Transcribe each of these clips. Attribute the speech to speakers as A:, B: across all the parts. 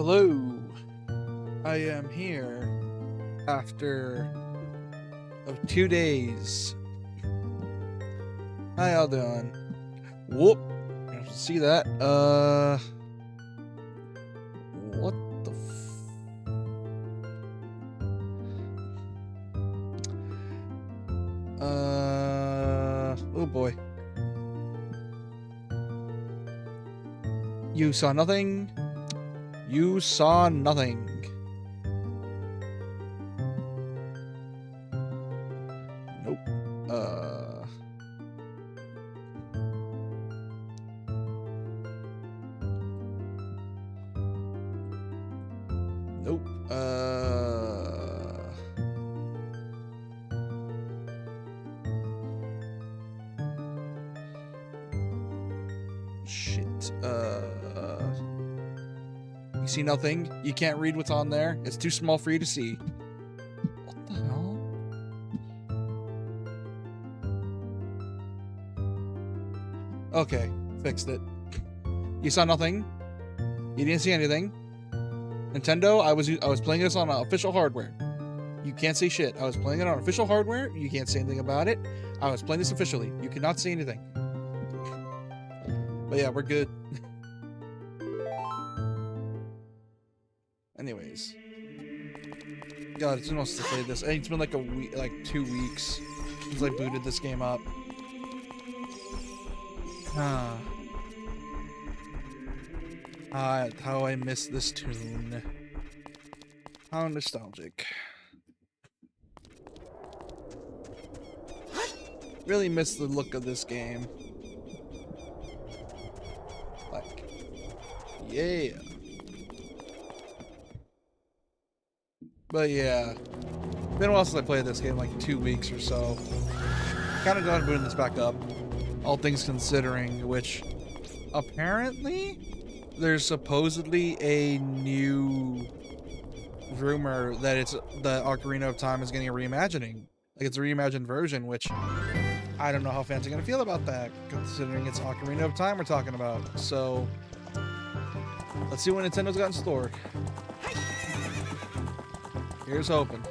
A: Hello, I am here after 2 days. How y'all doing? Whoop! I have to see that. What the oh boy. You saw nothing? You saw nothing. Nope. Nope. Shit. You see nothing? You can't read what's on there? It's too small for you to see. What the hell? Okay, fixed it. You saw nothing? You didn't see anything? Nintendo, I was playing this on official hardware. You can't see shit. I was playing it on official hardware. You can't say anything about it. I was playing this officially. You cannot see anything. But yeah, we're good. Anyways. God, it's been almost to play this. It's been like a week, like 2 weeks since I booted this game up. How I miss this tune. How nostalgic. Really miss the look of this game. Like, yeah. But yeah, been a while since I played this game, like 2 weeks or so. Kind of going booting this back up, all things considering, which apparently there's supposedly a new rumor that it's the Ocarina of Time is getting a reimagining. Like it's a reimagined version, which I don't know how fans are gonna feel about that, considering it's Ocarina of Time we're talking about. So let's see what Nintendo's got in store. Here's hoping.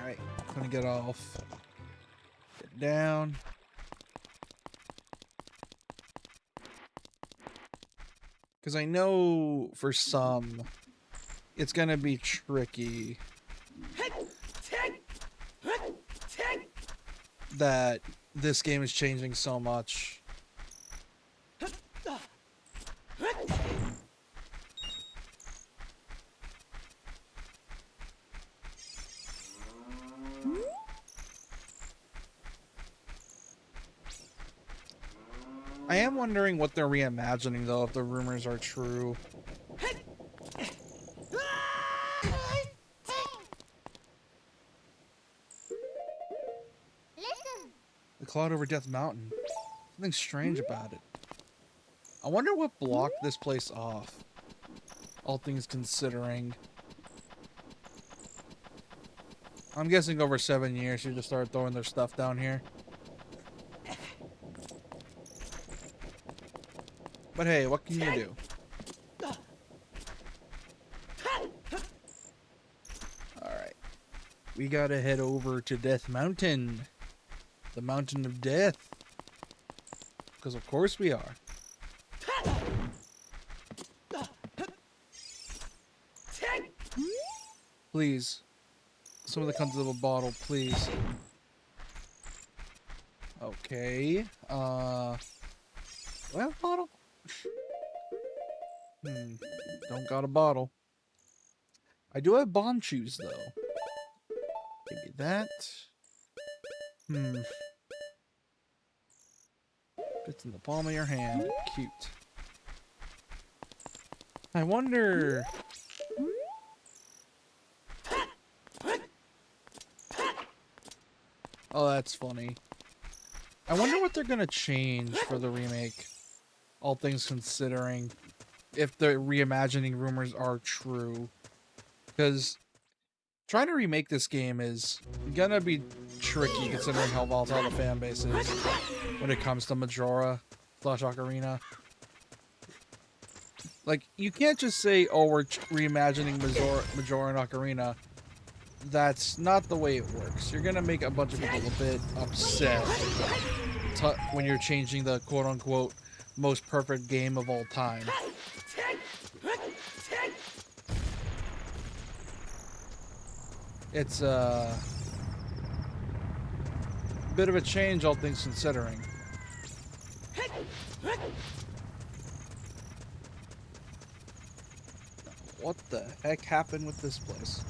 A: Alright, I'm gonna get off. Get down. Because I know for some, it's gonna be tricky that this game is changing so much. I am wondering what they're reimagining though, if the rumors are true. The cloud over Death Mountain. Something strange about it. I wonder what blocked this place off. All things considering. I'm guessing over 7 years you just started throwing their stuff down here. But hey, what can you do? Alright. We gotta head over to Death Mountain. The Mountain of Death. Because of course we are. Please. Some of the contents of a bottle, please. Okay. Do I have a bottle? Don't got a bottle. I do have bond shoes though. Give me that. Fits in the palm of your hand. Cute. I wonder... Oh, that's funny. I wonder what they're gonna change for the remake. All things considering. If the reimagining rumors are true. Because trying to remake this game is gonna be tricky considering how volatile the fan base is when it comes to Majora / Ocarina. Like, you can't just say, oh, we're reimagining Majora and Ocarina. That's not the way it works. You're gonna make a bunch of people a bit upset when you're changing the quote-unquote most perfect game of all time. It's a bit of a change, all things considering. What the heck happened with this place?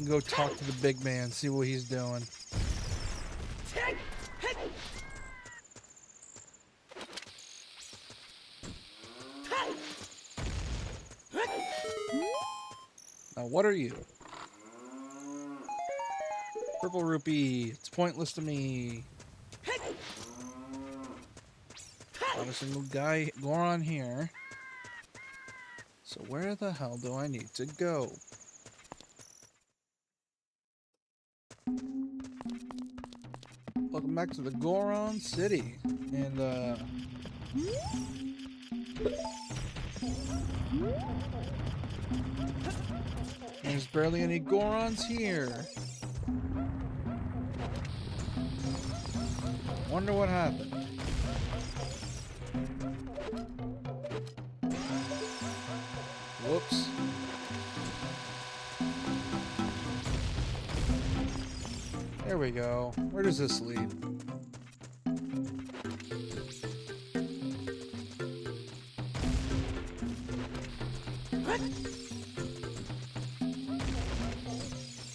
A: Go talk to the big man, see what he's doing. Now, what are you? Purple rupee. It's pointless to me. Not a single guy Goron here. So where the hell do I need to go? Welcome back to the Goron City. And there's barely any Gorons here. Wonder what happened. Whoops. There we go. Where does this lead?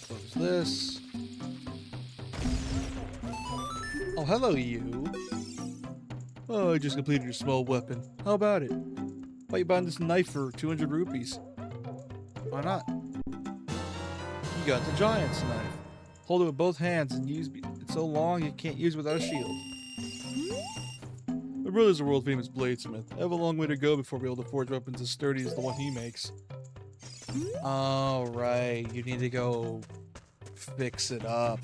A: Close this. Oh, hello, you. Oh, I just completed your small weapon. How about it? Why are you buying this knife for 200 rupees? Why not? You got the giant's knife. Hold it with both hands and use it so long you can't use it without a shield. My brother's a world-famous bladesmith. I have a long way to go before we're able to forge weapons as sturdy as the one he makes. Oh, right. You need to go fix it up.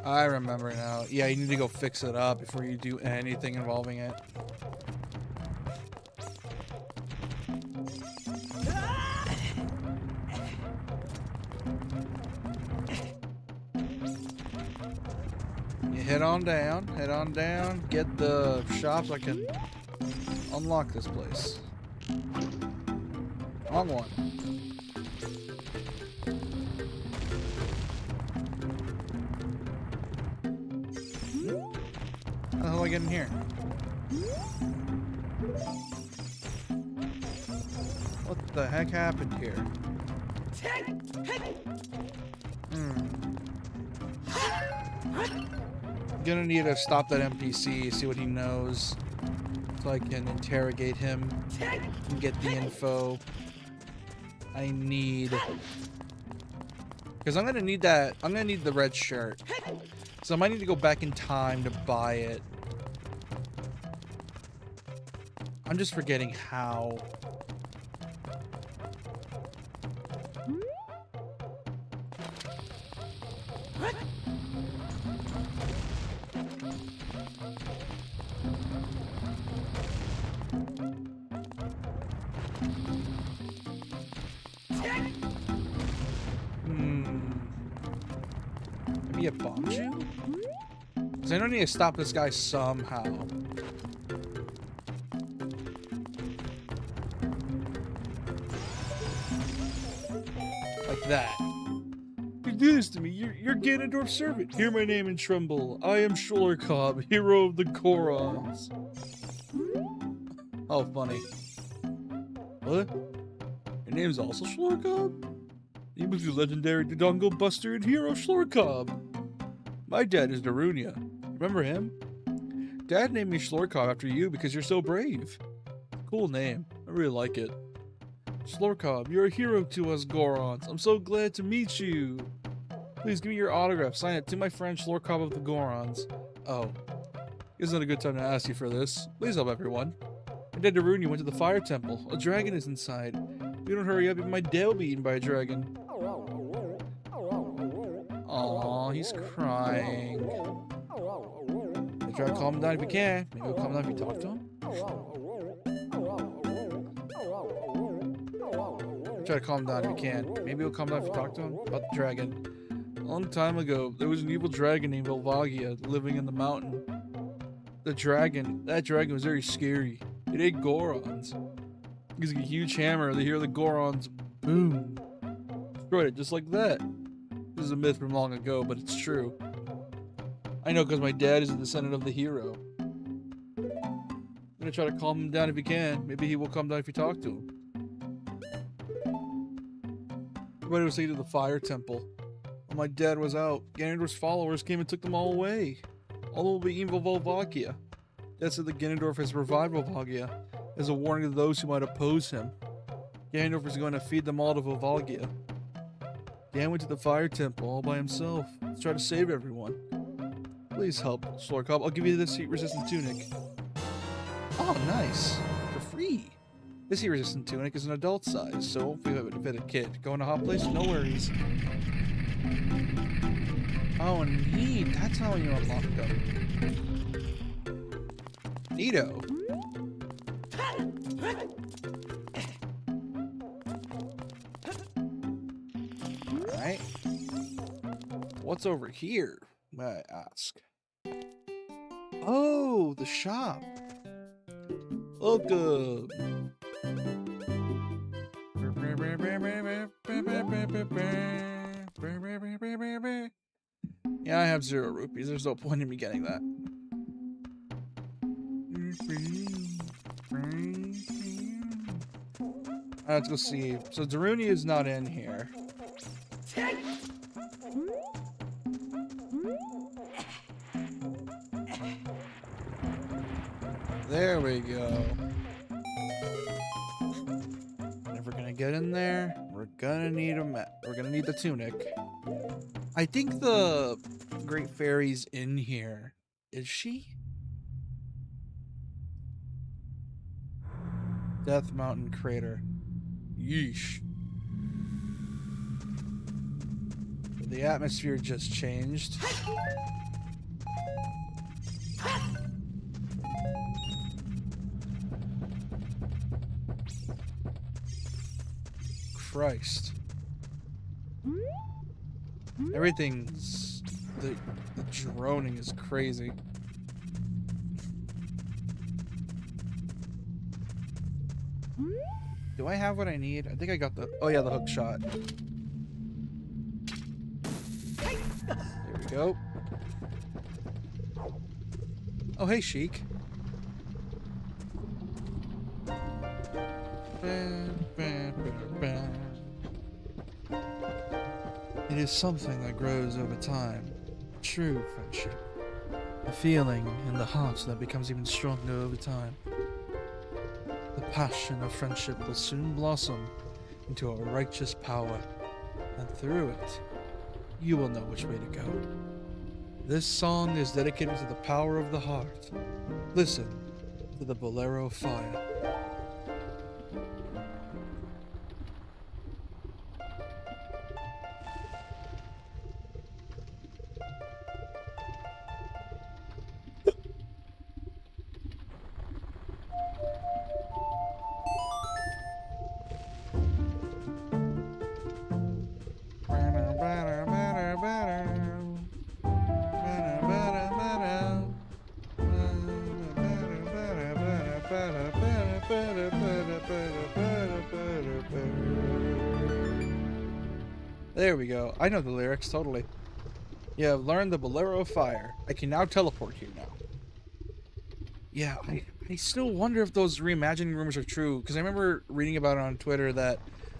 A: I remember now. Yeah, you need to go fix it up before you do anything involving it. Head on down, get the shop so I can unlock this place. Wrong one. How the hell do I get in here? What the heck happened here? I'm gonna need to stop that NPC, see what he knows, so I can interrogate him and get the info I need. Because I'm gonna need that. I'm gonna need the red shirt, so I might need to go back in time to buy it. I'm just forgetting how. Maybe a Bonju? Because I don't need to stop this guy somehow. Like that. You do this to me. You're Ganondorf's servant. Hear my name and tremble. I am Shullercobb, hero of the Gorons. Oh, funny. What? Your name's also Shullercobb? You must be legendary Dodongo Buster and hero Shullercobb. My dad is Darunia. Remember him? Dad named me Shullercobb after you because you're so brave. Cool name. I really like it. Shullercobb, you're a hero to us Gorons. I'm so glad to meet you. Please give me your autograph. Sign it to my friend Shullercobb of the Gorons. Oh. Isn't it a good time to ask you for this? Please help everyone. My dad Daruni went to the fire temple. A dragon is inside. If you don't hurry up, my dad will be eaten by a dragon. Aww, he's crying. Try to calm him down if you can. Maybe he'll calm down if you talk to him. Try to calm him down if you can. Maybe he'll calm down if you talk to him about the dragon. A long time ago, there was an evil dragon named Volvagia living in the mountain. That dragon was very scary. It ate Gorons. Using a huge hammer, they hear the Gorons boom. Destroyed it just like that. This is a myth from long ago, but it's true. I know because my dad is a descendant of the hero. I'm gonna try to calm him down if you can. Maybe he will calm down if you talk to him. Everybody was taken to the fire temple. When my dad was out, Ganondorf's followers came and took them all away. All will be evil Volvagia. Dad said that Ganondorf has revived Volvagia as a warning to those who might oppose him. Ganondorf is going to feed them all to Volvagia. Gan went to the fire temple all by himself to try to save everyone. Please help, Slorkop. I'll give you this heat-resistant tunic. Oh, nice. For free. This heat-resistant tunic is an adult size, so won't fit a kid. Going to a hot place? No worries. Oh, neat. That's how you unlock them. Neato. Alright. What's over here, may I ask? Oh, the shop. Welcome. Yeah, I have 0 rupees. There's no point in me getting that. Let's go see. So Daruni is not in here. There we go. And if we're gonna get in there, we're gonna need we're gonna need the tunic. I think the Great Fairy's in here. Is she? Death Mountain Crater. Yeesh. The atmosphere just changed. Christ. Everything's... The droning is crazy. Do I have what I need? I think I got the... Oh yeah, the hook shot. There we go. Oh, hey, Sheik. It is something that grows over time. True friendship. A feeling in the heart that becomes even stronger over time. The passion of friendship will soon blossom into a righteous power, and through it, you will know which way to go. This song is dedicated to the power of the heart. Listen to the Bolero of Fire. There we go. I know the lyrics, totally. You have learned the Bolero of Fire. I can now teleport here now. Yeah, I still wonder if those reimagining rumors are true, because I remember reading about it on Twitter that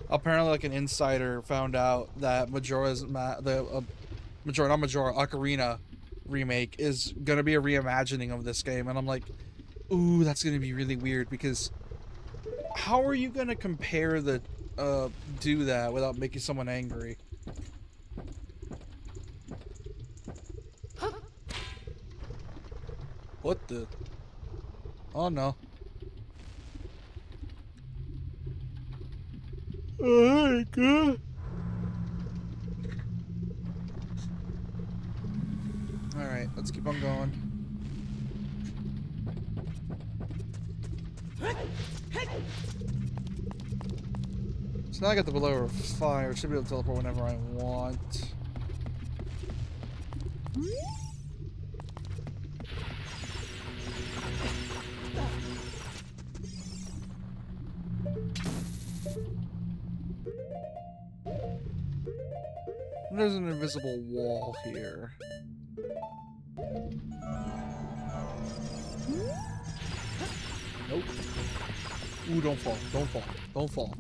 A: apparently like an insider found out that Ocarina remake is gonna be a reimagining of this game, and I'm like, ooh, that's gonna be really weird, because how are you gonna compare the do that without making someone angry? What the? Oh no. Alright, good. Alright, let's keep on going. So now I got the below fire. Should be able to teleport whenever I want. There's an invisible wall here. Nope. Ooh, don't fall. Don't fall. Don't fall.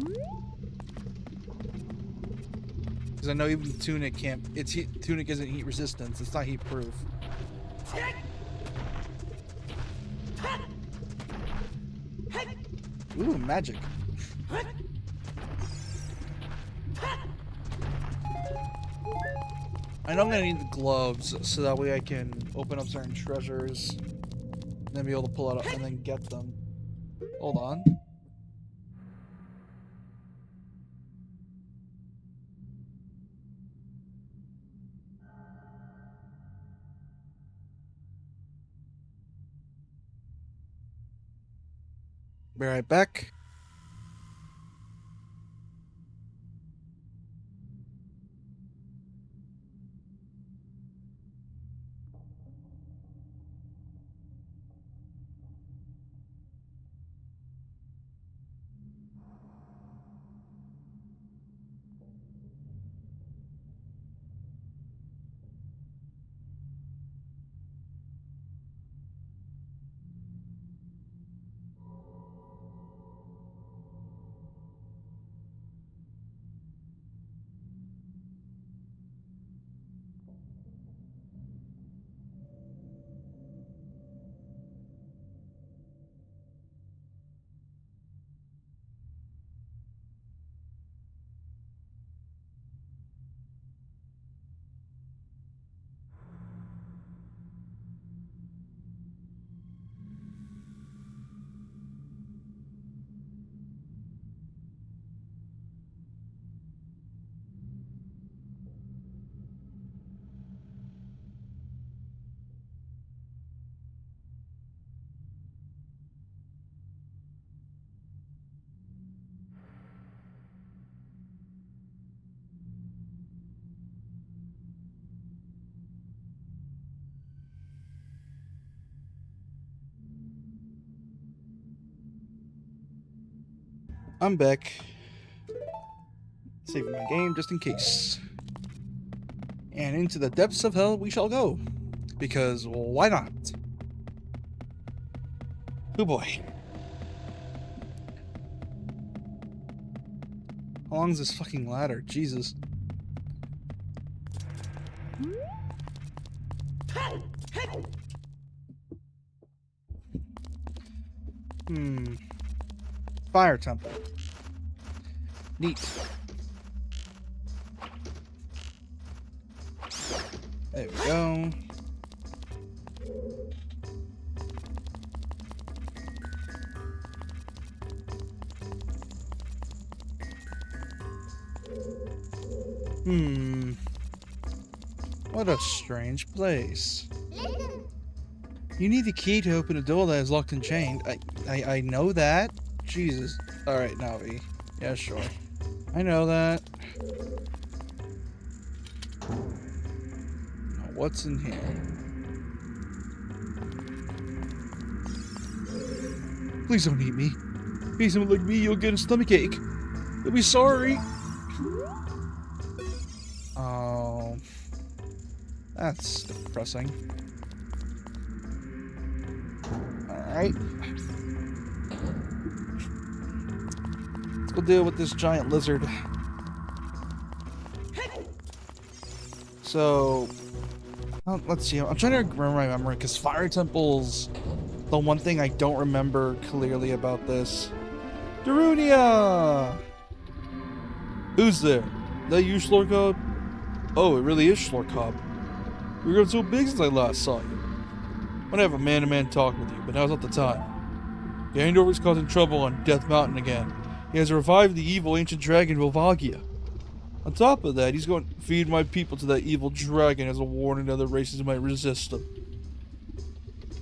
A: Because I know even Tunic can't... Tunic isn't heat resistance. It's not heat proof. Ooh, magic. I know I'm gonna need the gloves so that way I can open up certain treasures and then be able to pull it up and then get them. Hold on. Be right back. I'm back. Saving my game just in case. And into the depths of hell we shall go. Because, well, why not? Oh boy. How long is this fucking ladder? Jesus. Fire temple. Neat. There we go. What a strange place. You need the key to open a door that is locked and chained. I know that. Jesus. Alright, Navi. Yeah, sure. I know that. Now, what's in here? Please don't eat me. Be someone like me, you'll get a stomachache. You'll be sorry. Oh. That's depressing. Alright. Let's go deal with this giant lizard. So, let's see. I'm trying to remember my memory because fire temples, the one thing I don't remember clearly about this. Darunia! Who's there? That you, Slorcob? Oh, it really is Slorcob. You've grown so big since I last saw you. I want to have a man-to-man talk with you, but now's not the time. Ganondorf is causing trouble on Death Mountain again. He has revived the evil ancient dragon Volvagia. On top of that, he's going to feed my people to that evil dragon as a warning other races might resist him.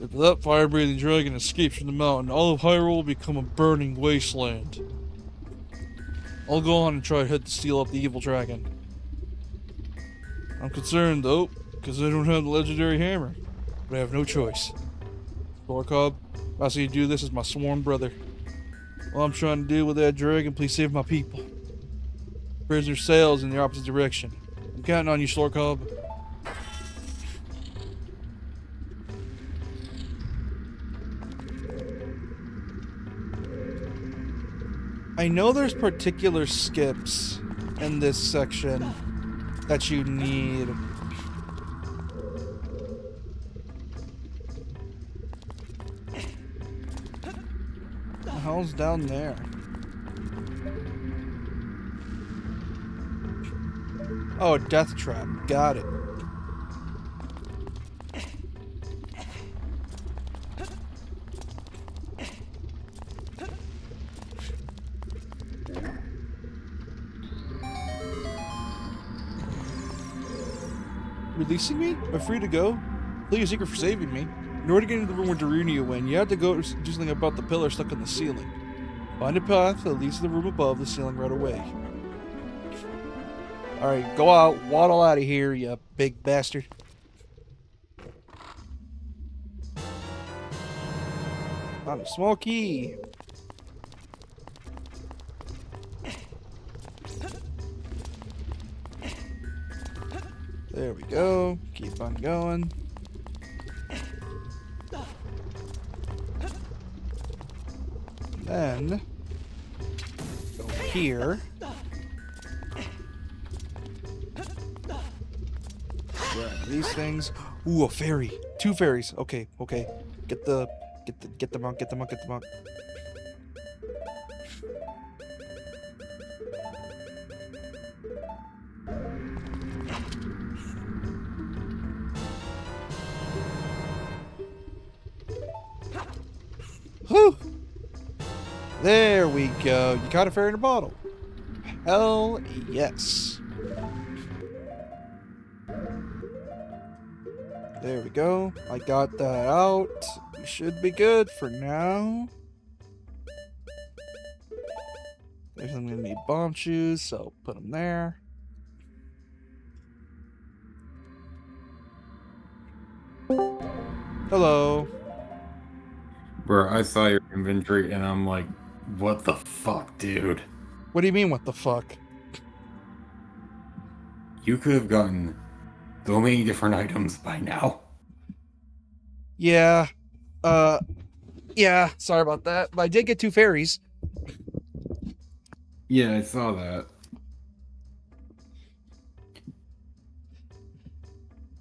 A: If that fire-breathing dragon escapes from the mountain, all of Hyrule will become a burning wasteland. I'll go on and try to steal up the evil dragon. I'm concerned, though, because I don't have the legendary hammer. But I have no choice. Gorkob, I see you do this as my sworn brother. While I'm trying to deal with that dragon, please save my people. Prisoner sails in the opposite direction. I'm counting on you, Slorkob. I know there's particular skips in this section that you need. What the hell's down there? Oh, a death trap. Got it. Releasing me? I'm free to go? Please, thank you for saving me. In order to get into the room where Darunia went, you have to go do something about the pillar stuck in the ceiling. Find a path that leads to the room above the ceiling right away. Alright, go out, waddle out of here, you big bastard. Found a small key. There we go. Keep on going. Then go here. Grab these things. Ooh, a fairy. 2 fairies. Okay, okay. Get them out, get them out, get them out. Whew! There we go. You caught a fairy in a bottle. Hell yes. There we go. I got that out. We should be good for now. There's gonna need bomb shoes, so put them there. Hello.
B: Bro, I saw your inventory and I'm like, what the fuck, dude?
A: What do you mean, what the fuck?
B: You could have gotten so many different items by now.
A: Yeah. Yeah, sorry about that. But I did get 2 fairies.
B: Yeah, I saw that.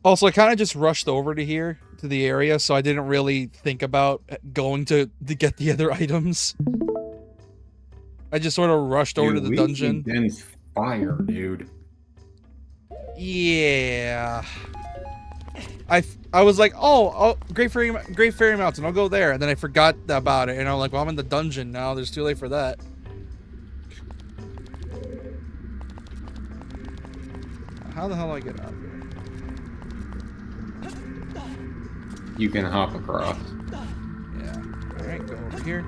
A: Also, I kind of just rushed over to here, to the area, so I didn't really think about going to get the other items. I just sort of rushed over to the dungeon.
B: Den's fire, dude.
A: Yeah. I was like, oh, Great Fairy Mountain, I'll go there, and then I forgot about it, and I'm like, well, I'm in the dungeon now. There's too late for that. How the hell do I get out of here?
B: You can hop across.
A: Yeah. All right, go over here.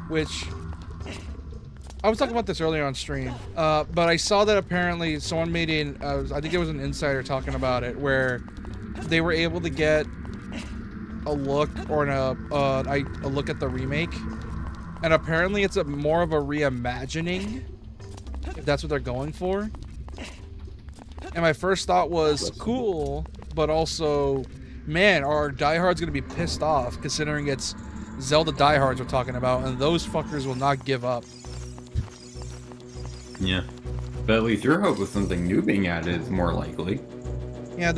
A: Which I was talking about this earlier on stream, but I saw that apparently someone made I think it was an insider talking about it, where they were able to get a look or a look at the remake, and apparently it's more of a reimagining, if that's what they're going for. And my first thought was cool, but also, man, are diehards gonna be pissed off considering it's Zelda diehards we're talking about, and those fuckers will not give up.
B: Yeah. But at least your hope with something new being added is more likely.
A: Yeah,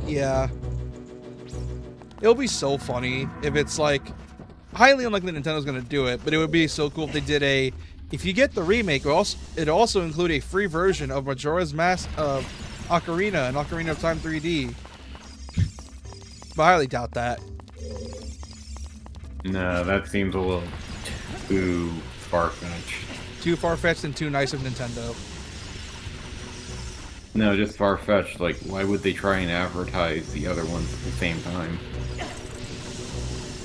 A: yeah. It'll be so funny if it's like, highly unlikely Nintendo's gonna do it, but it would be so cool if they did if you get the remake, it'll also include a free version of Majora's Mask of Ocarina and Ocarina of Time 3D. But I highly doubt that.
B: No, that seems a little too far-fetched.
A: Too far-fetched and too nice of Nintendo.
B: No, just far-fetched. Like, why would they try and advertise the other ones at the same time?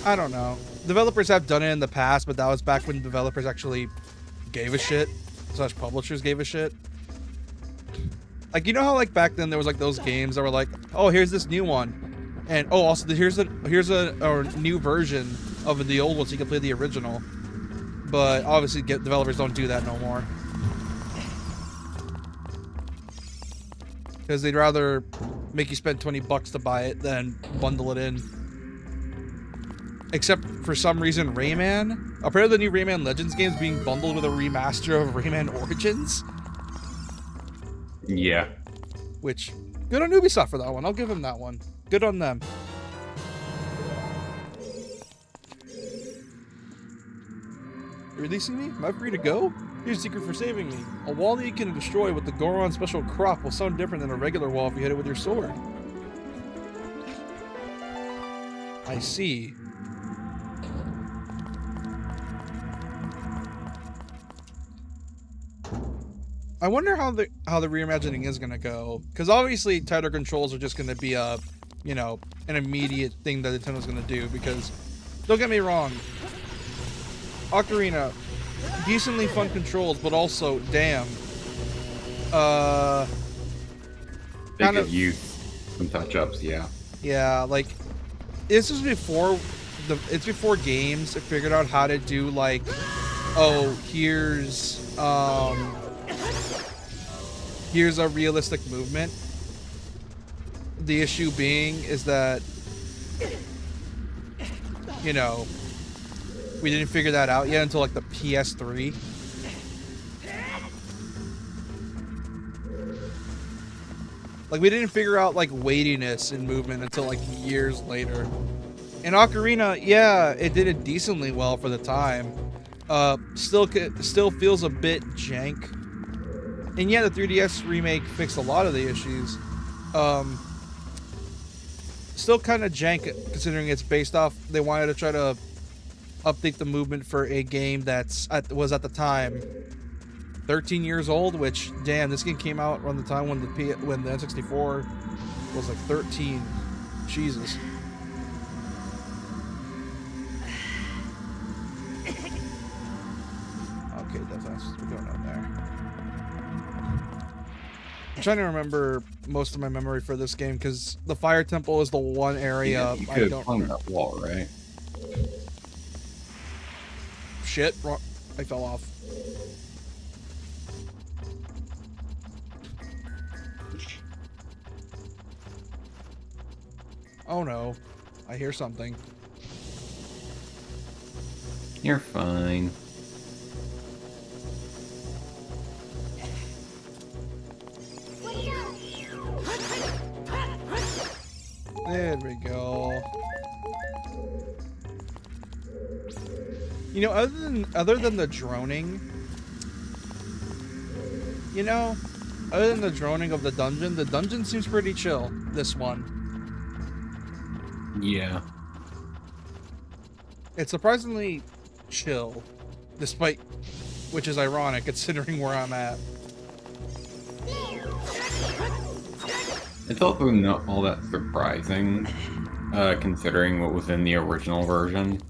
A: I don't know. Developers have done it in the past, but that was back when developers actually gave a shit. / publishers gave a shit. Like, you know how like back then there was like those games that were like, oh, here's this new one, and oh, also here's a new version of the old one so you can play the original. But obviously, developers don't do that no more because they'd rather make you spend $20 to buy it than bundle it in. Except for some reason, Rayman. Apparently, the new Rayman Legends game is being bundled with a remaster of Rayman Origins.
B: Yeah.
A: Which, good on Ubisoft for that one. I'll give them that one. Good on them. You're releasing me? Am I free to go? Here's a secret for saving me. A wall that you can destroy with the Goron special crop will sound different than a regular wall if you hit it with your sword. I see. I wonder how the reimagining is gonna go, because obviously tighter controls are just gonna be a, you know, an immediate thing that Nintendo's gonna do. Because don't get me wrong, Ocarina, decently fun controls, but also damn,
B: They
A: kind
B: could
A: of
B: use some touch-ups, yeah.
A: yeah, like this is before it's before games figured out how to do like, oh, here's a realistic movement. The issue being is that, you know, we didn't figure that out yet until like the PS3. Like, we didn't figure out like weightiness in movement until like years later. In Ocarina, yeah, it did it decently well for the time. Still feels a bit jank. And yeah, the 3DS remake fixed a lot of the issues. Still kind of jank considering it's based off. They wanted to try to update the movement for a game was at the time 13 years old. Which, damn, this game came out around the time when the N64 was like 13. Jesus. Okay, that's what's going on there. I'm trying to remember most of my memory for this game because the Fire Temple is the one area
B: you
A: I
B: could
A: don't
B: have hung
A: remember.
B: that wall, right?
A: Shit, I fell off. Oh no, I hear something.
B: You're fine.
A: There we go. You know, other than the droning, you know, other than the droning of the dungeon seems pretty chill. This one.
B: Yeah.
A: It's surprisingly chill, despite, which is ironic considering where I'm at.
B: It's also not all that surprising, considering what was in the original version.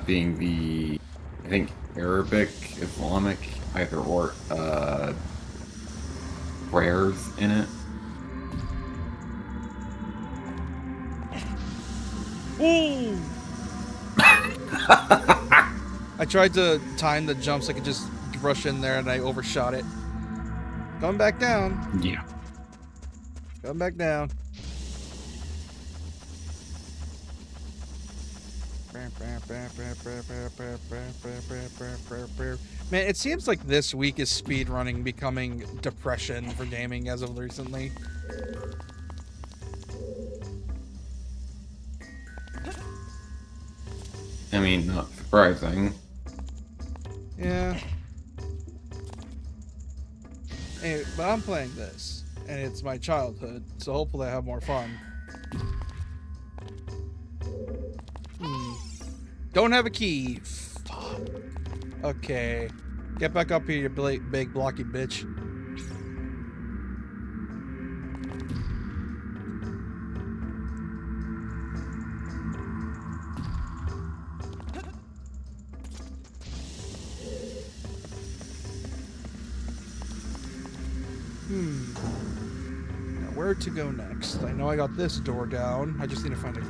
B: Being the, I think, Arabic, Islamic, either or, prayers in it.
A: Ooh! I tried to time the jump so I could just rush in there and I overshot it. Coming back down.
B: Yeah.
A: Coming back down. Man, it seems like this week is speedrunning becoming depression for gaming as of recently.
B: I mean, not surprising.
A: Yeah. Anyway, but I'm playing this, and it's my childhood, so hopefully I have more fun. Don't have a key. Fuck. Okay. Get back up here, you big blocky bitch. Now where to go next? I know I got this door down. I just need to find a key.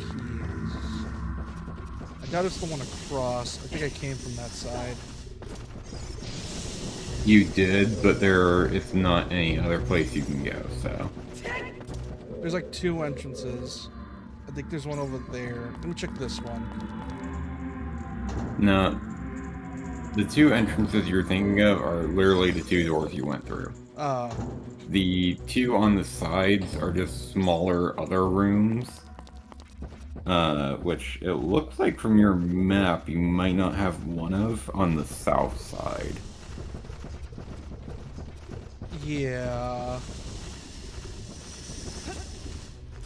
A: I doubt it's the one across. I think I came from that side.
B: You did, but there is not any other place you can go, so.
A: There's like 2 entrances. I think there's one over there. Let me check this one.
B: No. The 2 entrances you're thinking of are literally the 2 doors you went through. The 2 on the sides are just smaller other rooms. Which it looks like from your map you might not have one of on the south side.
A: Yeah.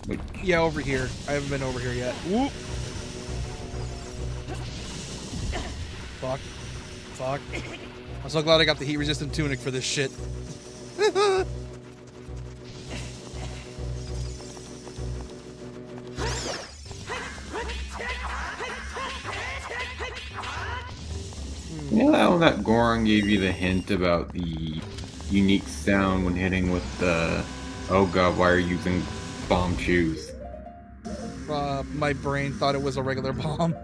B: Like,
A: Yeah, over here. I haven't been over here yet. Whoop! Fuck. Fuck. I'm so glad I got the heat-resistant tunic for this shit.
B: yeah, that Goron gave you the hint about the unique sound when hitting with the... Oh god, why are you using bomb shoes?
A: My brain thought it was a regular bomb.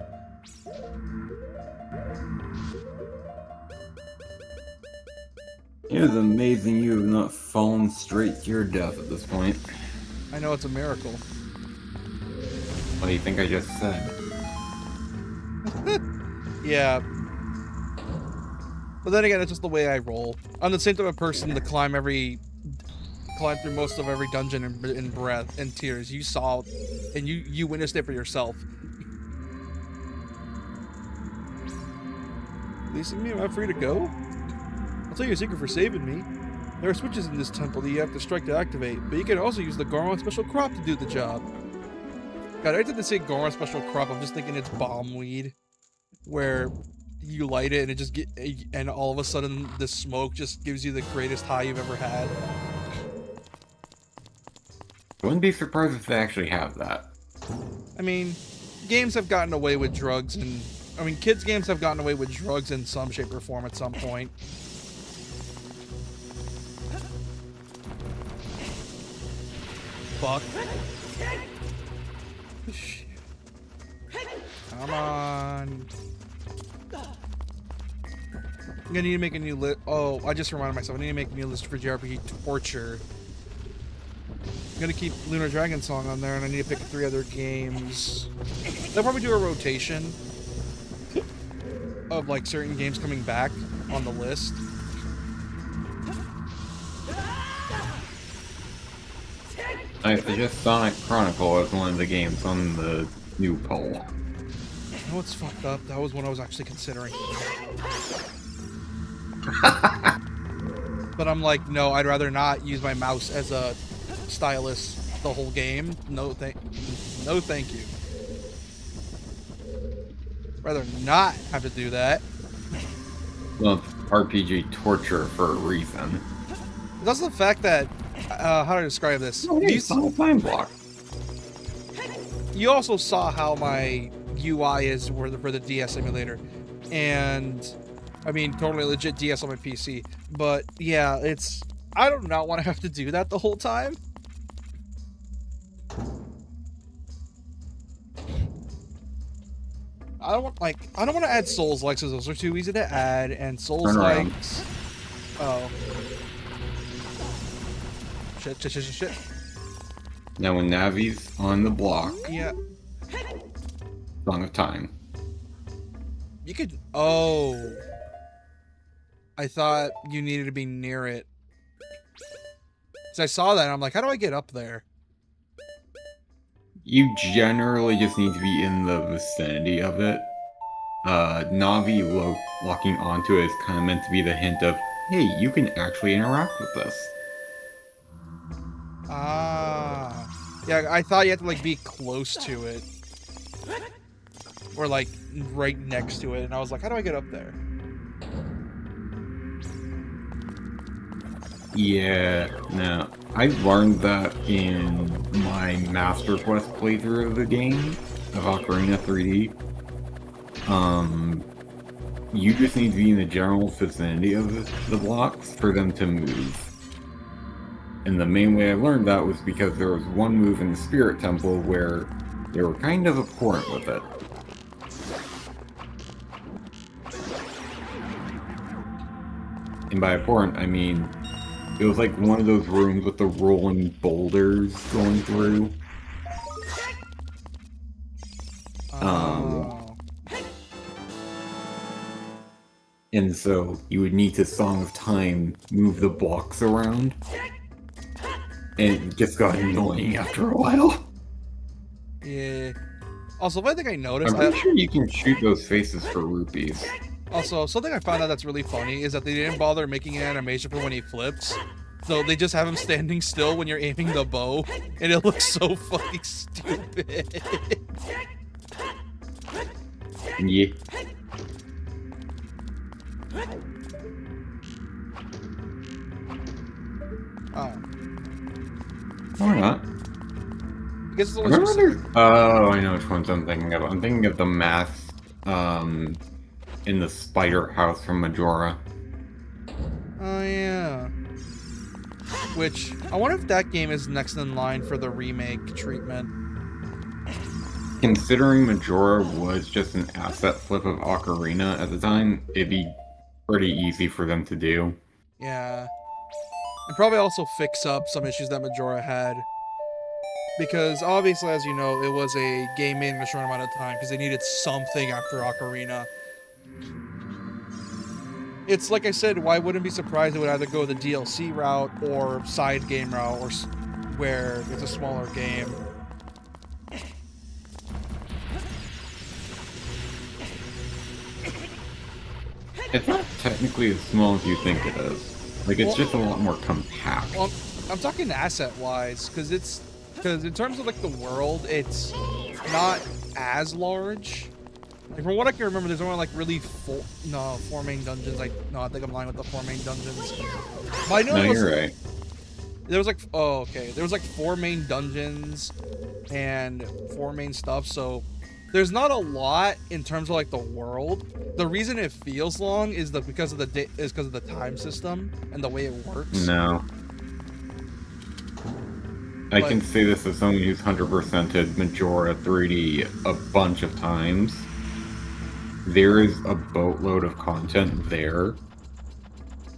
B: It is amazing you have not fallen straight to your death at this point.
A: I know it's a miracle.
B: What do you think I just said?
A: Yeah. But then again, it's just the way I roll. I'm the same type of person to climb through most of every dungeon in breath and tears. You saw, and you witnessed it for yourself. Releasing me? Am I free to go? I'll tell you a secret for saving me. There are switches in this temple that you have to strike to activate, but you can also use the Goron special crop to do the job. God, every time they say Goron special crop, I'm just thinking it's bomb weed, where you light it and it just and all of a sudden the smoke just gives you the greatest high you've ever had.
B: Wouldn't be surprised if they actually have that.
A: I mean, games have gotten away with drugs, and I mean, kids' games have gotten away with drugs in some shape or form at some point. Fuck. Come on. I'm gonna need to make a new list. Oh, I just reminded myself. I need to make a new list for JRPG Torture. I'm gonna keep Lunar Dragon Song on there, and I need to pick 3 other games. They'll probably do a rotation of like certain games coming back on the list.
B: I suggest Sonic Chronicle as one of the games on the new poll.
A: You know what's fucked up? That was one I was actually considering. But I'm like, no, I'd rather not use my mouse as a stylus the whole game. No thank you. Rather not have to do that.
B: Well, it's RPG Torture for a reason.
A: It's also the fact that, how do I describe this?
B: Oh, hey, time block.
A: You also saw how my UI is for the DS emulator, and I mean, totally legit DS on my PC. But yeah, I do not want to have to do that the whole time. I don't want to add Souls likes, because those are too easy to add, and Souls likes. Oh. Shit.
B: Now when Navi's on the block.
A: Yeah.
B: Song of Time.
A: You could. Oh. I thought you needed to be near it. So I saw that and I'm like, how do I get up there?
B: You generally just need to be in the vicinity of it. Navi locking onto it is kind of meant to be the hint of, hey, you can actually interact with this.
A: Ah. Yeah, I thought you had to like be close to it. or like right next to it, and I was like, how do I get up there?
B: Yeah, no. I learned that in my Master Quest playthrough of the game, of Ocarina 3D. You just need to be in the general vicinity of the blocks for them to move. And the main way I learned that was because there was one move in the Spirit Temple where they were kind of abhorrent with it. And by abhorrent, I mean, it was like one of those rooms with the rolling boulders going through. And so you would need to Song of Time move the blocks around. And it just got annoying after a while.
A: Yeah. Also, one thing I noticed...
B: I'm pretty sure you can shoot those faces for rupees.
A: Also, something I found out that's really funny is that they didn't bother making an animation for when he flips. So they just have him standing still when you're aiming the bow, and it looks so fucking stupid.
B: Yeah.
A: Oh.
B: Or not.
A: I guess it's only
B: Oh, I know which ones I'm thinking of. I'm thinking of the mask, in the spider house from Majora.
A: Oh, yeah. Which, I wonder if that game is next in line for the remake treatment.
B: Considering Majora was just an asset flip of Ocarina at the time, it'd be pretty easy for them to do.
A: Yeah. And probably also fix up some issues that Majora had. Because obviously, as you know, it was a game made in a short amount of time because they needed something after Ocarina. It's like I said, why wouldn't be surprised it would either go the DLC route or side game route, or where it's a smaller game.
B: It's not technically as small as you think it is. Like, it's just a lot more compact.
A: Well, I'm talking asset-wise, because in terms of like the world, it's not as large. Like, from what I can remember, there's only like really four main dungeons. I think I'm lying with the 4 main dungeons. But I know
B: You're right.
A: There was like, oh, okay. There was like 4 main dungeons and 4 main stuff. So there's not a lot in terms of like the world. The reason it feels long is because of the time system and the way it works.
B: No. I can say this as someone who's 100%ed Majora 3D a bunch of times. There is a boatload of content there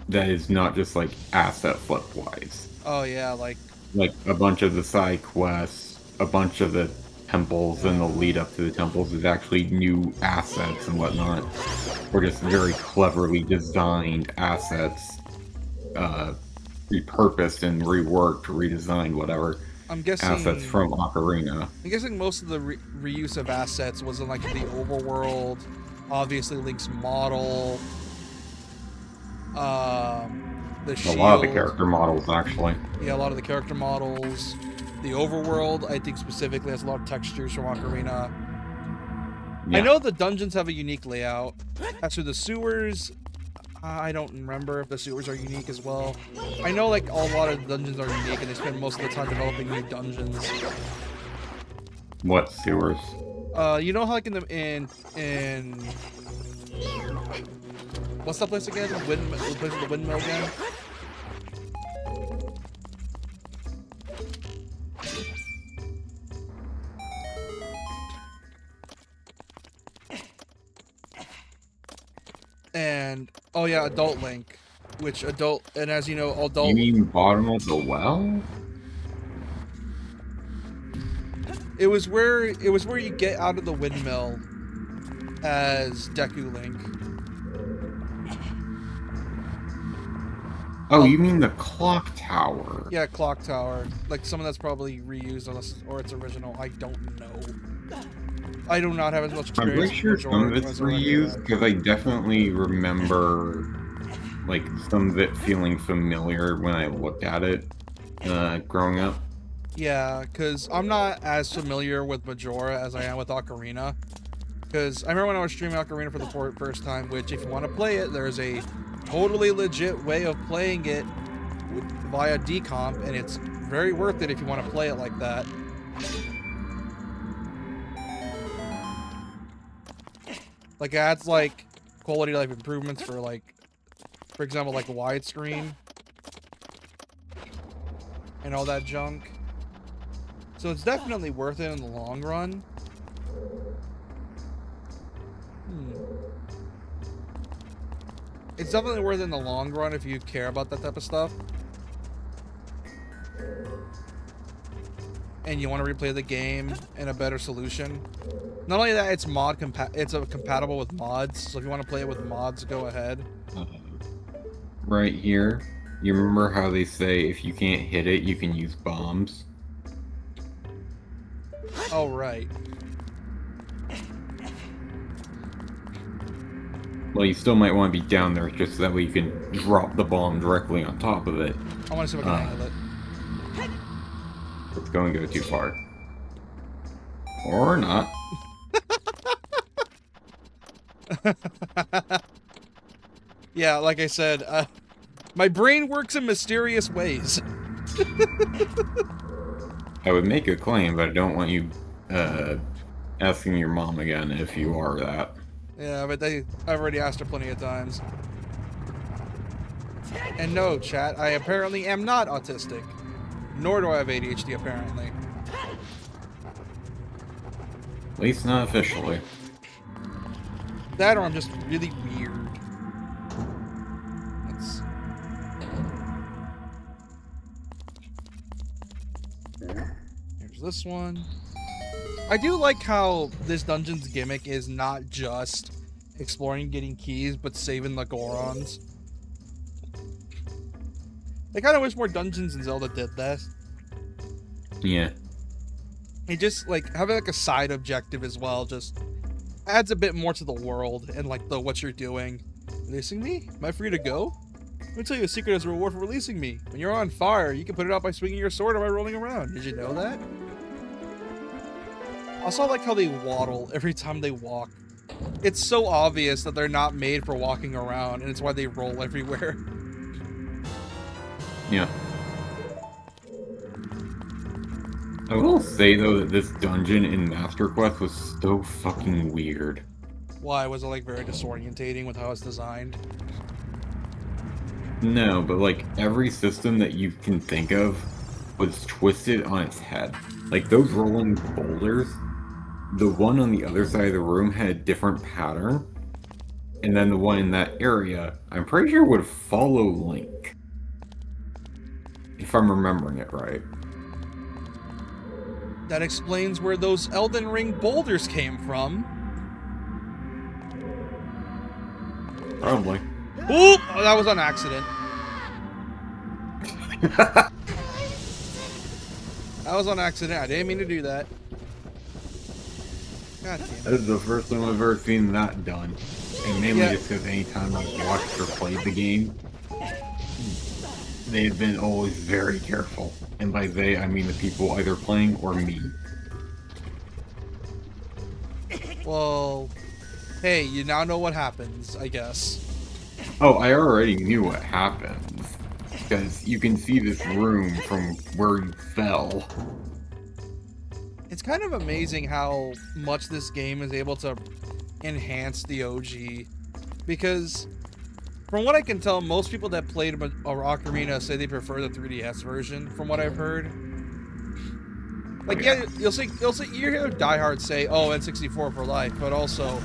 B: that is not just like asset flip wise.
A: Oh yeah, like
B: a bunch of the side quests, a bunch of the temples and the lead up to the temples is actually new assets and whatnot. Or just very cleverly designed assets, repurposed and reworked, redesigned, whatever.
A: I'm guessing
B: assets from Ocarina.
A: I'm guessing most of the reuse of assets was in like the overworld, obviously Link's model, the shield.
B: A lot of the character models, actually.
A: Yeah, a lot of the character models. The overworld, I think specifically, has a lot of textures from Ocarina. Yeah. I know the dungeons have a unique layout. As for the sewers, I don't remember if the sewers are unique as well. I know like a lot of the dungeons are unique and they spend most of the time developing new dungeons.
B: What sewers?
A: You know how like in what's that place again? The place with the windmill again? And oh yeah, Adult Link, and as you know, adult.
B: You mean bottom of the well?
A: It was where you get out of the windmill as Deku Link.
B: Oh, you mean the clock tower?
A: Yeah, clock tower. Like someone that's probably reused or it's original. I don't know. I do not have as much experience.
B: I'm pretty sure some of it's reused because I definitely remember like some of it feeling familiar when I looked at it growing up.
A: Yeah, because I'm not as familiar with Majora as I am with Ocarina. Because I remember when I was streaming Ocarina for the first time, which if you want to play it, there's a totally legit way of playing it via decomp, and it's very worth it if you want to play it like that. Like, it adds, like, quality of life improvements for, like, for example, like widescreen and all that junk. So it's definitely worth it in the long run. It's definitely worth it in the long run if you care about that type of stuff. And you want to replay the game in a better solution. Not only that, it's compatible with mods. So if you want to play it with mods, go ahead.
B: Right here, you remember how they say if you can't hit it, you can use bombs?
A: Oh, right.
B: Well, you still might want to be down there just so that way you can drop the bomb directly on top of it.
A: I want to see if I can angle it.
B: It's going to go too far. Or not.
A: Yeah, like I said, my brain works in mysterious ways.
B: I would make a claim, but I don't want you asking your mom again if you are that.
A: Yeah, but I've already asked her plenty of times. And no, chat, I apparently am not autistic. Nor do I have ADHD, apparently.
B: At least not officially.
A: That or I'm just really weird. Here's this one. I do like how this dungeon's gimmick is not just exploring and getting keys, but saving the Gorons. I kind of wish more dungeons in Zelda did this.
B: Yeah.
A: It just, like, having, like, a side objective as well just adds a bit more to the world and, like, what you're doing. Releasing me? Am I free to go? Let me tell you a secret as a reward for releasing me. When you're on fire, you can put it out by swinging your sword or by rolling around. Did you know that? Also, I like how they waddle every time they walk. It's so obvious that they're not made for walking around, and it's why they roll everywhere.
B: Yeah. I will say, though, that this dungeon in Master Quest was so fucking weird.
A: Why? Was it, like, very disorientating with how it's designed?
B: No, but, like, every system that you can think of was twisted on its head. Like, those rolling boulders, the one on the other side of the room had a different pattern, and then the one in that area, I'm pretty sure would follow Link. If I'm remembering it right.
A: That explains where those Elden Ring boulders came from.
B: Probably.
A: Oop! Oh, that was on accident. That was on accident. I didn't mean to do that. God damn it.
B: That is the first time I've ever seen that done. And mainly just because anytime I've watched or played the game, they've been always very careful. And by they, I mean the people either playing or me.
A: Well, hey, you now know what happens, I guess.
B: Oh, I already knew what happens. Because you can see this room from where you fell.
A: It's kind of amazing how much this game is able to enhance the OG. Because, from what I can tell, most people that played Ocarina say they prefer the 3DS version, from what I've heard. Like, yeah, you'll hear diehards say, oh, N64 for life, but also,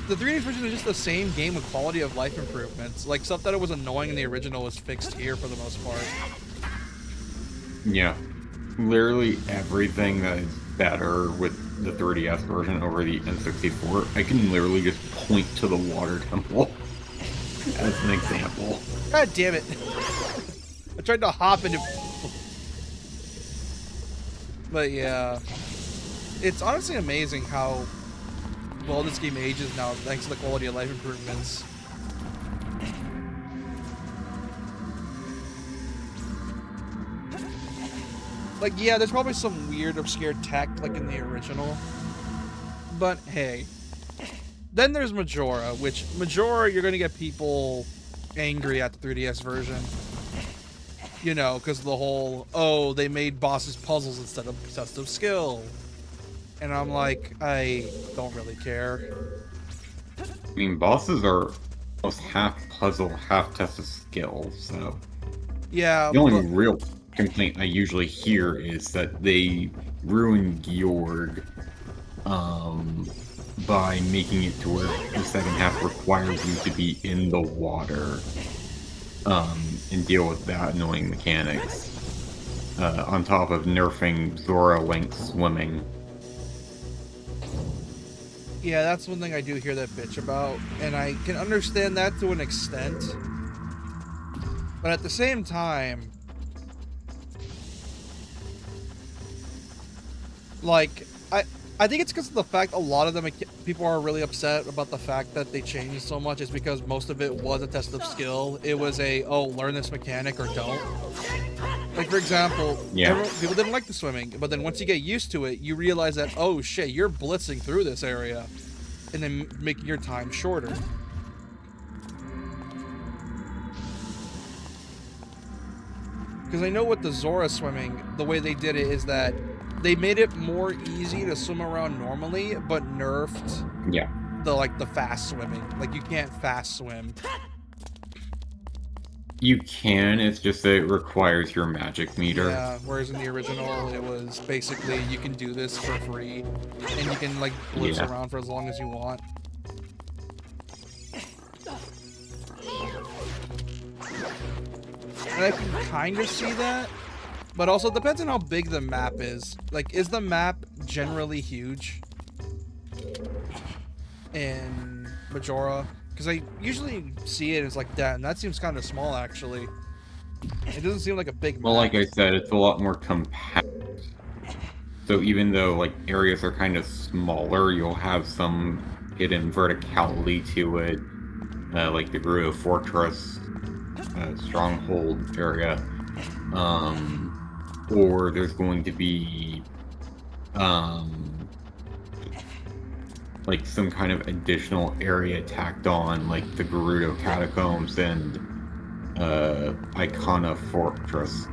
A: the 3DS version is just the same game with quality of life improvements. Like, stuff that it was annoying in the original was fixed here for the most part.
B: Yeah. Literally everything that is better with the 3DS version over the N64, I can literally just point to the water temple as an example.
A: God damn it. I tried to hop into... But yeah, it's honestly amazing how well this game ages now thanks to the quality of life improvements. Like, yeah, there's probably some weird, obscure tech like in the original, but hey, Then there's Majora, which Majora, you're going to get people angry at the 3DS version. You know, because of the whole, oh, they made bosses puzzles instead of tests of skill. And I'm like, I don't really care.
B: I mean, bosses are almost half puzzle, half test of skill, so...
A: Yeah,
B: the only real complaint I usually hear is that they ruin Georg by making it to where the second half requires you to be in the water and deal with that annoying mechanics. On top of nerfing Zora Link swimming.
A: Yeah, that's one thing I do hear that bitch about, and I can understand that to an extent. But at the same time, like, I think it's because of the fact a lot of them people are really upset about the fact that they changed so much is because most of it was a test of skill. It was a, oh, learn this mechanic or don't. Like, for example, people didn't like the swimming, but then once you get used to it, you realize that, oh shit, you're blitzing through this area, and then making your time shorter. Because I know with the Zora swimming, the way they did it is that they made it more easy to swim around normally, but nerfed the fast swimming. Like, you can't fast swim.
B: You can, it's just that it requires your magic meter.
A: Yeah, whereas in the original, it was basically, you can do this for free, and you can, like, blitz around for as long as you want. And I can kind of see that, but also it depends on how big the map is. Like, is the map generally huge in Majora? Because I usually see it as like that, and that seems kind of small, actually. It doesn't seem like a big map.
B: Well, like I said, it's a lot more compact. So even though, like, areas are kind of smaller, you'll have some hidden verticality to it, like the Gerudo Fortress stronghold area. Or there's going to be like some kind of additional area tacked on, like the Gerudo Catacombs and Icona Fortress.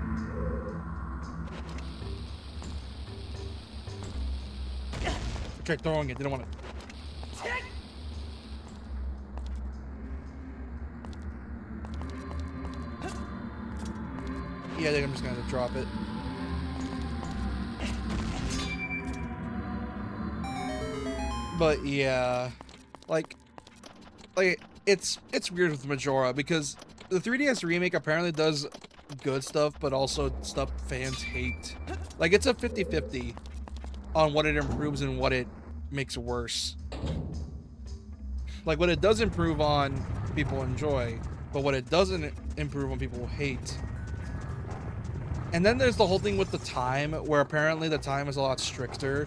A: I tried throwing it, didn't want to. Yeah, I think I'm just gonna drop it. But yeah, like it's weird with Majora because the 3DS remake apparently does good stuff, but also stuff fans hate. Like, it's a 50-50 on what it improves and what it makes worse. Like, what it does improve on, people enjoy, but what it doesn't improve on, people hate. And then there's the whole thing with the time, where apparently the time is a lot stricter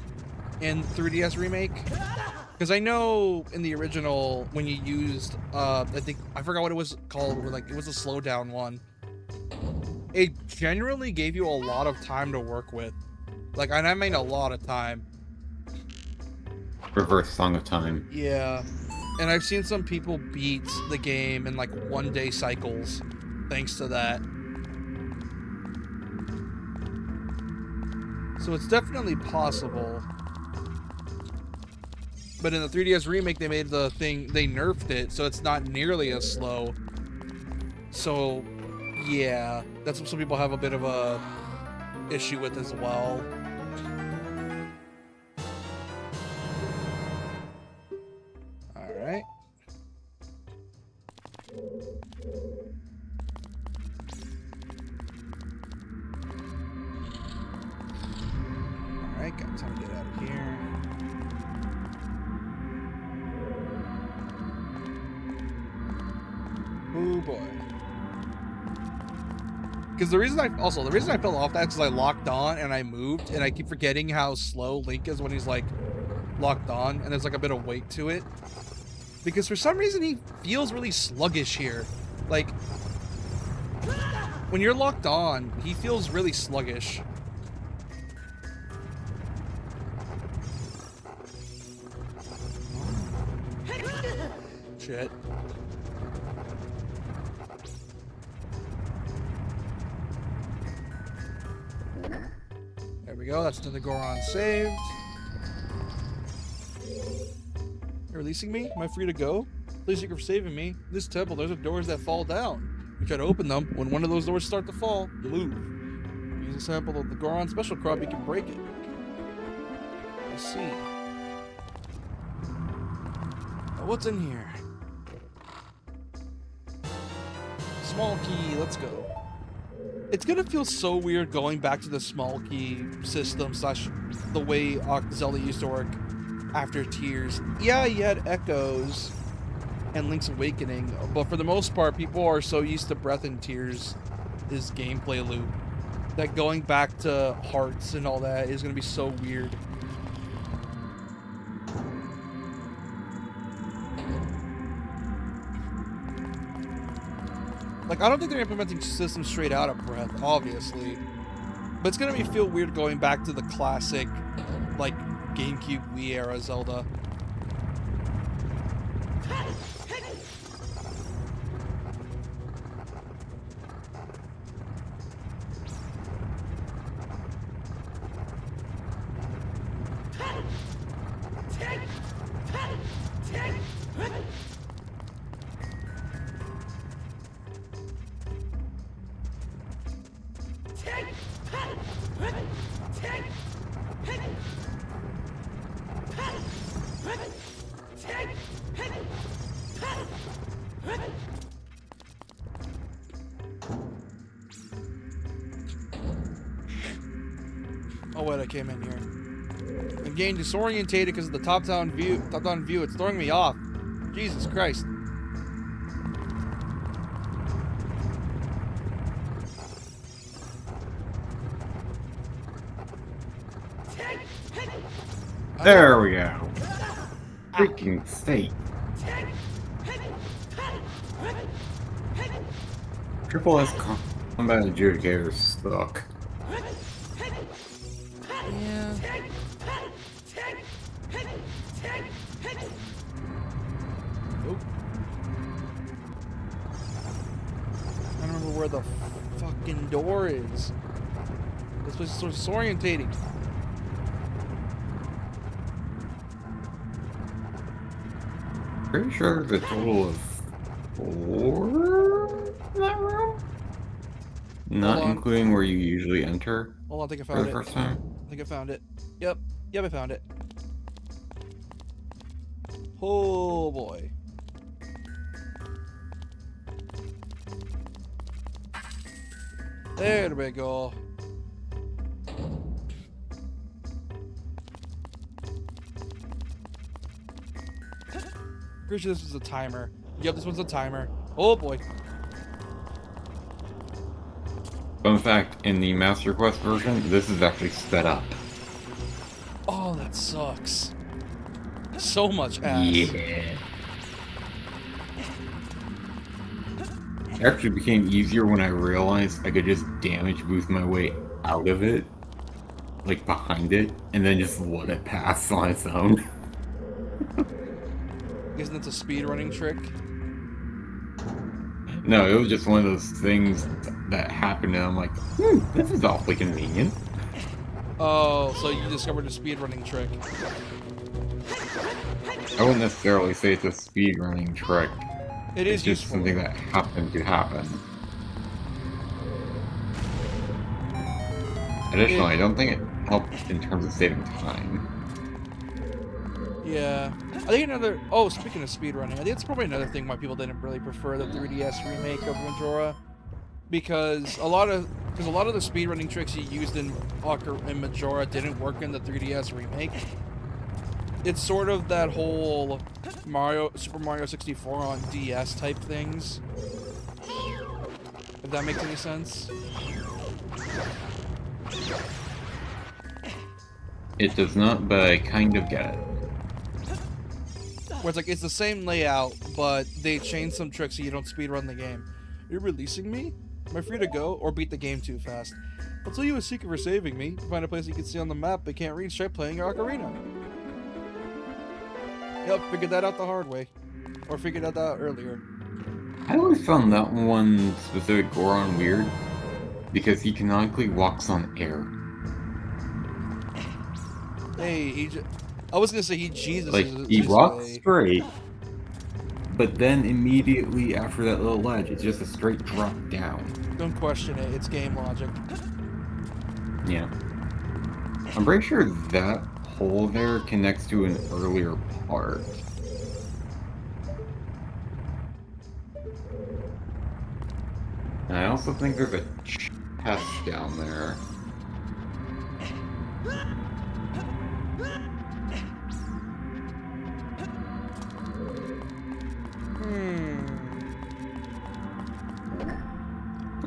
A: in 3DS remake. Because I know in the original, when you used, I forgot what it was called, like, it was a slowdown one. It generally gave you a lot of time to work with. Like, and I mean a lot of time.
B: Reverse Song of Time.
A: Yeah. And I've seen some people beat the game in, like, 1-day cycles, thanks to that. So it's definitely possible. But in the 3DS remake, they made the thing, they nerfed it, so it's not nearly as slow. So, yeah, that's what some people have a bit of a issue with as well. Alright. Alright, got time to get out of here. Oh boy. Because the reason I fell off that is because I locked on and I moved, and I keep forgetting how slow Link is when he's like locked on, and there's like a bit of weight to it. Because for some reason he feels really sluggish here. Like, when you're locked on, he feels really sluggish. Shit. There we go. That's another Goron saved. You're releasing me? Am I free to go? Please thank you for saving me. This temple, there's doors that fall down. You try to open them. When one of those doors start to fall, you move. Use a sample of the Goron special crop, you can break it. I see. Now, what's in here? Small key, let's go. It's gonna feel so weird going back to the small key system slash the way Zelda used to work after Tears. Yeah, you had Echoes and Link's Awakening, but for the most part, people are so used to Breath and Tears' gameplay loop that going back to Hearts and all that is gonna be so weird. Like, I don't think they're implementing systems straight out of Breath, obviously. But it's gonna feel weird going back to the classic, like, GameCube Wii era Zelda. Oh wait, I came in here. I'm getting disorientated because of the top-down view. Top-down view, it's throwing me off. Jesus Christ.
B: There we go. Freaking state. Triple S combat adjudicators suck.
A: Yeah. Nope. I don't remember where the fucking door is. This place is so disorientating.
B: Pretty sure there's a total of 4 in that room? Not including where you usually enter.
A: Hold on, I think I
B: for
A: found
B: the
A: it.
B: first time.
A: I think I found it. Yep, I found it. Oh boy. There we go. Pretty sure this was a timer. Yep, this one's a timer. Oh boy.
B: Fun fact, in the Master Quest version, this is actually sped up.
A: Oh, that sucks. So much ass.
B: Yeah. It actually became easier when I realized I could just damage boost my way out of it, like behind it, and then just let it pass on its own.
A: Isn't it a speedrunning trick?
B: No, it was just one of those things that happened, and I'm like, this is awfully convenient.
A: Oh, so you discovered a speedrunning trick.
B: I wouldn't necessarily say it's a speedrunning trick.
A: It is
B: It's just
A: useful.
B: something that happened to happen. Additionally, I don't think it helped in terms of saving time.
A: Yeah. I think another... Oh, speaking of speedrunning, I think it's probably another thing why people didn't really prefer the 3DS remake of Majora. Because a lot of the speedrunning tricks you used in Majora didn't work in the 3DS remake. It's sort of that whole Super Mario 64 on DS type things. If that makes any sense.
B: It does not, but I kind of get it.
A: Where it's like, it's the same layout, but they changed some tricks so you don't speedrun the game. You're releasing me? Am I free to go, or beat the game too fast? I'll tell you a secret for saving me. Find a place you can see on the map but can't reach, try playing Ocarina. Yep, figured that out the hard way. or figured that out earlier.
B: I always found that one specific Goron weird because he canonically walks on air.
A: Hey, I was gonna say Jesus
B: Like,
A: is
B: he
A: his
B: walks
A: way.
B: straight, but then immediately after that little ledge, it's just a straight drop down.
A: Don't question it. It's game logic.
B: Yeah. I'm pretty sure that hole there connects to an earlier part. And I also think there's a chest down there.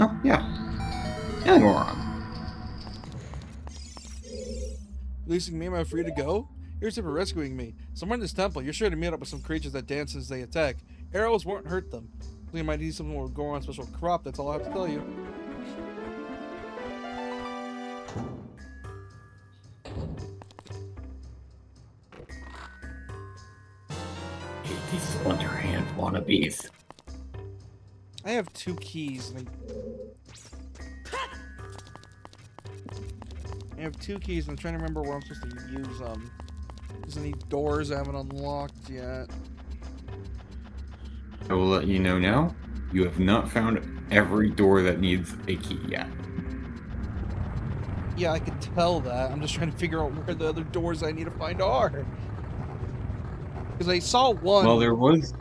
B: Oh, yeah. And Goron.
A: Releasing me, am I free to go? Here's for rescuing me. Somewhere in this temple, you're sure to meet up with some creatures that dance as they attack. Arrows won't hurt them. You might need something with Goron special crop, that's all I have to tell you.
B: These Splinter Hand wannabes.
A: I have 2 keys. I have 2 keys, and I'm trying to remember where I'm supposed to use them. There's any doors I haven't unlocked yet.
B: I will let you know now. You have not found every door that needs a key yet.
A: Yeah, I could tell that. I'm just trying to figure out where the other doors I need to find are. Because I saw one.
B: Well, there was...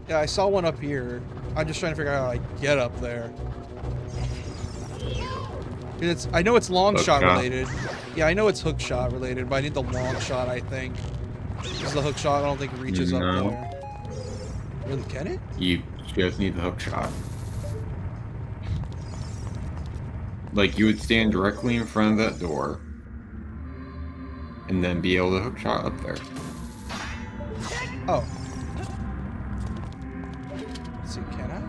A: Yeah, I saw one up here. I'm just trying to figure out how I get up there. I know it's long shot related. Yeah, I know it's hook shot related, but I need the long shot, I think. Because the hook shot I don't think reaches up there. Really, can it?
B: You just need the hook shot. Like, you would stand directly in front of that door, and then be able to hook shot up there.
A: Oh. Let's see, can I?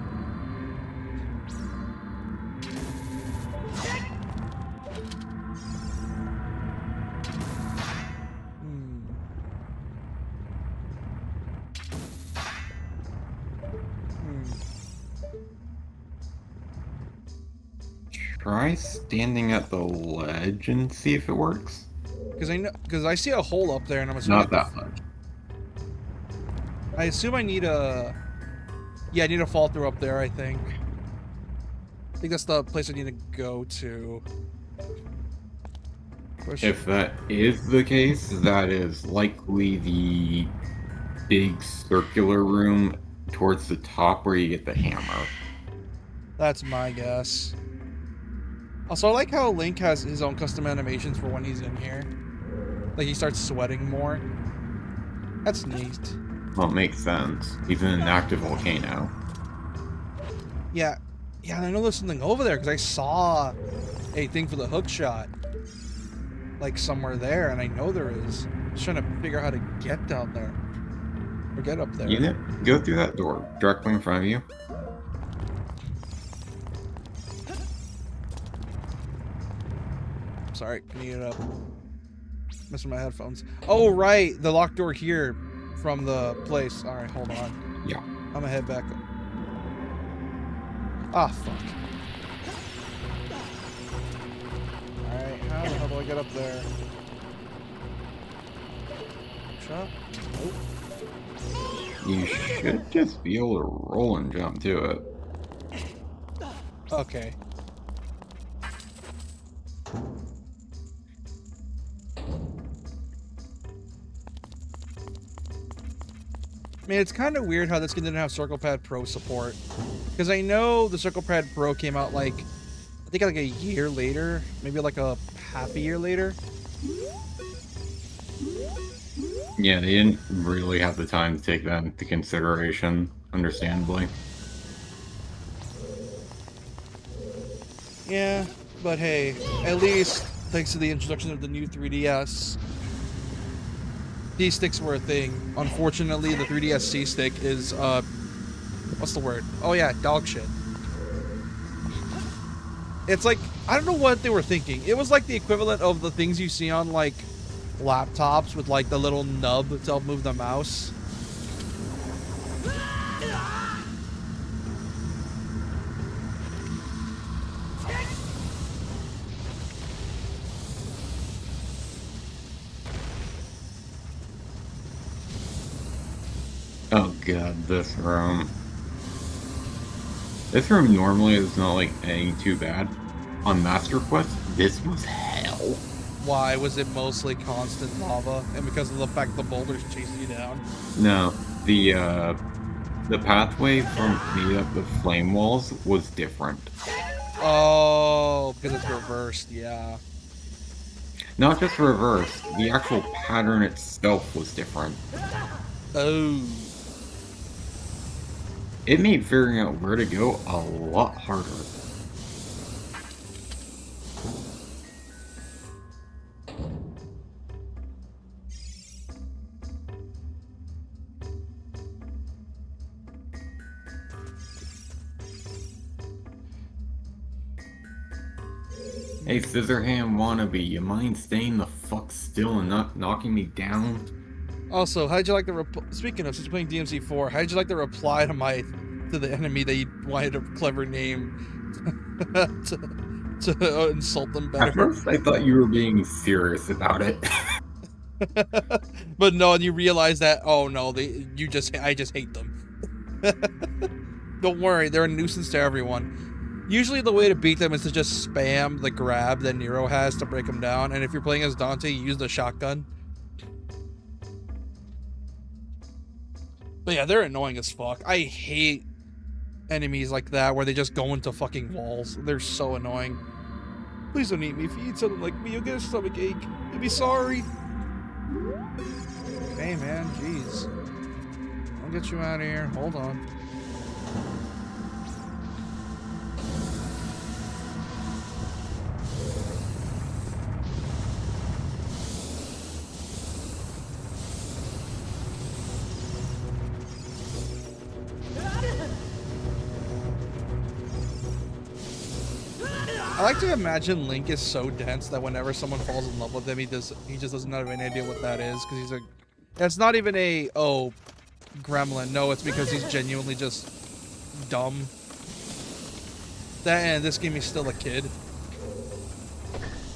B: Try standing at the ledge and see if it works.
A: Because I see a hole up there, and I'm assuming
B: Not that ledge.
A: I assume I need a... Yeah, I need a fall through up there, I think. I think that's the place I need to go to.
B: If that is the case, that is likely the big circular room towards the top where you get the hammer.
A: That's my guess. Also, I like how Link has his own custom animations for when he's in here. Like, he starts sweating more. That's neat.
B: Well, it makes sense. He's in an active volcano.
A: Yeah, and I know there's something over there, because I saw a thing for the hook shot. Like, somewhere there, and I know there is. I'm just trying to figure out how to get down there. Or get up there.
B: You go through that door, directly in front of you.
A: Sorry, can you get it up? Missing my headphones. Oh, right, the locked door here from the place. All right, hold on.
B: Yeah.
A: I'm gonna head back up. Ah, fuck. All right, how the hell do I get up there? Shut. Oh.
B: You should just be able to roll and jump to it.
A: Okay. Man, it's kind of weird how this game didn't have Circle Pad Pro support. Because I know the Circle Pad Pro came out like, I think like a year later. Maybe like a half a year later.
B: Yeah, they didn't really have the time to take that into consideration, understandably.
A: Yeah, but hey, at least thanks to the introduction of the new 3DS, these sticks were a thing. Unfortunately, the 3DS C-Stick is, what's the word? Oh yeah, dog shit. It's like, I don't know what they were thinking. It was like the equivalent of the things you see on, like, laptops with, like, the little nub to help move the mouse.
B: Oh god, this room. This room normally is not like any too bad. On Master Quest, this was hell.
A: Why was it mostly constant lava, and because of the fact the boulders chasing you down?
B: No, the pathway from me up the flame walls was different.
A: Oh, because it's reversed. Yeah.
B: Not just reverse, the actual pattern itself was different.
A: Oh.
B: It made figuring out where to go a lot harder. Hey, Scissorhand wannabe, you mind staying the fuck still and not knocking me down?
A: Also, how'd you like the speaking of, since you're playing DMC4, how'd you like the reply to the enemy that you wanted a clever name to insult them better?
B: At first, I thought you were being serious about it.
A: But no, and you realize that, oh no, I just hate them. Don't worry, they're a nuisance to everyone. Usually the way to beat them is to just spam the grab that Nero has to break them down, and if you're playing as Dante, you use the shotgun. But yeah, they're annoying as fuck. I hate enemies like that where they just go into fucking walls. They're so annoying. Please don't eat me. If you eat something like me, you'll get a stomach ache. You'll be sorry. Hey man, jeez. I'll get you out of here. Hold on. I like to imagine Link is so dense that whenever someone falls in love with him, he just doesn't have any idea what that is, because he's a... It's not even a, oh, gremlin. No, it's because he's genuinely just dumb. That, and this game, he's still a kid.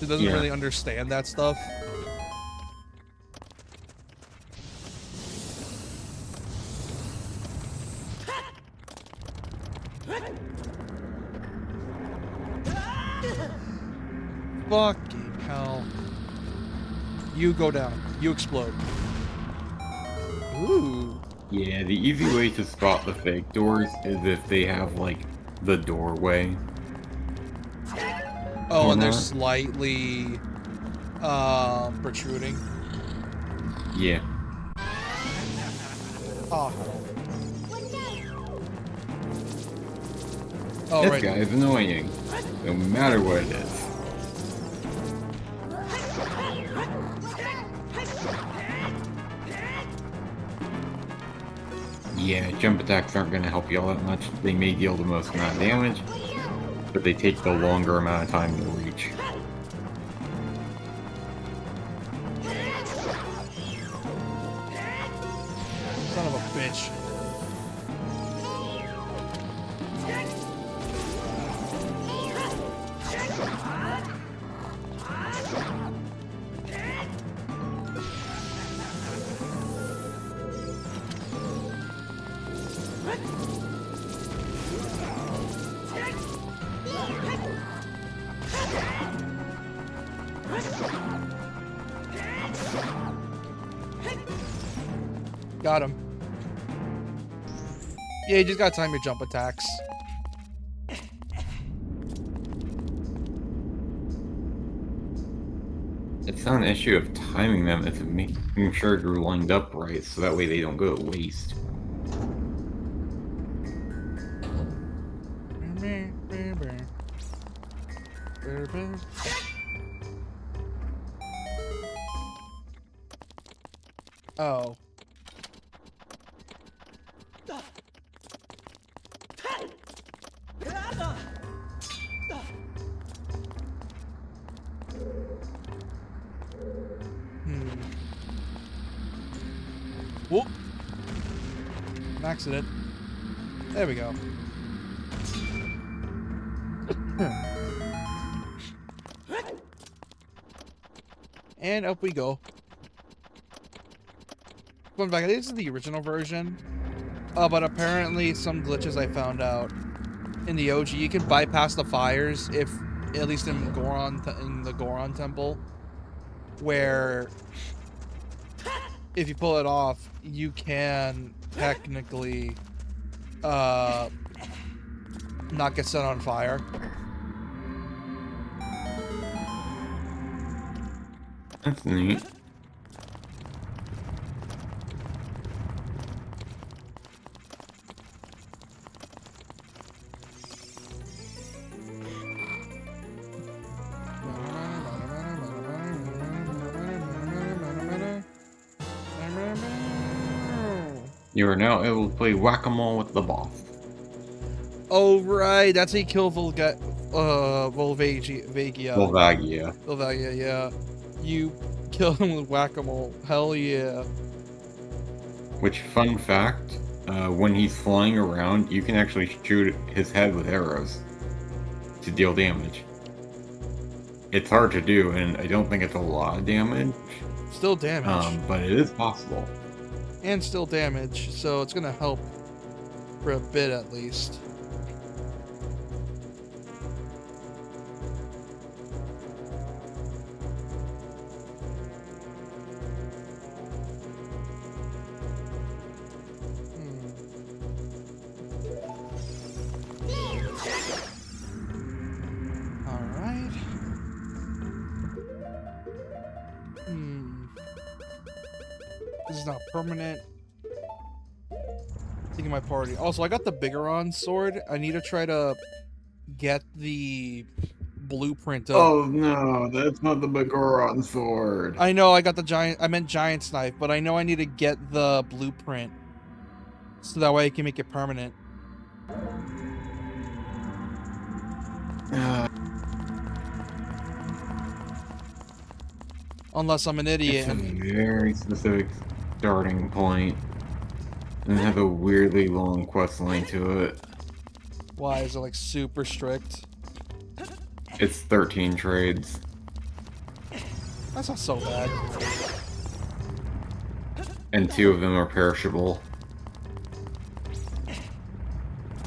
A: He doesn't really understand that stuff. Fucking hell. You go down. You explode. Ooh.
B: Yeah, the easy way to spot the fake doors is if they have, like, the doorway.
A: Oh, and they're slightly protruding.
B: Yeah.
A: Oh.
B: Oh, this guy is annoying, no matter what it is. Yeah, jump attacks aren't going to help you all that much. They may deal the most amount of damage, but they take the longer amount of time to reach.
A: Son of a bitch. Got him. Yeah, you just gotta time your jump attacks.
B: It's not an issue of timing them, it's making sure you're lined up right, so that way they don't go to waste.
A: Oh. Whoop. An accident. There we go. And up we go. Going back, this is the original version. But apparently some glitches I found out in the OG, you can bypass the fires if, at least in in the Goron temple, where if you pull it off, you can technically not get set on fire.
B: That's neat. You are now able to play whack-a-mole with the boss.
A: Oh right, that's how you kill Volvagia.
B: Volvagia.
A: Volvagia, yeah. You kill him with whack-a-mole. Hell yeah.
B: Which, fun fact, when he's flying around, you can actually shoot his head with arrows to deal damage. It's hard to do, and I don't think it's a lot of damage.
A: Still damage.
B: But it is possible.
A: And still damage, so it's gonna help for a bit at least. Alright. This is not permanent. Thinking my party. Also, I got the Bigoron sword. I need to try to get the blueprint of...
B: Oh no, that's not the Bigoron sword.
A: I know I got the giant... I meant giant's knife, but I know I need to get the blueprint. So that way I can make it permanent. Unless I'm an idiot.
B: It's a very specific starting point. And have a weirdly long quest line to it.
A: Why? Is it like super strict?
B: It's 13 trades.
A: That's not so bad.
B: And 2 of them are perishable.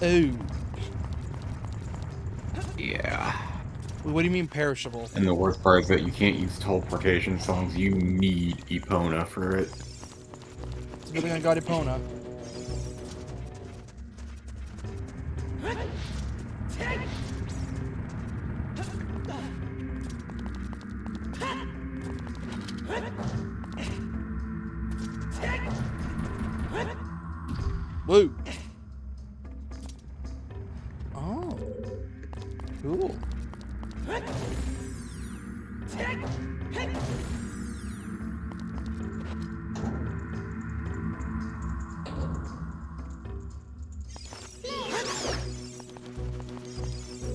A: Ooh.
B: Yeah.
A: What do you mean perishable?
B: And the worst part is that you can't use teleportation songs. You need Epona for it.
A: It's a good thing I got Epona. Woo! Oh. Cool.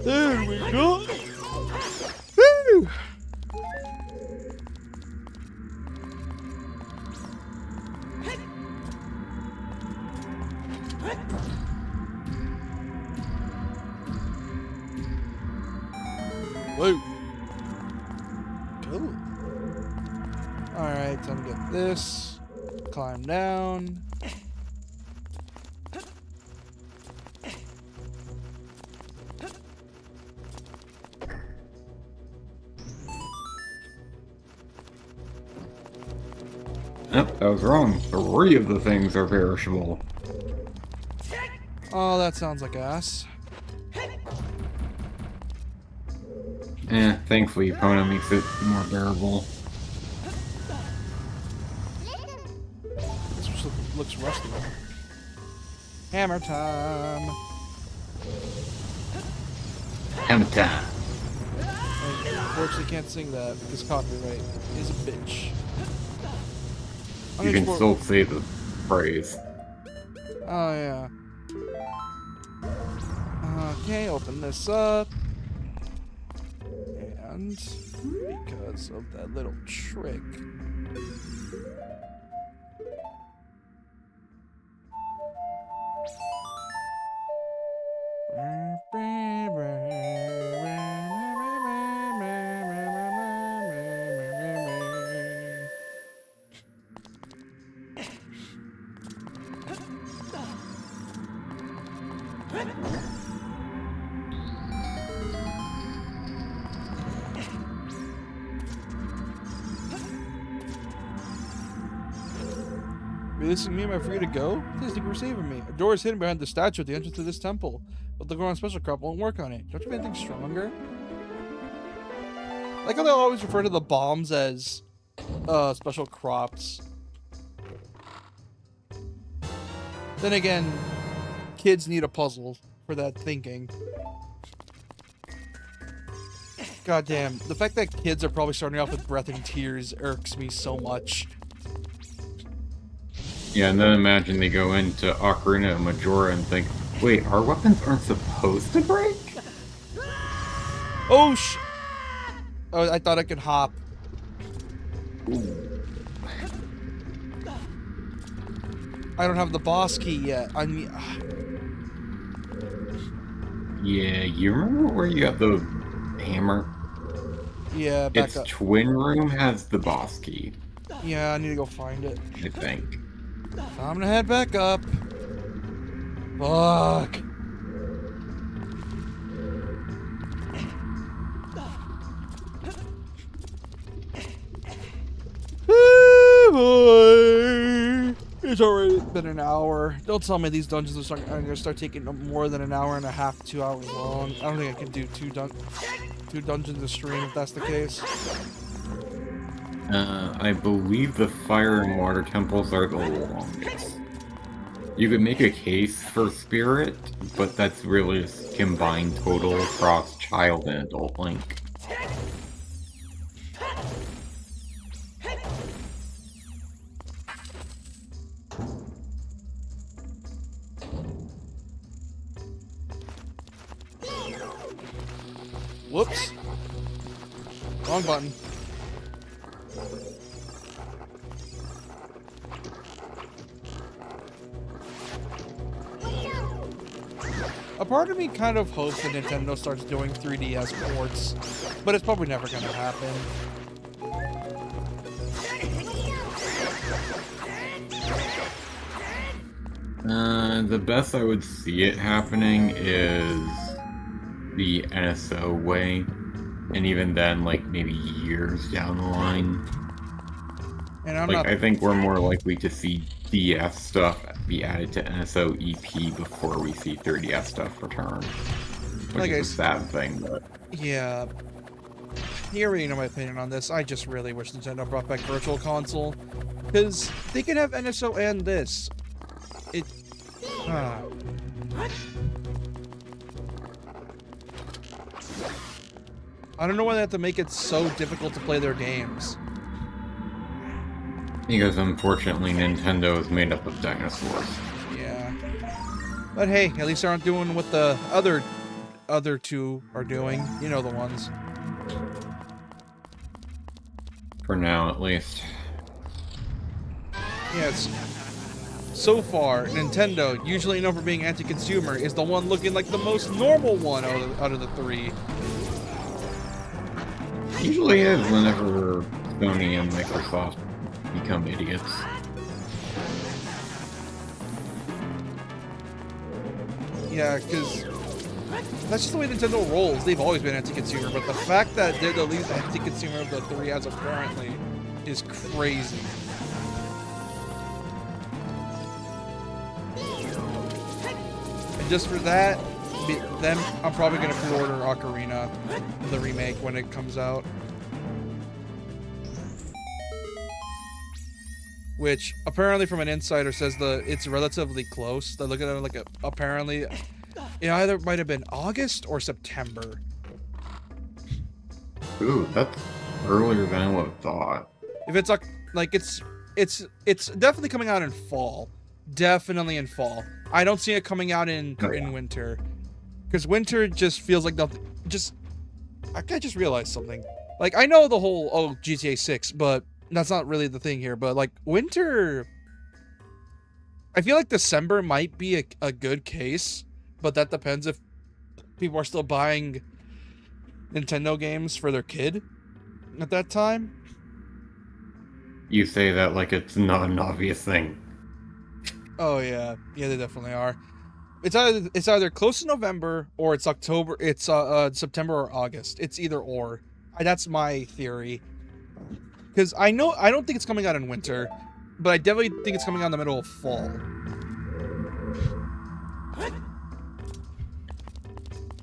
A: There we go. Woo! Woo! Cool. Alright, time to get this. Climb down.
B: Nope, that was wrong. 3 of the things are perishable.
A: Oh, that sounds like ass.
B: Thankfully Epona makes it more bearable.
A: This just looks rusty. Hammer time.
B: Hammer time.
A: Unfortunately, can't sing that because copyright is a bitch.
B: You can still say the phrase.
A: Oh yeah. Okay, open this up. And because of that little trick. Releasing me, am I free to go? Please think we're saving me. A door is hidden behind the statue at the entrance to this temple, but the Goron special crop won't work on it. Don't you have anything stronger? Like how they always refer to the bombs as special crops. Then again, kids need a puzzle for that thinking. God damn, the fact that kids are probably starting off with breath and tears irks me so much.
B: Yeah, and then imagine they go into Ocarina of Majora and think, wait, our weapons aren't supposed to break?
A: Oh, I thought I could hop.
B: Ooh.
A: I don't have the boss key yet. I mean...
B: Yeah, you remember where you got the hammer?
A: Yeah, back
B: its
A: up.
B: Twin room has the boss key.
A: Yeah, I need to go find it.
B: I think.
A: I'm gonna head back up. Fuck. Oh boy. It's already been an hour. Don't tell me these dungeons are gonna start taking more than an hour and a half, 2 hours long. I don't think I can do two dungeons a stream if that's the case.
B: I believe the fire and water temples are the longest. You could make a case for Spirit, but that's really just combined total across child and adult Link.
A: Whoops. Wrong button. A part of me kind of hopes that Nintendo starts doing 3DS ports, but it's probably never going to happen.
B: The best I would see it happening is the NSO way, and even then, like, maybe years down the line.
A: And I'm
B: like,
A: not...
B: I think we're more likely to see DS stuff be added to NSO EP before we see 3DS stuff return. Which
A: Like
B: is a sad thing, but...
A: Yeah. You already know my opinion on this. I just really wish Nintendo brought back Virtual Console. Because they can have NSO and this. It... I don't know why they have to make it so difficult to play their games.
B: Because unfortunately Nintendo is made up of dinosaurs.
A: Yeah. But hey, at least they aren't doing what the other two are doing. You know the ones.
B: For now, at least.
A: Yes. So far, Nintendo, usually known for being anti-consumer, is the one looking like the most normal one out of the three.
B: Usually is whenever Sony and Microsoft become idiots.
A: Yeah, because that's just the way Nintendo rolls. They've always been anti-consumer, but the fact that they're the least anti-consumer of the three as of currently is crazy. And just for that, then I'm probably going to pre-order Ocarina, the remake, when it comes out. Which apparently from an insider says it's relatively close. They look at it like apparently it either might have been August or September.
B: Ooh, that's earlier than I would have thought.
A: If it's like it's definitely coming out in fall. Definitely in fall. I don't see it coming out in winter. Because winter just feels like nothing. I just realized something. Like, I know the whole GTA 6, but that's not really the thing here. But like winter, I feel like December might be a good case, but that depends if people are still buying Nintendo games for their kid at that time.
B: You say that like it's not an obvious thing.
A: Oh yeah, they definitely are. It's either close to November or it's October. It's September or August. It's either or. That's my theory. Because I don't think it's coming out in winter. but I definitely think it's coming out in the middle of fall.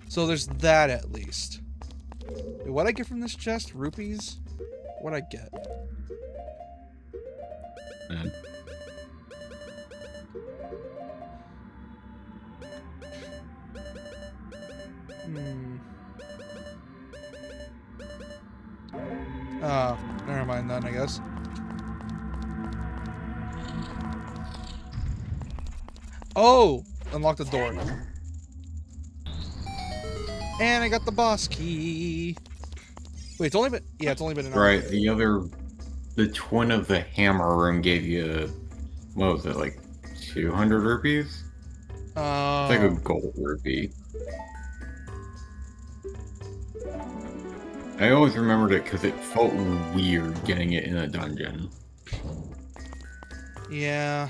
A: So there's that at least. Wait, what'd I get from this chest? Rupees? What'd I get? Never mind then, I guess. Oh! Unlock the door. And I got the boss key. Wait, it's only been... Yeah, it's only been an hour.
B: Right, the twin of the hammer room gave you, what was it, like 200 rupees? It's like a gold rupee. I always remembered it because it felt weird getting it in a dungeon.
A: Yeah.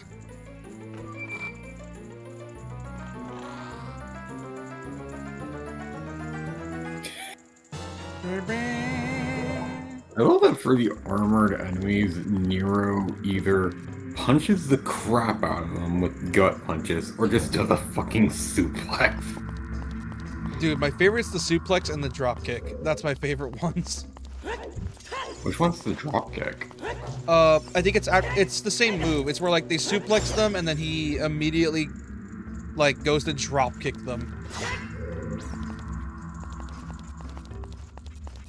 B: I love that for the armored enemies, Nero either punches the crap out of them with gut punches or just does a fucking suplex.
A: Dude, my favorite's the suplex and the drop kick. That's my favorite ones.
B: Which one's the drop kick?
A: I think it's the same move. It's where like they suplex them and then he immediately like goes to drop kick them.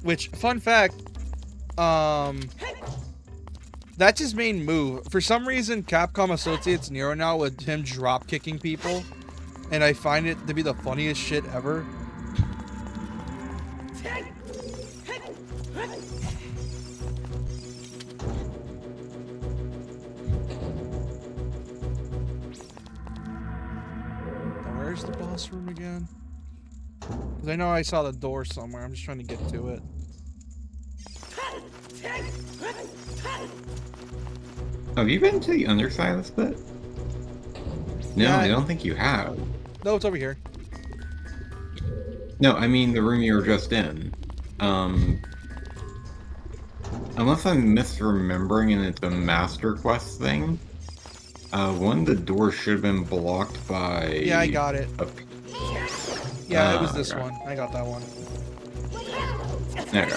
A: Which, fun fact, that's his main move. For some reason, Capcom associates Nero now with him drop kicking people, and I find it to be the funniest shit ever. Where's the boss room again? Because I know I saw the door somewhere. I'm just trying to get to it.
B: Have you been to the underside of this bit? No,
A: Yeah,
B: I don't think you have.
A: No, it's over here.
B: No, I mean the room you were just in. Unless I'm misremembering and it's a Master Quest thing, one of the doors should have been blocked by...
A: Yeah, I got it. Yeah, it was this
B: okay.
A: one. I got that one.
B: Okay.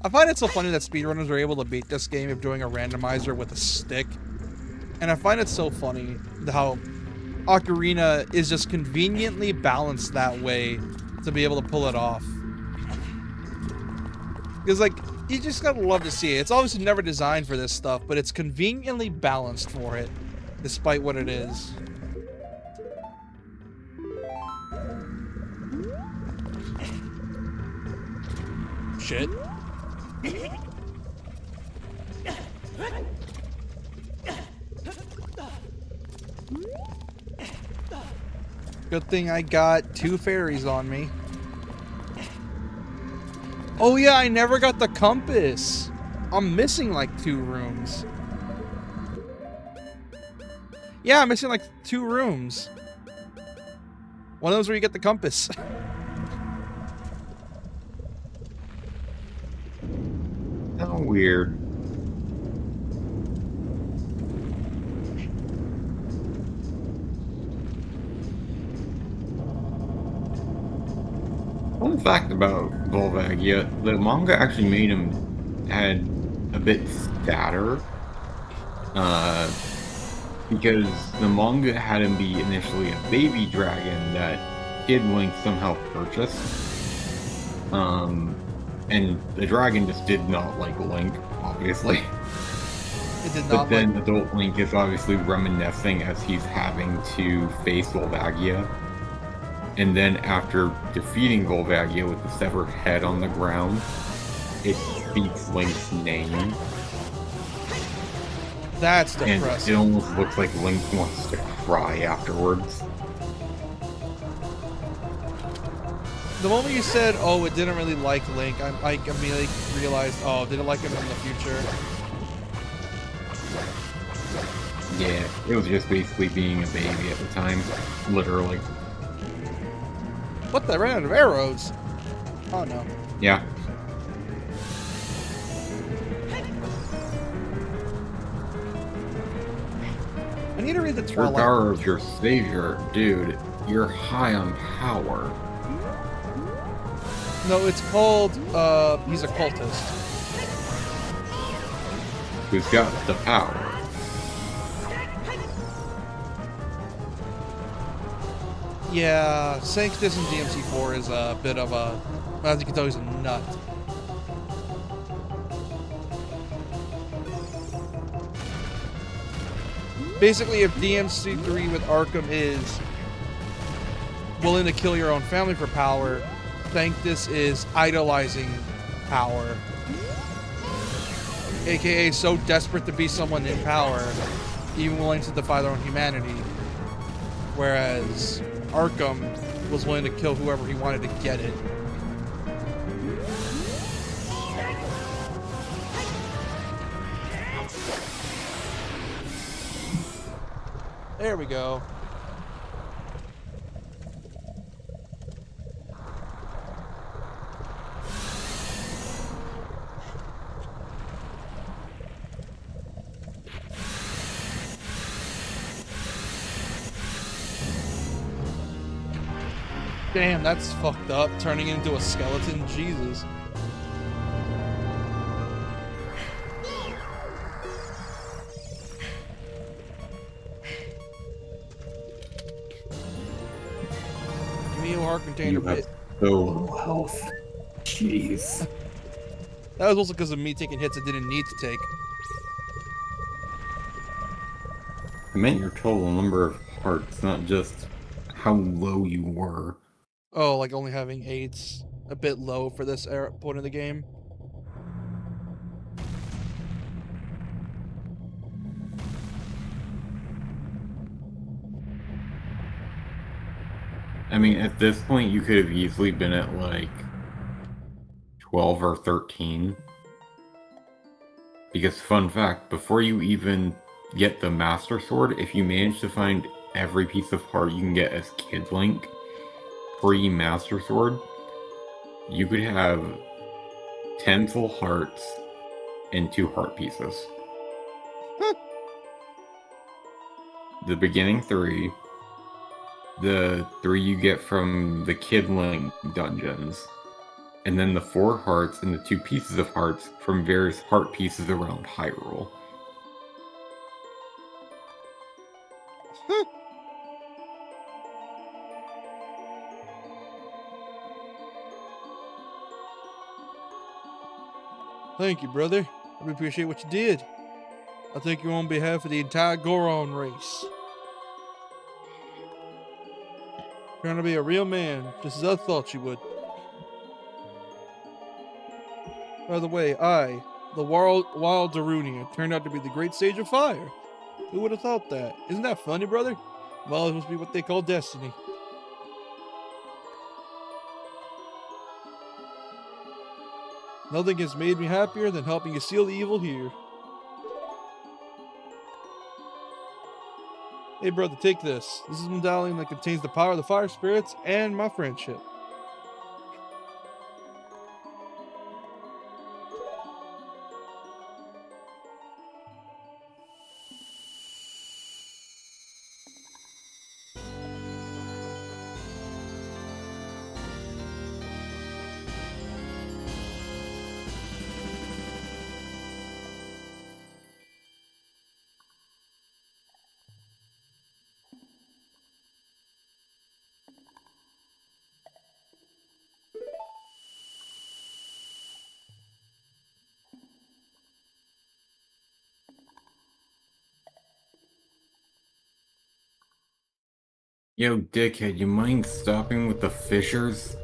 A: I find it so funny that speedrunners are able to beat this game of doing a randomizer with a stick. And I find it so funny how Ocarina is just conveniently balanced that way to be able to pull it off. Because, like, you just gotta love to see it. It's obviously never designed for this stuff, but it's conveniently balanced for it, despite what it is. Shit. Good thing I got 2 fairies on me. Oh yeah, I never got the compass. I'm missing like 2 rooms. Yeah, I'm missing like 2 rooms. One of those where you get the compass.
B: How weird. Fun fact about Volvagia, the manga actually made him had a bit sadder. Because the manga had him be initially a baby dragon that Kid Link somehow purchased. And the dragon just did not like Link, obviously.
A: It did
B: But
A: not.
B: then adult Link is obviously reminiscing as he's having to face Volvagia. And then after defeating Volvagia with the severed head on the ground, it speaks Link's name.
A: That's
B: And
A: depressing.
B: it almost looks like Link wants to cry afterwards.
A: The moment you said, "Oh, it didn't really like Link," I immediately realized, "Oh, did it like him in the future?"
B: Yeah, it was just basically being a baby at the time, literally.
A: What the? I ran out of arrows. Oh no.
B: Yeah.
A: I need to read the
B: Your
A: Twilight.
B: power of your savior, dude. You're high on power.
A: No, it's called, he's a cultist.
B: Who's got the power?
A: Yeah, Sanctus in DMC4 is a bit of a, as you can tell, he's a nut. Basically, if DMC3 with Arkham is willing to kill your own family for power, Sanctus is idolizing power. AKA so desperate to be someone in power, even willing to defy their own humanity. Whereas Arkham was willing to kill whoever he wanted to get it. There we go. Damn, that's fucked up. Turning into a skeleton, Jesus. Give me a heart container,
B: You have
A: bit.
B: so little health. Jeez.
A: That was also because of me taking hits I didn't need to take.
B: I meant your total number of hearts, not just how low you were.
A: Oh, like only having 8's a bit low for this point of the game.
B: I mean, at this point, you could have easily been at like 12 or 13. Because, fun fact, before you even get the Master Sword, if you manage to find every piece of heart you can get as Kid Link, pre-Master Sword, you could have 10 full hearts and 2 heart pieces. The beginning 3, the 3 you get from the Kid Link dungeons, and then the 4 hearts and the 2 pieces of hearts from various heart pieces around Hyrule.
A: Thank you, brother. I really appreciate what you did. I thank you on behalf of the entire Goron race. Trying to be a real man, just as I thought you would. By the way, I, the wild Darunia, turned out to be the great sage of fire. Who would have thought that? Isn't that funny, brother? Well, it must be what they call destiny. Nothing has made me happier than helping you seal the evil here. Hey brother, take this. This is a medallion that contains the power of the fire spirits and my friendship.
B: Yo, dickhead, you mind stopping with the fissures?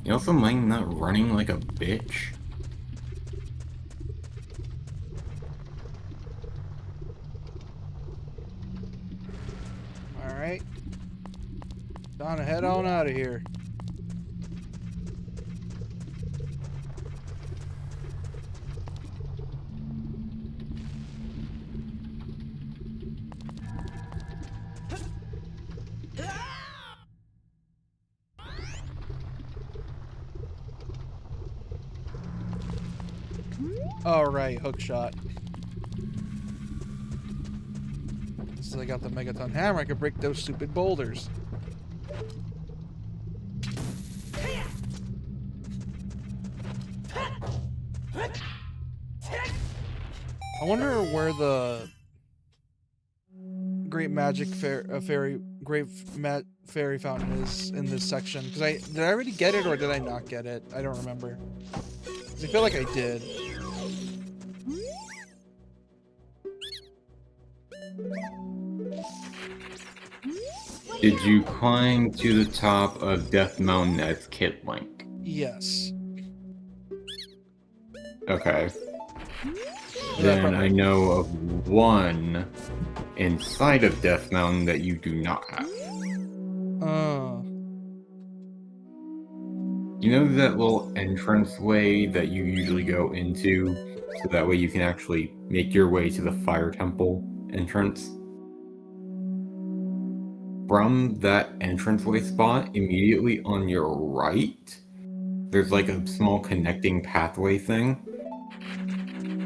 B: You also mind not running like a bitch?
A: Alright. Time to head on out of here. Oh, right, hook shot. So I got the megaton hammer, I could break those stupid boulders. I wonder where the great magic fairy fairy fountain is in this section, because did I already get it or did I not get it? I don't remember. I feel like I did.
B: Did you climb to the top of Death Mountain as Kid Link?
A: Yes.
B: Okay. Then I know of one inside of Death Mountain that you do not have. You know that little entranceway that you usually go into, so that way you can actually make your way to the Fire Temple entrance? From that entranceway spot, immediately on your right, there's like a small connecting pathway thing.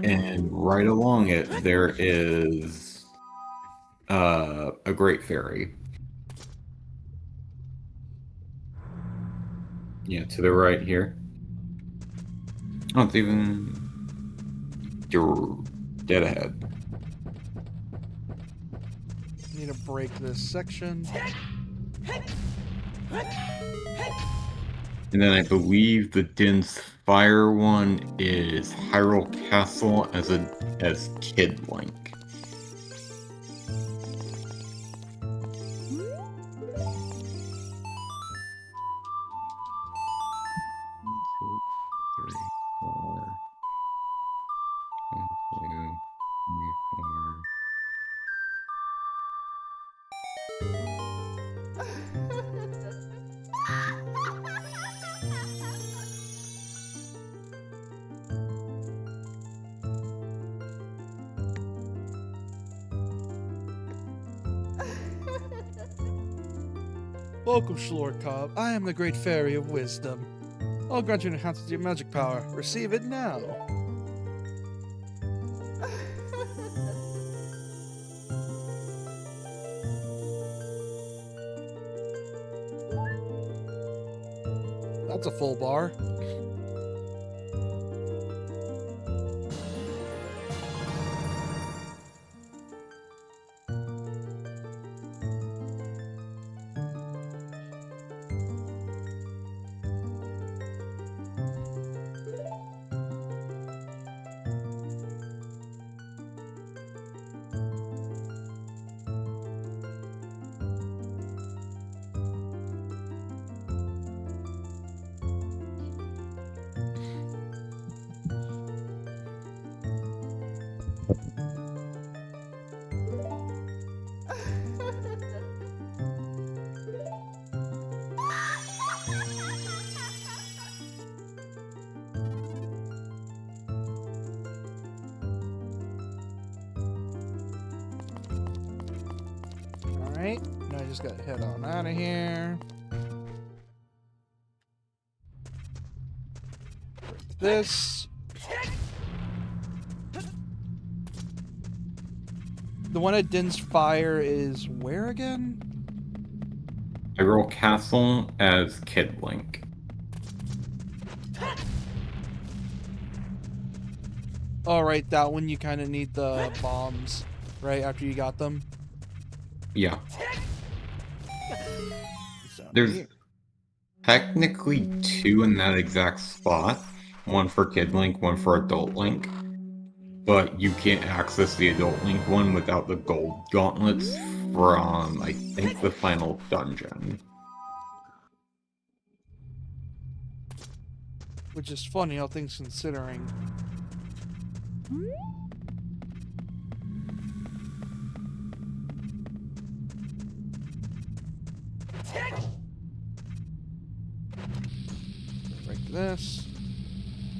B: And right along it, there is a Great Fairy. Yeah, to the right here. Oh, it's even... You're dead ahead.
A: Need to break this section.
B: And then I believe the Din's Fire one is Hyrule Castle as Kid Link.
A: Welcome, Shlorkov. I am the Great Fairy of Wisdom. I'll grant you an enhancement to your magic power. Receive it now. That's a full bar. Alright, now I just gotta head on out of here. Break this. The one at Din's Fire is where again?
B: Hyrule Castle as Kid Link.
A: Oh, right, that one you kind of need the bombs, right, after you got them?
B: Yeah. There's technically two in that exact spot. One for Kid Link, one for Adult Link. But you can't access the Adult Link one without the gold gauntlets from, I think, the final dungeon.
A: Which is funny, all things considering. Break this.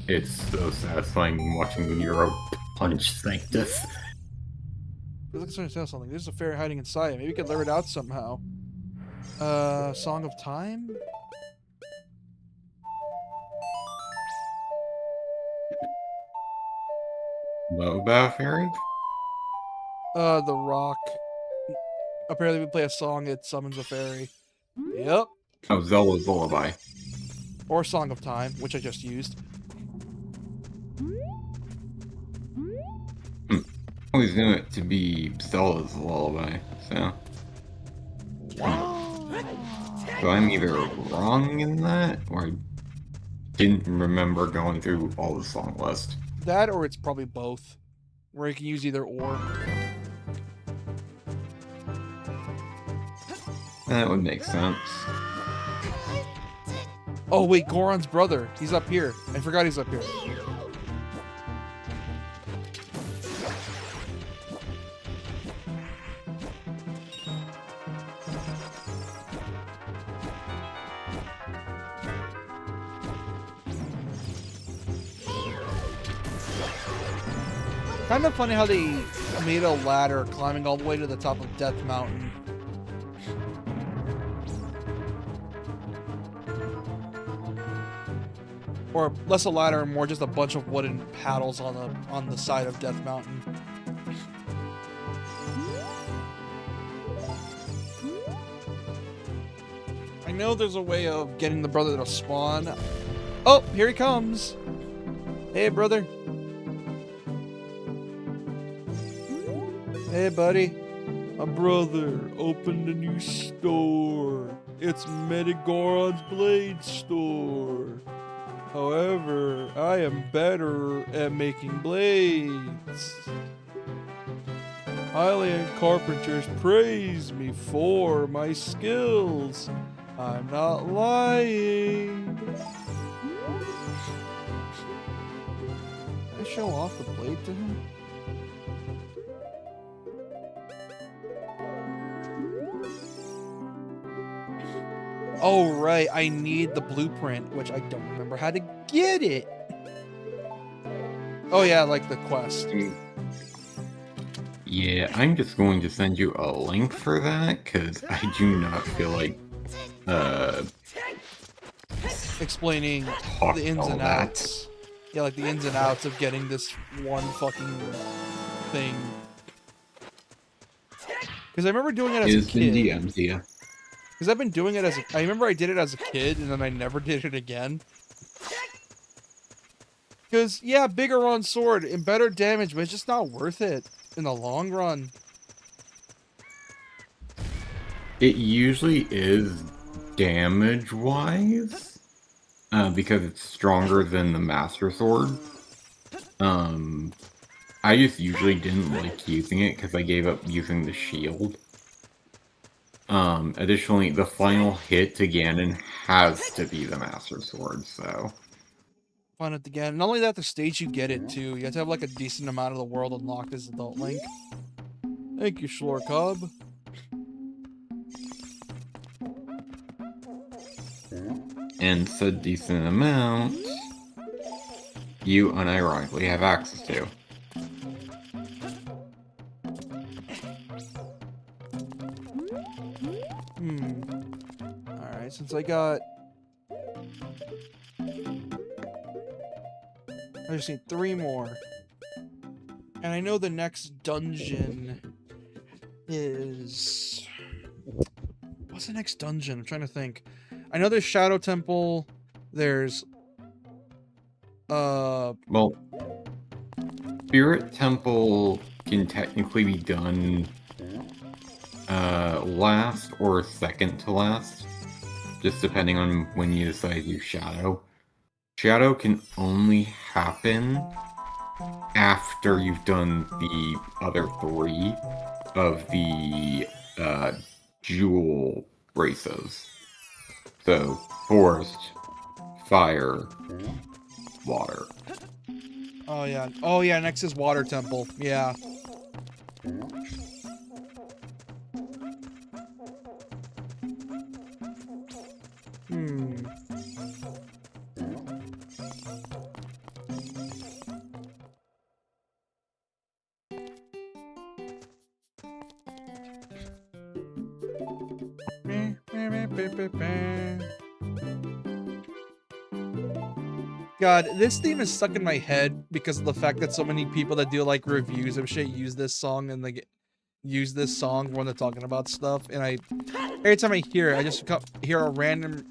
B: It's so satisfying watching the Euro punch Sanctus.
A: It looks like to something. There's a fairy hiding inside. Maybe we could lure it out somehow. Song of Time?
B: Mobile Fairy?
A: The rock. Apparently, we play a song, it summons a fairy. Yep.
B: Oh, Zelda's Lullaby.
A: Or Song of Time, which I just used.
B: I always knew it to be Zelda's Lullaby, so. So I'm either wrong in that, or I didn't remember going through all the song list.
A: That, or it's probably both. Where you can use either or.
B: That would make sense.
A: Oh, wait, Goron's brother. He's up here. I forgot he's up here. Kind of funny how they made a ladder climbing all the way to the top of Death Mountain. Or less a ladder and more just a bunch of wooden paddles on the side of Death Mountain. I know there's a way of getting the brother to spawn. Oh, here he comes. Hey, brother. Hey, buddy. My brother opened a new store. It's Metagoron's Blade Store. However, I am better at making blades. Highland carpenters praise me for my skills. I'm not lying. Can I show off the blade to him? Oh, right. I need the blueprint, which I don't remember how to get it. Oh, yeah, like the quest.
B: Yeah, I'm just going to send you a link for that, because I do not feel like,
A: explaining the ins and outs. Yeah, like the ins and outs of getting this one fucking thing. Because I remember doing it as a kid.
B: DMs, yeah.
A: Because I've been doing it as I remember I did it as a kid, and then I never did it again. Because, yeah, bigger on sword and better damage, but it's just not worth it in the long run.
B: It usually is damage-wise, because it's stronger than the Master Sword. I just usually didn't like using it because I gave up using the shield. Additionally, the final hit to Ganon has to be the Master Sword, so...
A: Find it again. Not only that, the stage you get it too. You have to have like a decent amount of the world unlocked as Adult Link. Thank you, Schlorcob.
B: And said decent amount, you unironically have access to.
A: Alright, since I got... I just need 3 more. And I know the next dungeon is... What's the next dungeon? I'm trying to think. I know there's Shadow Temple. There's...
B: Well, Spirit Temple can technically be done last or second to last, just depending on when you decide to use Shadow. Shadow can only happen after you've done the other 3 of the jewel races. So, forest, fire, water.
A: Oh yeah. Oh yeah, next is Water Temple. Yeah. God, this theme is stuck in my head because of the fact that so many people that do like reviews of shit use this song and they use this song when they're talking about stuff. And every time I hear it, I just hear a random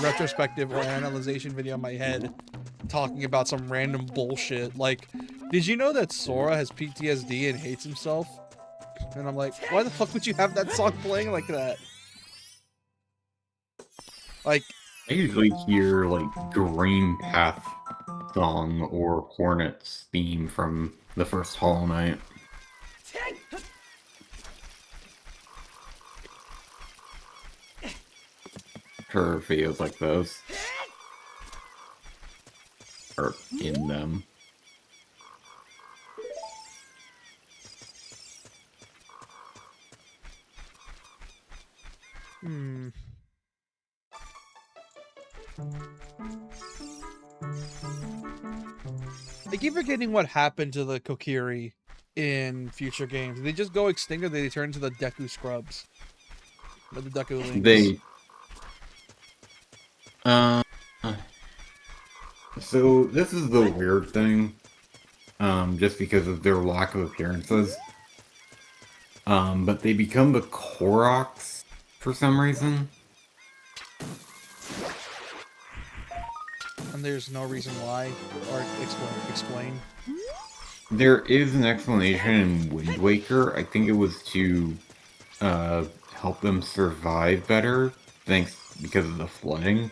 A: retrospective or analyzation video in my head talking about some random bullshit. Like, did you know that Sora has PTSD and hates himself? And I'm like, why the fuck would you have that song playing like that? Like,
B: I usually hear like Green Path song or Hornets theme from the first Hollow Knight. Her videos like those are in them.
A: I keep forgetting what happened to the Kokiri in future games. Did they just go extinct or did they turn into the Deku Scrubs? Or the Deku Links?
B: So this is the weird thing, just because of their lack of appearances. But they become the Koroks for some reason.
A: And there's no reason why, or explain.
B: There is an explanation in Wind Waker. I think it was to help them survive better, because of the flooding.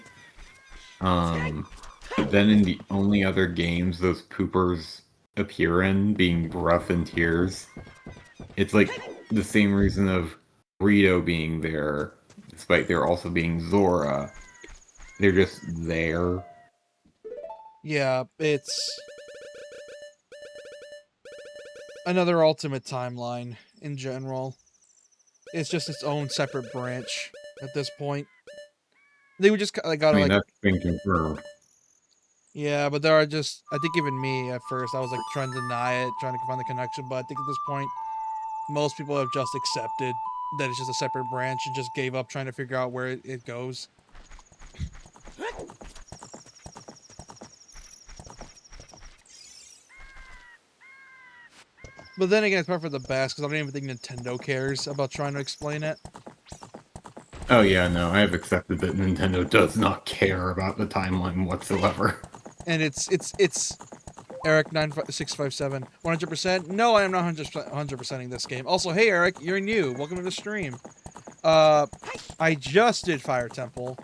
B: But then in the only other games those poopers appear in, being Rough and Tears, it's like the same reason of Rito being there, despite there also being Zora. They're just there.
A: Yeah, it's another Ultimate timeline in general. It's just its own separate branch at this point. They would just gotta like.
B: That's been confirmed.
A: Yeah, but there are just, I think even me at first, I was like trying to deny it, trying to find the connection, but I think at this point, most people have just accepted that it's just a separate branch and just gave up trying to figure out where it goes. But then again, it's probably for the best, because I don't even think Nintendo cares about trying to explain it.
B: Oh yeah, no, I have accepted that Nintendo does not care about the timeline whatsoever.
A: And it's Eric 9657 100%. No, I am not 100%ing this game. Also, hey Eric, you're new. Welcome to the stream. I just did Fire Temple.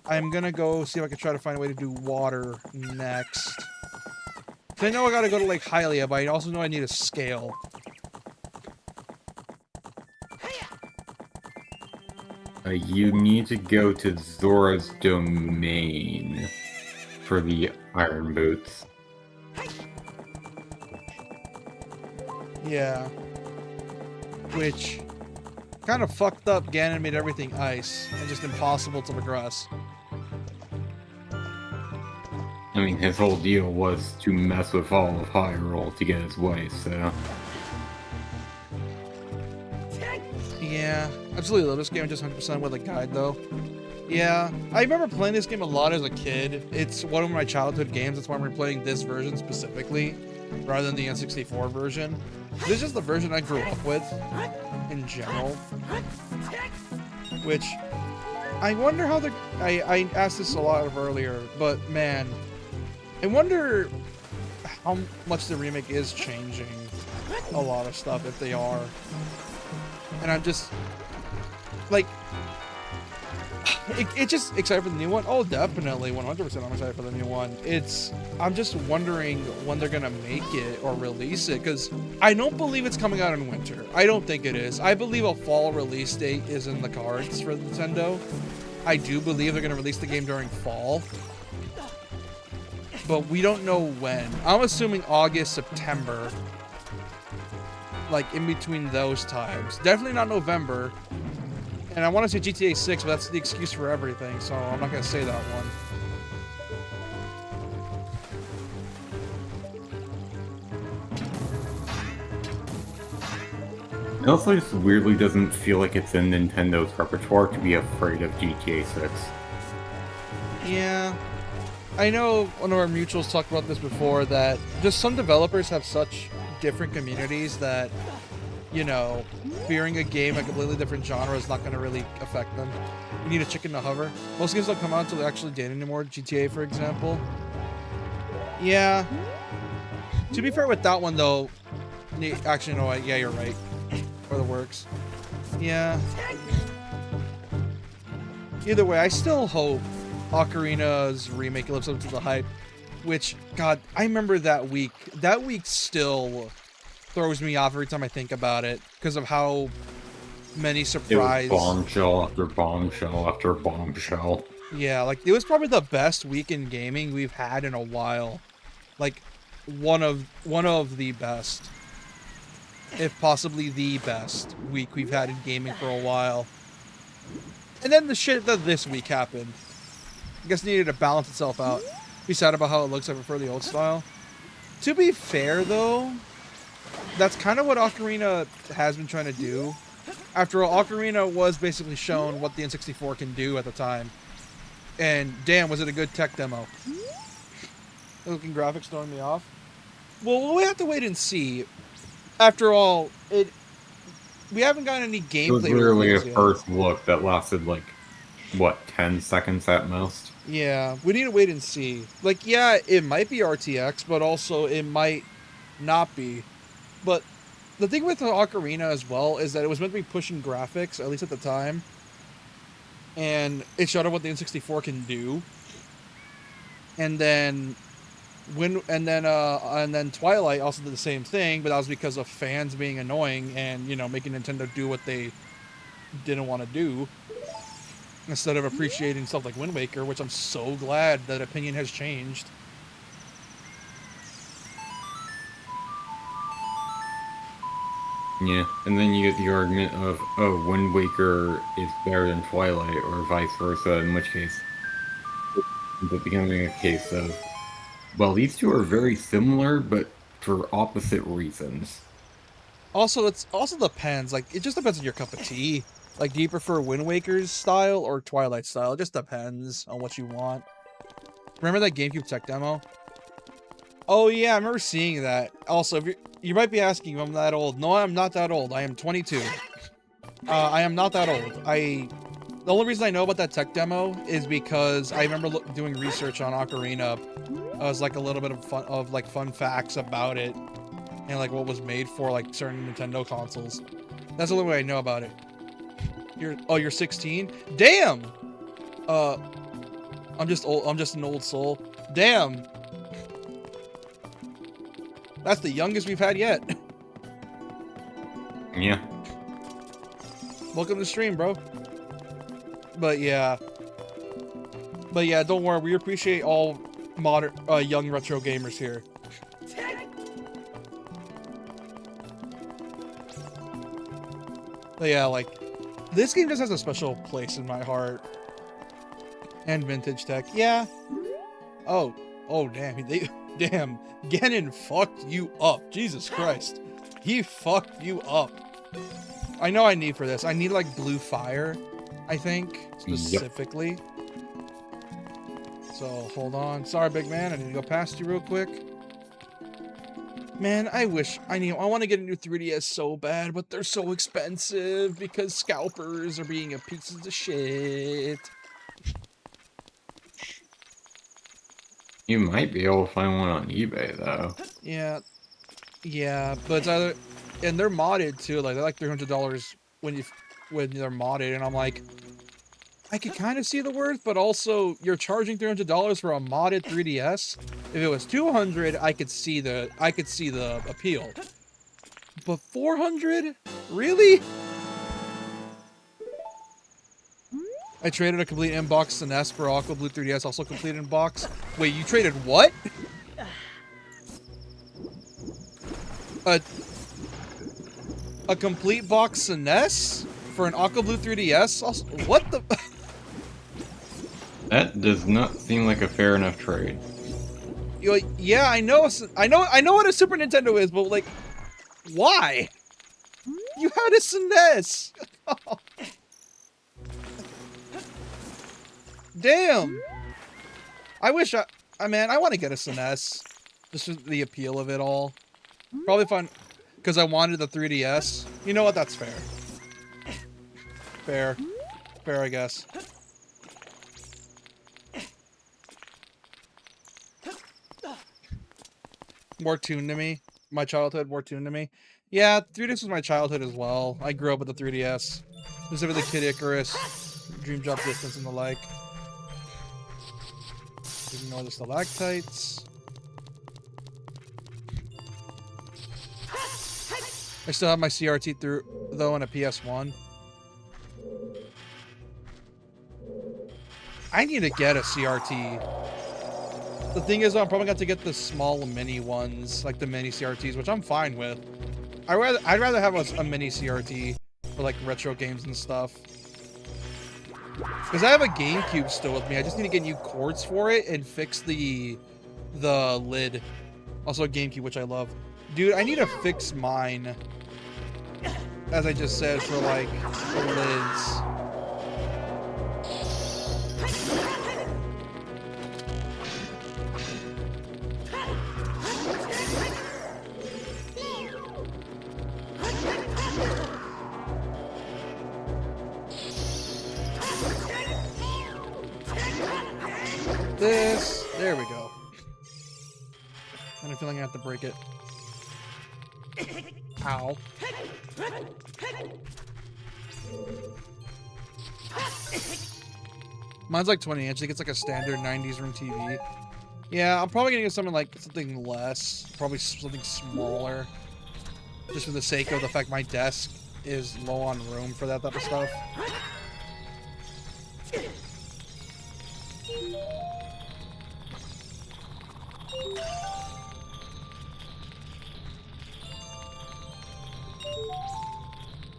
A: I'm gonna go see if I can try to find a way to do water next. I know I gotta go to Lake Hylia, but I also know I need a scale.
B: You need to go to Zora's domain for the iron boots.
A: Yeah. Which kind of fucked up. Ganon made everything ice and just impossible to progress.
B: I mean, his whole deal was to mess with all of Hyrule to get his way, so...
A: Yeah, absolutely love this game just 100% with a guide, though. Yeah, I remember playing this game a lot as a kid. It's one of my childhood games. That's why I'm replaying this version specifically, rather than the N64 version. This is just the version I grew up with, in general. Which, I wonder how I asked this a lot of earlier, but man, I wonder how much the remake is changing a lot of stuff, if they are. And I'm just, like, it's just excited for the new one. Oh, definitely, 100% I'm excited for the new one. I'm just wondering when they're gonna make it or release it, because I don't believe it's coming out in winter. I don't think it is. I believe a fall release date is in the cards for Nintendo. I do believe they're gonna release the game during fall, but we don't know when. I'm assuming August, September, like in between those times. Definitely not November. And I want to say GTA 6, but that's the excuse for everything, so I'm not going to say that one.
B: It also just weirdly doesn't feel like it's in Nintendo's repertoire to be afraid of GTA 6.
A: Yeah. I know one of our mutuals talked about this before, that just some developers have such different communities that, you know, fearing a game a completely different genre is not going to really affect them. You need a chicken to hover. Most games don't come out until they actually date anymore. GTA, for example. Yeah. To be fair with that one, though, actually, no, yeah, you're right. For the works. Yeah. Either way, I still hope Ocarina's remake lives up to the hype. Which, God, I remember that week. That week still throws me off every time I think about it because of how many surprise.
B: It was bombshell after bombshell after bombshell.
A: Yeah, like it was probably the best week in gaming we've had in a while. Like one of the best, if possibly the best week we've had in gaming for a while. And then the shit that this week happened, I guess needed to balance itself out. Be sad about how it looks. I prefer the old style. To be fair, though, that's kind of what Ocarina has been trying to do. After all, Ocarina was basically shown what the N64 can do at the time. And damn, was it a good tech demo. Looking graphics throwing me off. Well, we have to wait and see. After all, we haven't gotten any gameplay.
B: It was literally a first look that lasted like, what, 10 seconds at most?
A: Yeah, we need to wait and see. Like, yeah, it might be RTX, but also it might not be. But the thing with the Ocarina as well is that it was meant to be pushing graphics, at least at the time. And it showed up what the N64 can do. And then and then Twilight also did the same thing, but that was because of fans being annoying and, you know, making Nintendo do what they didn't want to do instead of appreciating stuff like Wind Waker, which I'm so glad that opinion has changed.
B: Yeah, and then you get the argument of, oh, Wind Waker is better than Twilight, or vice versa, in which case it's becoming a case of, well, these two are very similar, but for opposite reasons.
A: Also, it also depends. Like, it just depends on your cup of tea. Like, do you prefer Wind Waker's style or Twilight style? It just depends on what you want. Remember that GameCube tech demo? Oh yeah, I remember seeing that. Also, if you might be asking if I'm that old. No, I'm not that old. I am 22. I am not that old. The only reason I know about that tech demo is because I remember doing research on Ocarina. It was like a little bit of fun facts about it and like what was made for like certain Nintendo consoles. That's the only way I know about it. You're 16? Damn. I'm just old. I'm just an old soul. Damn. That's the youngest we've had yet.
B: Yeah.
A: Welcome to the stream, bro. But yeah, don't worry. We appreciate all modern, young retro gamers here. But yeah, like, this game just has a special place in my heart. And vintage tech, yeah. Oh, damn, damn, Ganon fucked you up. Jesus Christ, he fucked you up. I know I need for this. I need like blue fire, I think, specifically. Yep. So hold on. Sorry, big man. I need to go past you real quick. Man, I want to get a new 3DS so bad, but they're so expensive because scalpers are being a pieces of shit.
B: You might be able to find one on eBay though.
A: Yeah, but it's either, and they're modded too. Like they're like $300 when they're modded, and I'm like, I could kind of see the worth, but also you're charging $300 for a modded 3DS. If it was $200, I could see the appeal. But $400? Really? I traded a complete inbox SNES for Aqua Blue 3DS, also complete inbox. Wait, you traded what? A complete box SNES for an Aqua Blue 3DS? Also, what the?
B: That does not seem like a fair enough trade.
A: Yeah, I know what a Super Nintendo is, but like, why? You had a SNES. Damn. I wish I mean, I want to get a SNES. Just for the appeal of it all. Probably fun, because I wanted the 3DS. You know what? That's fair. Fair. Fair, I guess. More tuned to me. My childhood, more tuned to me. Yeah, 3DS was my childhood as well. I grew up with the 3DS. Specifically Kid Icarus, Dream Drop Distance, and the like. Ignore the stalactites. I still have my CRT through though on a PS1. I need to get a CRT. The thing is, I'm probably going to get the small mini ones, like the mini CRTs, which I'm fine with. I'd rather have a mini CRT for like retro games and stuff. Because I have a GameCube still with me. I just need to get new cords for it and fix the lid. Also a GameCube, which I love. Dude, I need to fix mine. As I just said, for like the lids. This. There we go. I have a feeling I have to break it. Ow. Mine's like 20 inch. I think it's like a standard 90s room TV. Yeah, I'm probably gonna get something less. Probably something smaller. Just for the sake of the fact my desk is low on room for that type of stuff.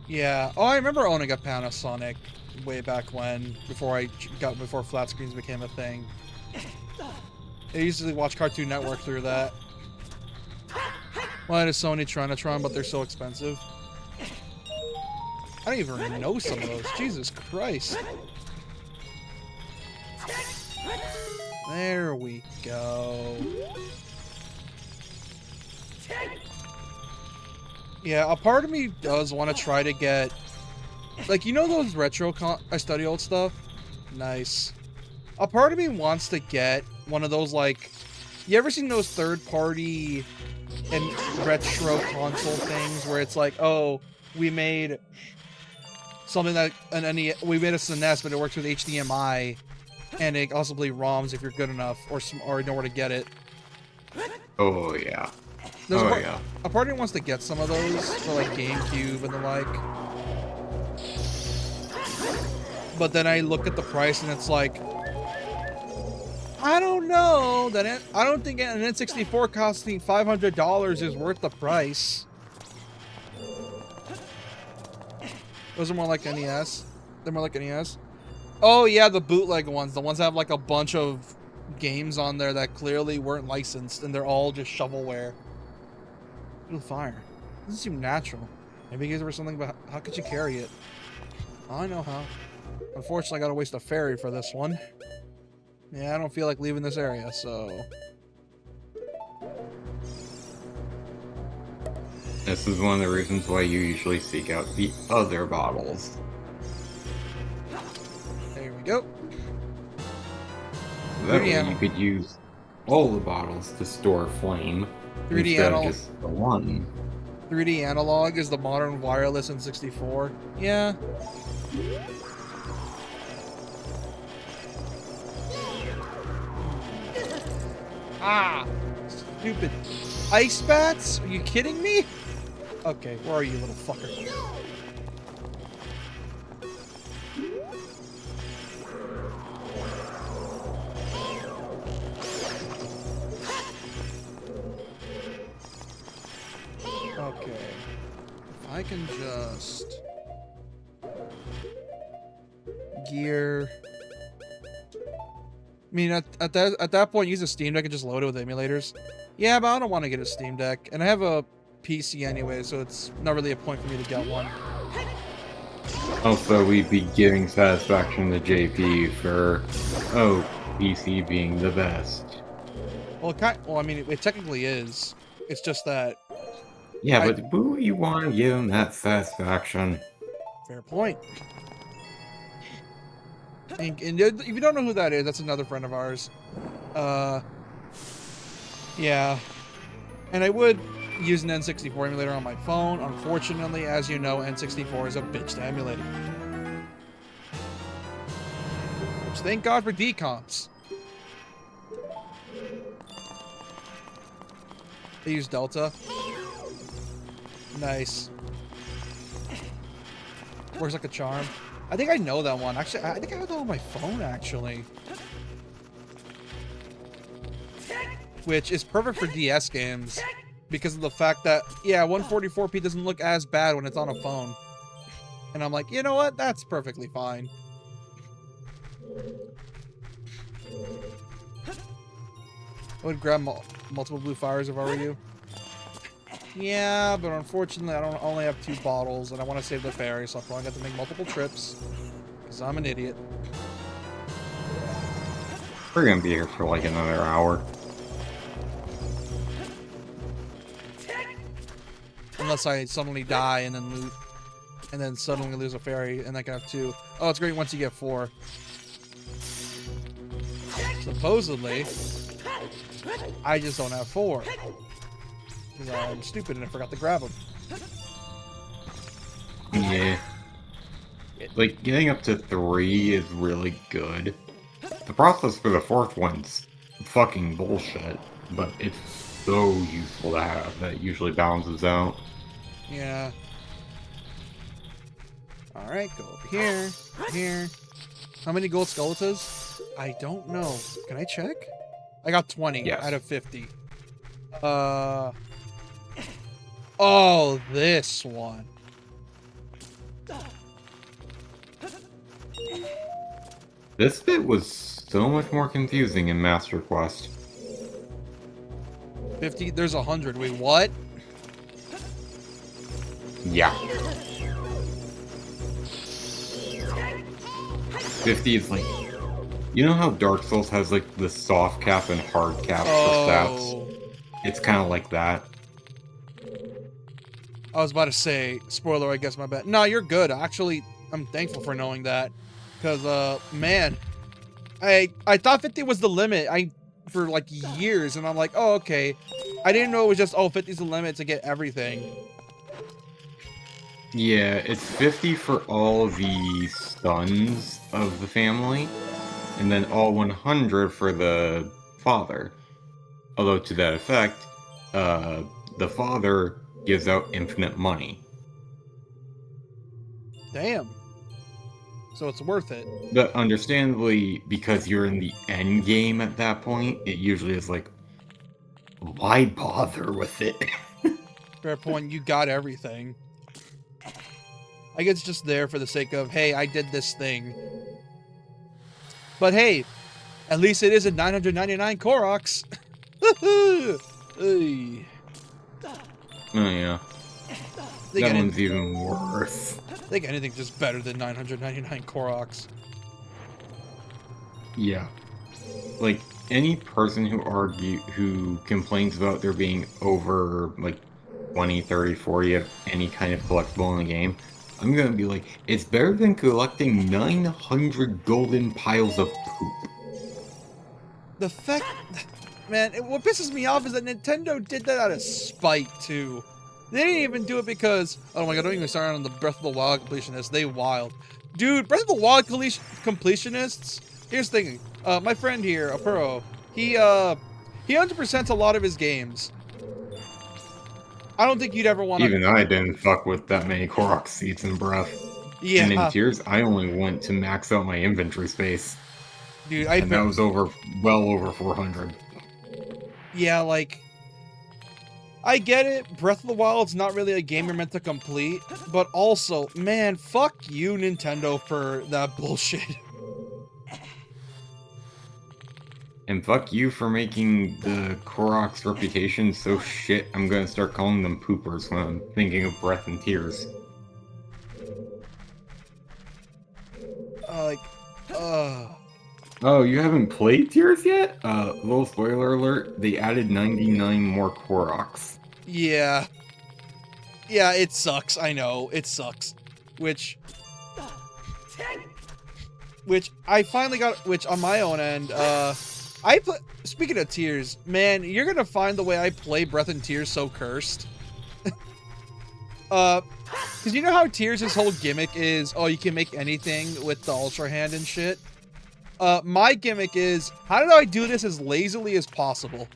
A: Yeah. Oh, I remember owning a Panasonic way back when, before flat screens became a thing. I used to watch Cartoon Network through that. Well, I had a Sony Trinitron, but they're so expensive. I don't even know some of those. Jesus Christ. There we go. Yeah, a part of me does want to try to get, like, you know those retro I study old stuff? Nice. A part of me wants to get one of those, like, you ever seen those third-party and retro console things where it's like, oh, we made something that we made a SNES, but it works with HDMI, and it also plays ROMs if you're good enough or know where to get it.
B: Oh yeah.
A: Yeah. A part of me wants to get some of those for like GameCube and the like. But then I look at the price and it's like, I don't know. I don't think an N64 costing $500 is worth the price. Those are more like NES. They're more like NES. Oh yeah, the bootleg ones. The ones that have like a bunch of games on there that clearly weren't licensed and they're all just shovelware. Fire. Doesn't seem natural. Maybe there was something, but how could you carry it? I know how. Unfortunately, I gotta waste a ferry for this one. Yeah, I don't feel like leaving this area, so...
B: This is one of the reasons why you usually seek out the other bottles.
A: There we go.
B: That way you could use all the bottles to store flame.
A: 3D
B: analog. Just the one.
A: 3D analog is the modern wireless N64. Yeah. Ah! Stupid ice bats? Are you kidding me? Okay, where are you, little fucker? Okay. If I can just... gear... I mean, at that point, use a Steam Deck and just load it with emulators. Yeah, but I don't want to get a Steam Deck. And I have a PC anyway, so it's not really a point for me to get one.
B: Also, we'd be giving satisfaction to JP for, PC being the best.
A: Well, I mean, it technically is. It's just that.
B: Yeah, but who you want to give him that satisfaction?
A: Fair point. And if you don't know who that is, that's another friend of ours. Yeah. And I would use an N64 emulator on my phone. Unfortunately, as you know, N64 is a bitch to emulate. Which, thank God for decomps. They use Delta. Nice. Works like a charm. I think I know that one. Actually, I think I have that on my phone, actually. Which is perfect for DS games. Because of the fact that, yeah, 144p doesn't look as bad when it's on a phone. And I'm like, you know what? That's perfectly fine. I would grab multiple blue fires if I were you. Yeah, but unfortunately, I only have 2 bottles, and I want to save the fairy, so I'm probably going to make multiple trips. Because I'm an idiot.
B: We're gonna be here for like another hour.
A: Unless I suddenly die and then loot. And then suddenly lose a fairy, and I can have 2. Oh, it's great once you get 4. Supposedly, I just don't have 4. Because I'm stupid and I forgot to grab them.
B: Yeah. Like, getting up to 3 is really good. The process for the 4th one's fucking bullshit, but it's so useful to have that it usually balances out.
A: Yeah. Alright, go over here. Here. How many gold skeletas? I don't know. Can I check? I got 20
B: Yes.
A: out of 50. Oh, this one.
B: This bit was so much more confusing in Master Quest.
A: 50? There's 100. Wait, what?
B: Yeah. 50 is like... You know how Dark Souls has like the soft cap and hard cap for stats? It's kind of like that.
A: I was about to say, spoiler, I guess, my bad. No, you're good. Actually, I'm thankful for knowing that. Because, man, I thought 50 was the limit for, like, years. And I'm like, oh, okay. I didn't know it was just, oh, 50's the limit to get everything.
B: Yeah, it's 50 for all the sons of the family. And then all 100 for the father. Although, to that effect, the father gives out infinite money.
A: Damn. So it's worth it.
B: But understandably, because you're in the end game at that point, it usually is like, why bother with it?
A: Fair point. You got everything. I guess it's just there for the sake of, hey, I did this thing. But hey, at least it is a 999 Koroks. Hey.
B: Oh yeah. That one's even worse.
A: I think anything's just better than 999 Koroks.
B: Yeah. Like, any person who complains about there being over, like, 20, 30, 40 of any kind of collectible in the game, I'm gonna be like, it's better than collecting 900 golden piles of poop.
A: The fact... Man, what pisses me off is that Nintendo did that out of spite, too. They didn't even do it because... Oh my god, don't even start on the Breath of the Wild completionists. They wild. Dude, Breath of the Wild completionists... Here's the thing. My friend here, Apuro, he 100%'s a lot of his games. I don't think you'd ever want to...
B: Even I didn't fuck with that many Korok seeds in Breath.
A: Yeah.
B: And in Tears, I only went to max out my inventory space.
A: Dude,
B: and that was well over 400.
A: Yeah, like... I get it, Breath of the Wild's not really a game you're meant to complete, but also, man, fuck you, Nintendo, for that bullshit.
B: And fuck you for making the Korok's reputation so shit, I'm gonna start calling them poopers when I'm thinking of Breath and Tears. Oh, you haven't played Tears yet? Little spoiler alert, they added 99 more Koroks.
A: Yeah. Yeah, it sucks. I know. It sucks. Which I finally got, which on my own end, speaking of Tears, man, you're gonna find the way I play Breath and Tears so cursed. Cause you know how Tears' whole gimmick is, oh, you can make anything with the Ultra Hand and shit? My gimmick is, how did I do this as lazily as possible?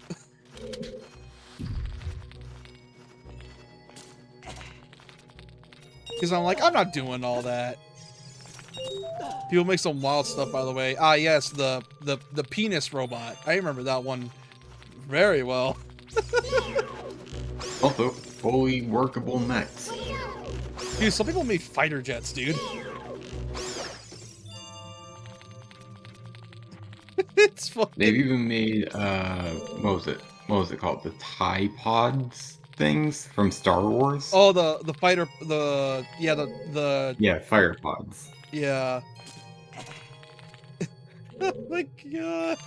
A: Because I'm like, I'm not doing all that. People make some wild stuff, by the way. Ah, yes, the penis robot. I remember that one very well.
B: Also, fully workable mechs.
A: Dude, some people made fighter jets, dude. It's fucking...
B: They've even made, what was it called? The TIE Pods things from Star Wars?
A: Oh, the fighter, yeah,
B: Yeah, fire pods.
A: Yeah. Oh my god.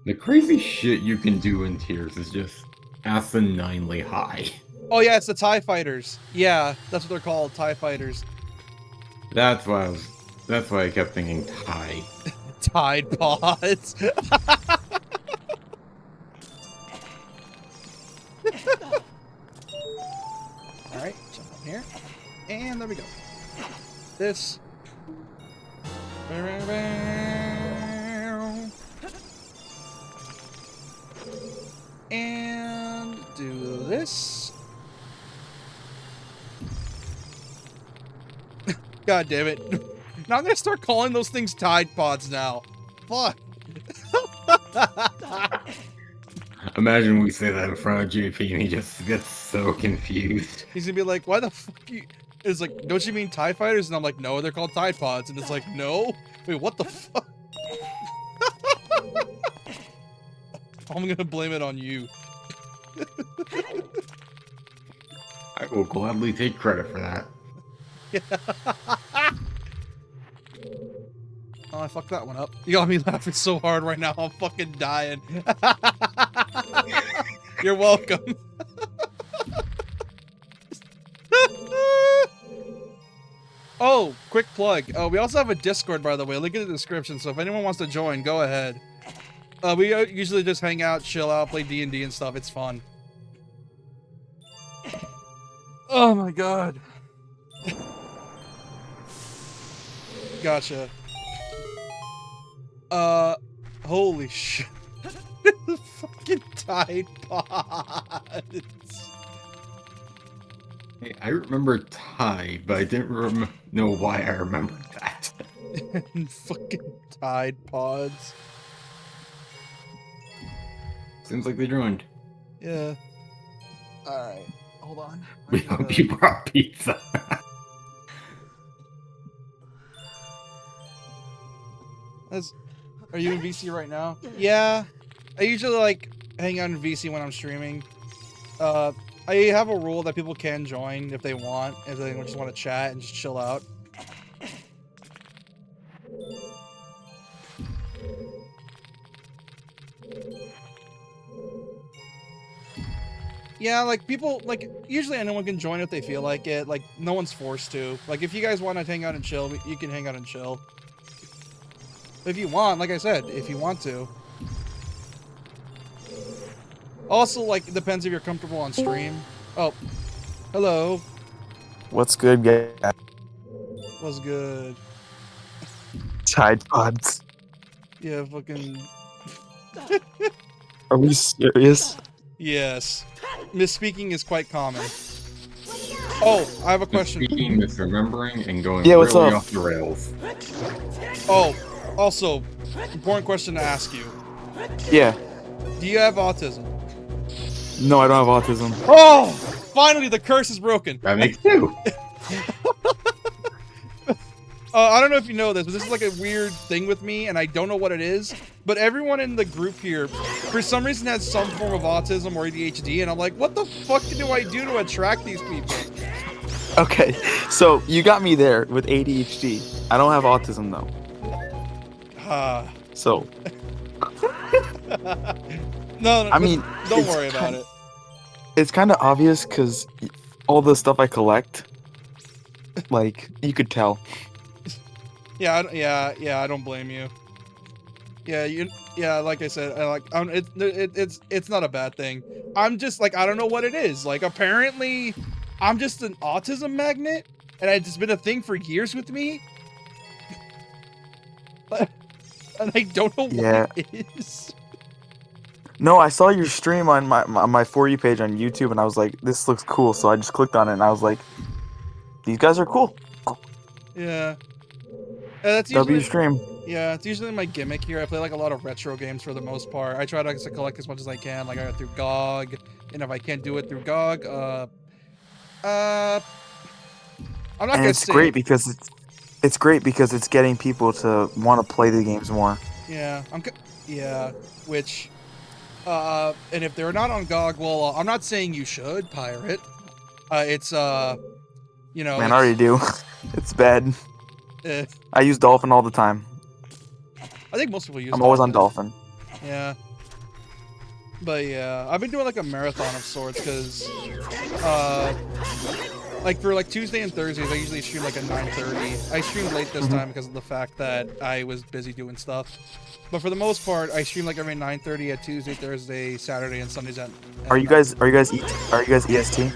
B: The crazy shit you can do in Tears is just asininely high.
A: Oh yeah, it's the TIE fighters. Yeah, that's what they're called, TIE fighters.
B: That's why I kept thinking TIE.
A: Tide Pods. Alright, jump on here. And there we go. This. And do this. God damn it. Now I'm gonna start calling those things Tide Pods now. Fuck.
B: Imagine we say that in front of JP and he just gets so confused.
A: He's gonna be like, why the fuck you... It's like, don't you mean TIE Fighters? And I'm like, no, they're called Tide Pods. And it's like, no? Wait, what the fuck? I'm gonna blame it on you.
B: I will gladly take credit for that.
A: Oh, I fucked that one up. You got me laughing so hard right now. I'm fucking dying. You're welcome. Oh, quick plug. We also have a Discord, by the way. Link in the description. So if anyone wants to join, go ahead. We usually just hang out, chill out, play D&D and stuff. It's fun. Oh my god. Gotcha. Holy shit. The fucking Tide Pods.
B: Hey, I remember TIE, but I didn't know why I remembered that.
A: Fucking Tide Pods.
B: Seems like they joined.
A: Yeah. Alright. Hold on.
B: We hope you brought pizza.
A: Are you in VC right now? Yeah. I usually like hang out in VC when I'm streaming. I have a rule that people can join if they want, if they just want to chat and just chill out. Yeah, like people, like usually anyone can join if they feel like it. Like no one's forced to. Like if you guys want to hang out and chill, you can hang out and chill. If you want, like I said, if you want to. Also, like, it depends if you're comfortable on stream. Oh, hello.
C: What's good, guys?
A: What's good?
C: Tide Pods.
A: Yeah, fucking...
C: Are we serious?
A: Yes. Misspeaking is quite common. Oh, I have a question.
B: Speaking, misremembering, and going
C: what's
B: really
C: up?
B: off the rails.
A: Oh, also, important question to ask you.
C: Yeah.
A: Do you have autism?
C: No, I don't have autism.
A: Oh! Finally, the curse is broken.
B: That makes two.
A: I don't know if you know this, but this is like a weird thing with me, and I don't know what it is. But everyone in the group here, for some reason, has some form of autism or ADHD, and I'm like, what the fuck do I do to attract these people?
C: Okay, so you got me there with ADHD. I don't have autism, though. So
A: No,
C: I mean,
A: don't
C: it's
A: worry about it.
C: it's kind of obvious because all the stuff I collect, like you could tell.
A: Yeah, I don't blame you. Yeah, like I said, it's not a bad thing. I'm just like, I don't know what it is. Like, apparently, I'm just an autism magnet, and it's been a thing for years with me, and I don't know
C: Yeah.
A: what it is.
C: No, I saw your stream on my For You page on YouTube, and I was like, this looks cool. So I just clicked on it, and I was like, these guys are cool.
A: Yeah. That's
C: W
A: usually
C: stream.
A: Yeah, it's usually my gimmick here. I play like a lot of retro games for the most part. I try to collect as much as I can, like through GOG, and if I can't do it through GOG, I'm not
C: And
A: gonna
C: it's
A: say
C: great because it's great because it's getting people to want to play the games more.
A: Yeah, which, and if they're not on GOG, well, I'm not saying you should pirate. It's you know,
C: Man, I already do. It's bad.
A: eh,
C: I use Dolphin all the time.
A: I think most people use.
C: I'm always on Dolphin.
A: Yeah. But yeah, I've been doing like a marathon of sorts because, like for like Tuesday and Thursdays, I usually stream like at 9:30. I streamed late this time because of the fact that I was busy doing stuff. But for the most part, I stream like every 9:30 at Tuesday, Thursday, Saturday, and Sundays at.
C: Are you guys EST?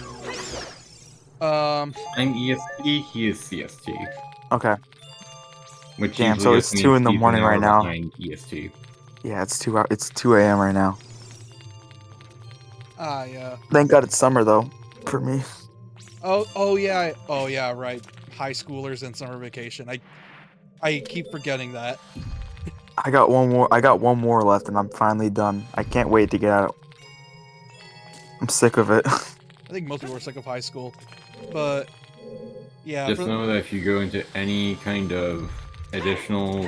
B: I'm EST, he is CST.
C: Okay.
B: Which
C: Damn,
B: usually
C: so
B: just
C: it's 2
B: means
C: in the
B: he's an
C: morning
B: hour
C: right now.
B: behind EST.
C: Yeah, it's 2 a.m. right now.
A: Yeah.
C: Thank God it's summer though, for me.
A: Oh yeah, right. High schoolers and summer vacation. I keep forgetting that.
C: I got one more left, and I'm finally done. I can't wait to get out. I'm sick of it.
A: I think most people are sick of high school, but yeah.
B: Just know that if you go into any kind of additional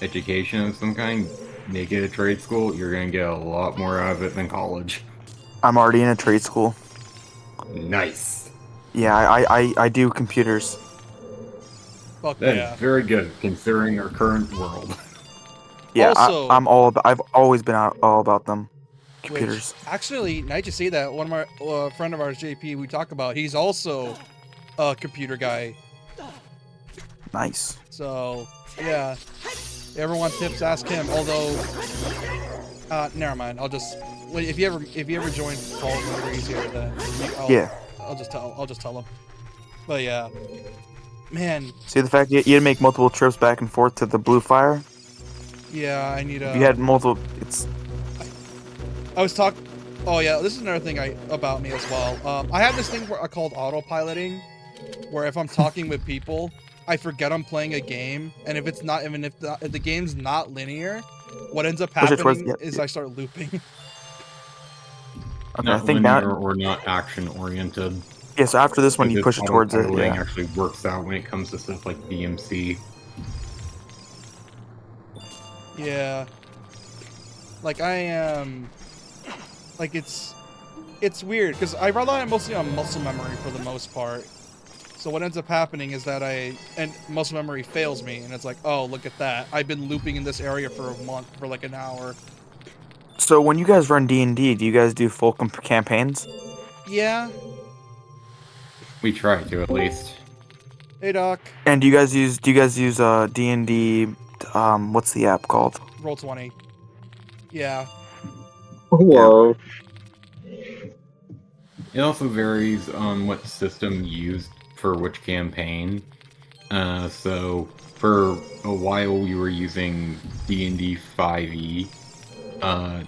B: education of some kind, make it a trade school, you're gonna get a lot more out of it than college.
C: I'm already in a trade school.
B: Nice.
C: Yeah, I do computers.
A: Fuck
B: That
A: yeah.
B: is very good considering our current world.
C: Yeah,
A: Also-
C: I've always been all about them. Computers.
A: Which, actually, now that you say that, one of my friend of ours, JP, we talk about, he's also a computer guy.
C: Nice.
A: So yeah, everyone wants tips, ask him. Although, never mind. I'll just if you ever join Vault whenever he's here, then
C: Yeah.
A: I'll just tell him. But yeah, man.
C: See the fact you had to make multiple trips back and forth to the Blue Fire.
A: Yeah, I need a.
C: If you had multiple, it's.
A: I was talking. Oh yeah, this is another thing about me as well. I have this thing called autopiloting, where if I'm talking with people, I forget I'm playing a game, and if it's not, even if the game's not linear, what ends up happening is I start looping.
C: Okay,
B: Not
C: I think
B: linear
C: now.
B: or not action oriented.
C: Yeah, so after this one, you push it towards it.
B: Autopiloting
C: Yeah.
B: actually works out when it comes to stuff like DMC.
A: Yeah. Like I am. Like it's weird because I rely mostly on muscle memory for the most part. So what ends up happening is that muscle memory fails me, and it's like, oh, look at that. I've been looping in this area for a month, for like an hour.
C: So when you guys run D&D, do you guys do full campaigns?
A: Yeah.
B: We try to, at least.
A: Hey, Doc.
C: And do you guys use D&D? What's the app called?
A: Roll20. Yeah.
D: Whoa.
B: It also varies on what system used for which campaign. So for a while we were using D&D 5e.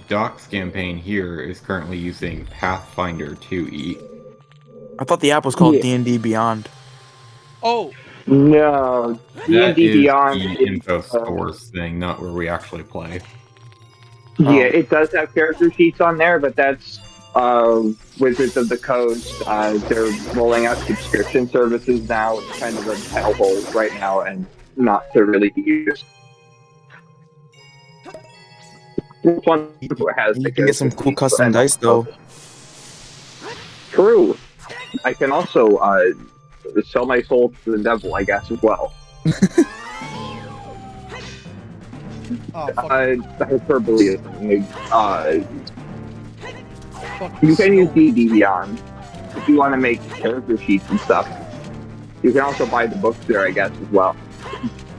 B: Doc's campaign here is currently using Pathfinder 2e.
C: I thought the app was called
D: Yeah.
C: D&D Beyond.
A: Oh.
D: No,
B: That
D: D&D
B: is
D: Beyond.
B: the info source thing, not where we actually play.
D: Yeah, it does have character sheets on there, but that's Wizards of the Coast. They're rolling out subscription services now. It's kind of a hellhole right now, and not to really be used. This one has
C: You
D: the
C: can get some
D: character
C: cool
D: sheets
C: custom
D: and
C: dice though.
D: True. I can also sell my soul to the devil, I guess, as well.
A: Oh, fuck.
D: hyperbole.
A: Fucking
D: You can use
A: snow.
D: D&D Beyond if you want to make character sheets and stuff. You can also buy the books there, I guess, as well.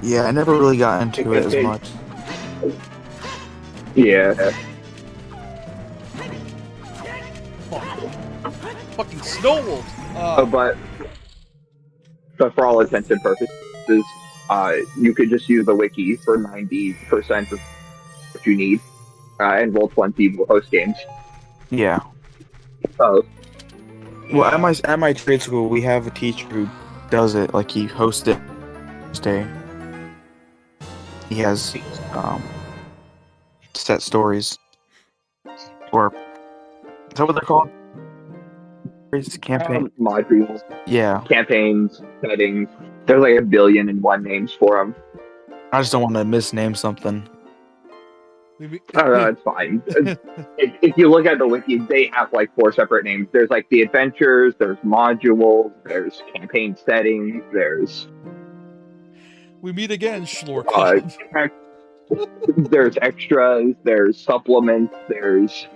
C: Yeah, I never really got into it as much.
D: Yeah.
A: Fuck. Fucking snow wolf.
D: But for all intents and purposes, you could just use the wiki for 90% of what you need, and Roll20 will host games.
C: Yeah.
D: Oh,
C: Well, at my trade school, we have a teacher who does it. Like he hosts it. Stay. He has set stories, or is that what they're called? Campaign.
D: modules,
C: Yeah.
D: campaigns, settings. There's like 1,000,000,001 names for them.
C: I just don't want to misname something.
D: It's fine. If you look at the wiki, they have like 4 separate names. There's like the adventures, there's modules, there's campaign settings, there's
A: We meet again, Schlorkov.
D: there's extras, there's supplements, there's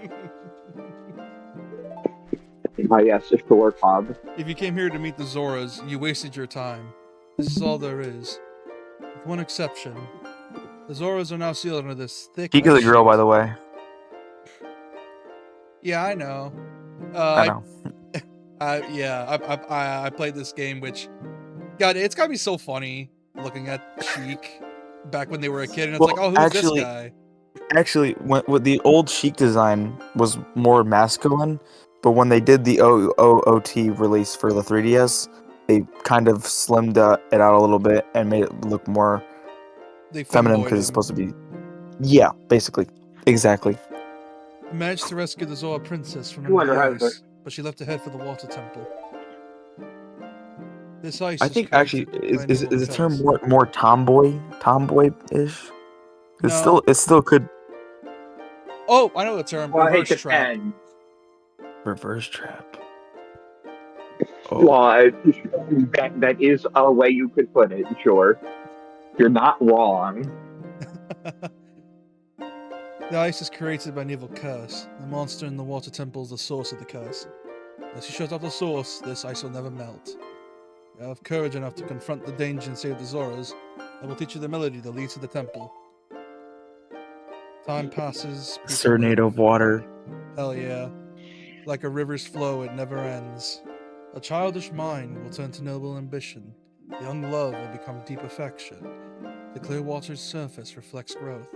D: yes, just to work on.
A: If you came here to meet the Zoras, you wasted your time. This is all there is. With one exception. The Zoras are now sealed under this thick...
C: Geek is a girl, by the way.
A: Yeah, I know.
C: I know.
A: I played this game, which... God, it's gotta be so funny looking at Sheik back when they were a kid, and it's like, oh, who's this guy?
C: Actually, with the old Sheik design was more masculine, but when they did the OOT release for the 3DS, they kind of slimmed it out a little bit and made it look more feminine because it's supposed to be. Yeah, basically, exactly.
A: We managed to rescue the Zora princess from under the ice, but she left to head for the water temple. This ice.
C: I think actually is the term more tomboy-ish?
A: No.
C: It still could.
A: Oh, I know the term.
D: Well,
A: Reverse trap.
C: Reverse trap.
D: Oh. Well, that is a way you could put it. Sure, you're not wrong.
A: The ice is created by an evil curse. The monster in the water temple is the source of the curse. Unless you shut off the source, this ice will never melt. You have courage enough to confront the danger and save the Zoras. I will teach you the melody that leads to the temple. Time passes.
C: Serenade of water.
A: Hell yeah. Like a river's flow, it never ends. A childish mind will turn to noble ambition. Young love will become deep affection. The clear water's surface reflects growth.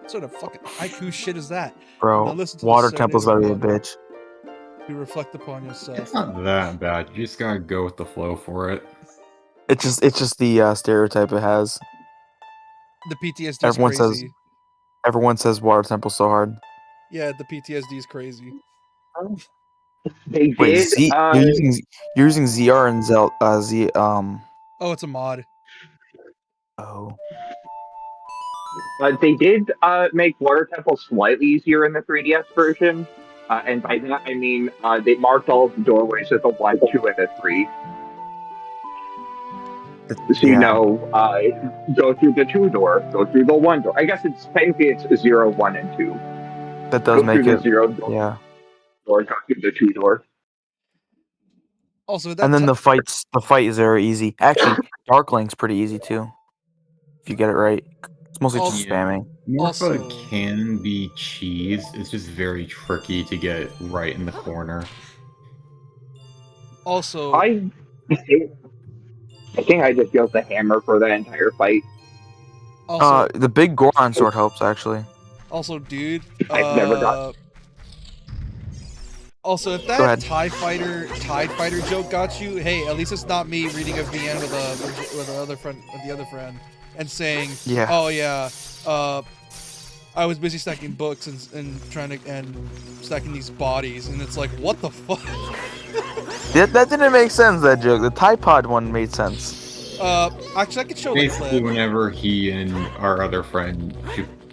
A: What sort of fucking haiku shit is that?
C: Bro, water temple's better than a bitch.
A: You reflect upon yourself.
B: It's not that bad. You just gotta go with the flow for it.
C: It's just the stereotype it has.
A: The PTSD is crazy.
C: Everyone says water temple's so hard.
A: Yeah, the PTSD is crazy.
D: They did.
C: Wait, you're using ZR and Z.
A: Oh, it's a mod.
C: Oh.
D: They did make Water Temple slightly easier in the 3DS version. And by that, I mean they marked all of the doorways with a 1, 2, and a 3. So you know, go through the 2 door, go through the 1 door. I guess technically it's 0, 1, and 2.
C: That does make it
D: 0 door. Yeah. Or go through the 2 door.
A: Also,
C: and then the fight is very easy. Actually, Darkling's pretty easy too, if you get it right. It's mostly just spamming.
B: Morpha can be cheese. It's just very tricky to get right in the corner.
A: Also,
D: I think I just used the hammer for that entire fight.
A: Also,
C: the big Goron sword helps actually.
A: Also, dude,
D: I've never got.
A: Also, if that TIE Fighter joke got you, hey, at least it's not me reading a VN with the other friend and saying,
C: yeah.
A: Oh yeah, I was busy stacking books and stacking these bodies, and it's like, what the fuck?
C: That didn't make sense. That joke. The TIE Pod one made sense.
A: Actually, I could show the clip.
B: Basically, whenever he and our other friend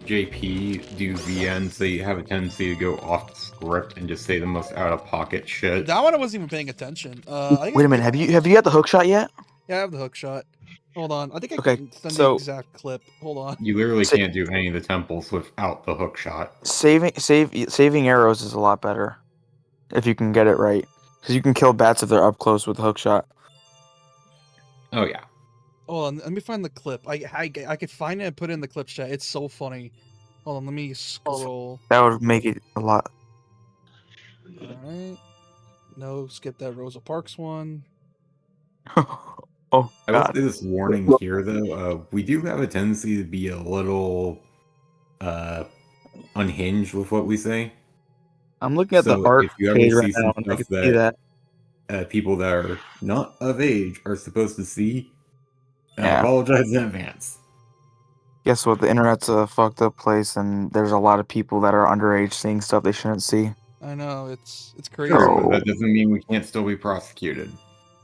B: JP do VNs, they have a tendency to go off script and just say the most out-of-pocket shit.
A: That one I wasn't even paying attention.
C: Wait a minute, have you got the hook shot yet?
A: Yeah, I have the hook shot. Hold on. I think I
C: Okay,
A: can send the
C: so-
A: exact clip. Hold on.
B: You literally
C: Sa-
B: can't do any of the temples without the hook shot.
C: Saving arrows is a lot better if you can get it right, because you can kill bats if they're up close with a hook shot.
B: Oh yeah.
A: Hold on. Let me find the clip. I could find it and put it in the clip chat. It's so funny. Hold on. Let me scroll.
C: That would make it a lot.
A: All right. No, skip that Rosa Parks one.
C: Oh
B: I will
C: God.
B: say this warning here, though. We do have a tendency to be a little unhinged with what we say.
C: I'm looking at the
B: So
C: art
B: if you ever
C: page right
B: see some
C: now, and I
B: stuff
C: can see that.
B: people that are not of age are supposed to see, I
C: Yeah.
B: apologize in advance.
C: Guess what? The internet's a fucked up place, and there's a lot of people that are underage seeing stuff they shouldn't see.
A: I know it's crazy.
B: Sure,
C: Oh.
B: but that doesn't mean we can't still be prosecuted.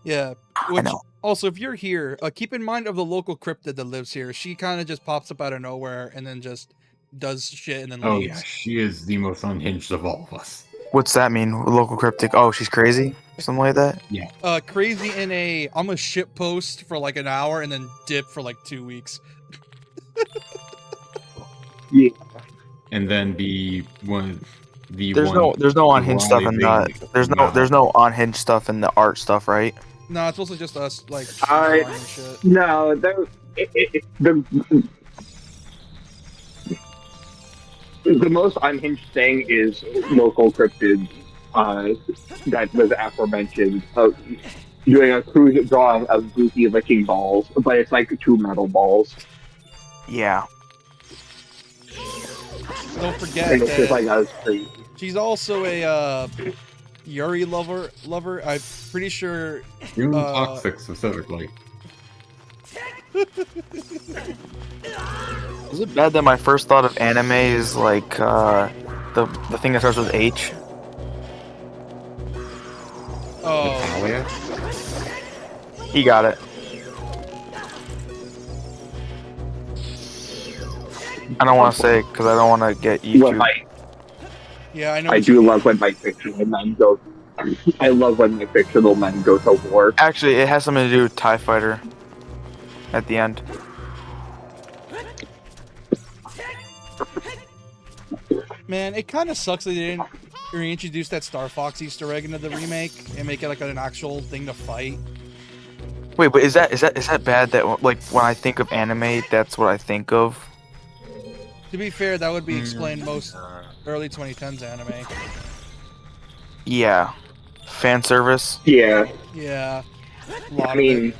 A: Yeah.
C: I
A: Which
C: know.
A: also, if you're here, keep in mind of the local cryptid that lives here. She kind of just pops up out of nowhere and then just does shit and then
B: Oh
A: leaves.
B: yeah, she is the most unhinged of all of us.
C: What's that mean? Local cryptic? Oh, she's crazy? Something like that?
A: Crazy in a I'm a shit post for like an hour and then dip for like 2 weeks.
D: Yeah.
B: And then be one the
C: There's
B: one
C: no unhinged stuff in
B: arriving
C: the there's no unhinged stuff in the art stuff, right?
A: No, it's mostly just us like
D: I-
A: drawing and shit.
D: No, the most unhinged thing is local cryptid that was aforementioned. Doing a crude drawing of goofy licking balls, but it's like 2 metal balls.
C: Yeah.
A: Don't forget
D: And it's just
A: that
D: like, I was crazy.
A: she's also a Yuri lover. I'm pretty sure.
B: Doom Toxic specifically.
C: Is it bad that my first thought of anime is like the thing that starts with H?
A: Oh,
B: Natalia?
C: He got it. I don't want to say it because I don't want to get
D: When
C: YouTube.
A: yeah, I know.
D: I
A: what you
D: do
A: mean.
D: love when my fictional men go. I love when my fictional men go to war.
C: Actually, it has something to do with TIE Fighter at the end.
A: Man, it kind of sucks that they didn't reintroduce that Star Fox Easter egg into the remake and make it like an actual thing to fight.
C: Wait, but is that bad that like when I think of anime, that's what I think of?
A: To be fair, that would be explained most early 2010s anime.
C: Yeah. Fan service?
D: Yeah,
A: Yeah, a lot
D: I
A: of
D: mean,
A: it.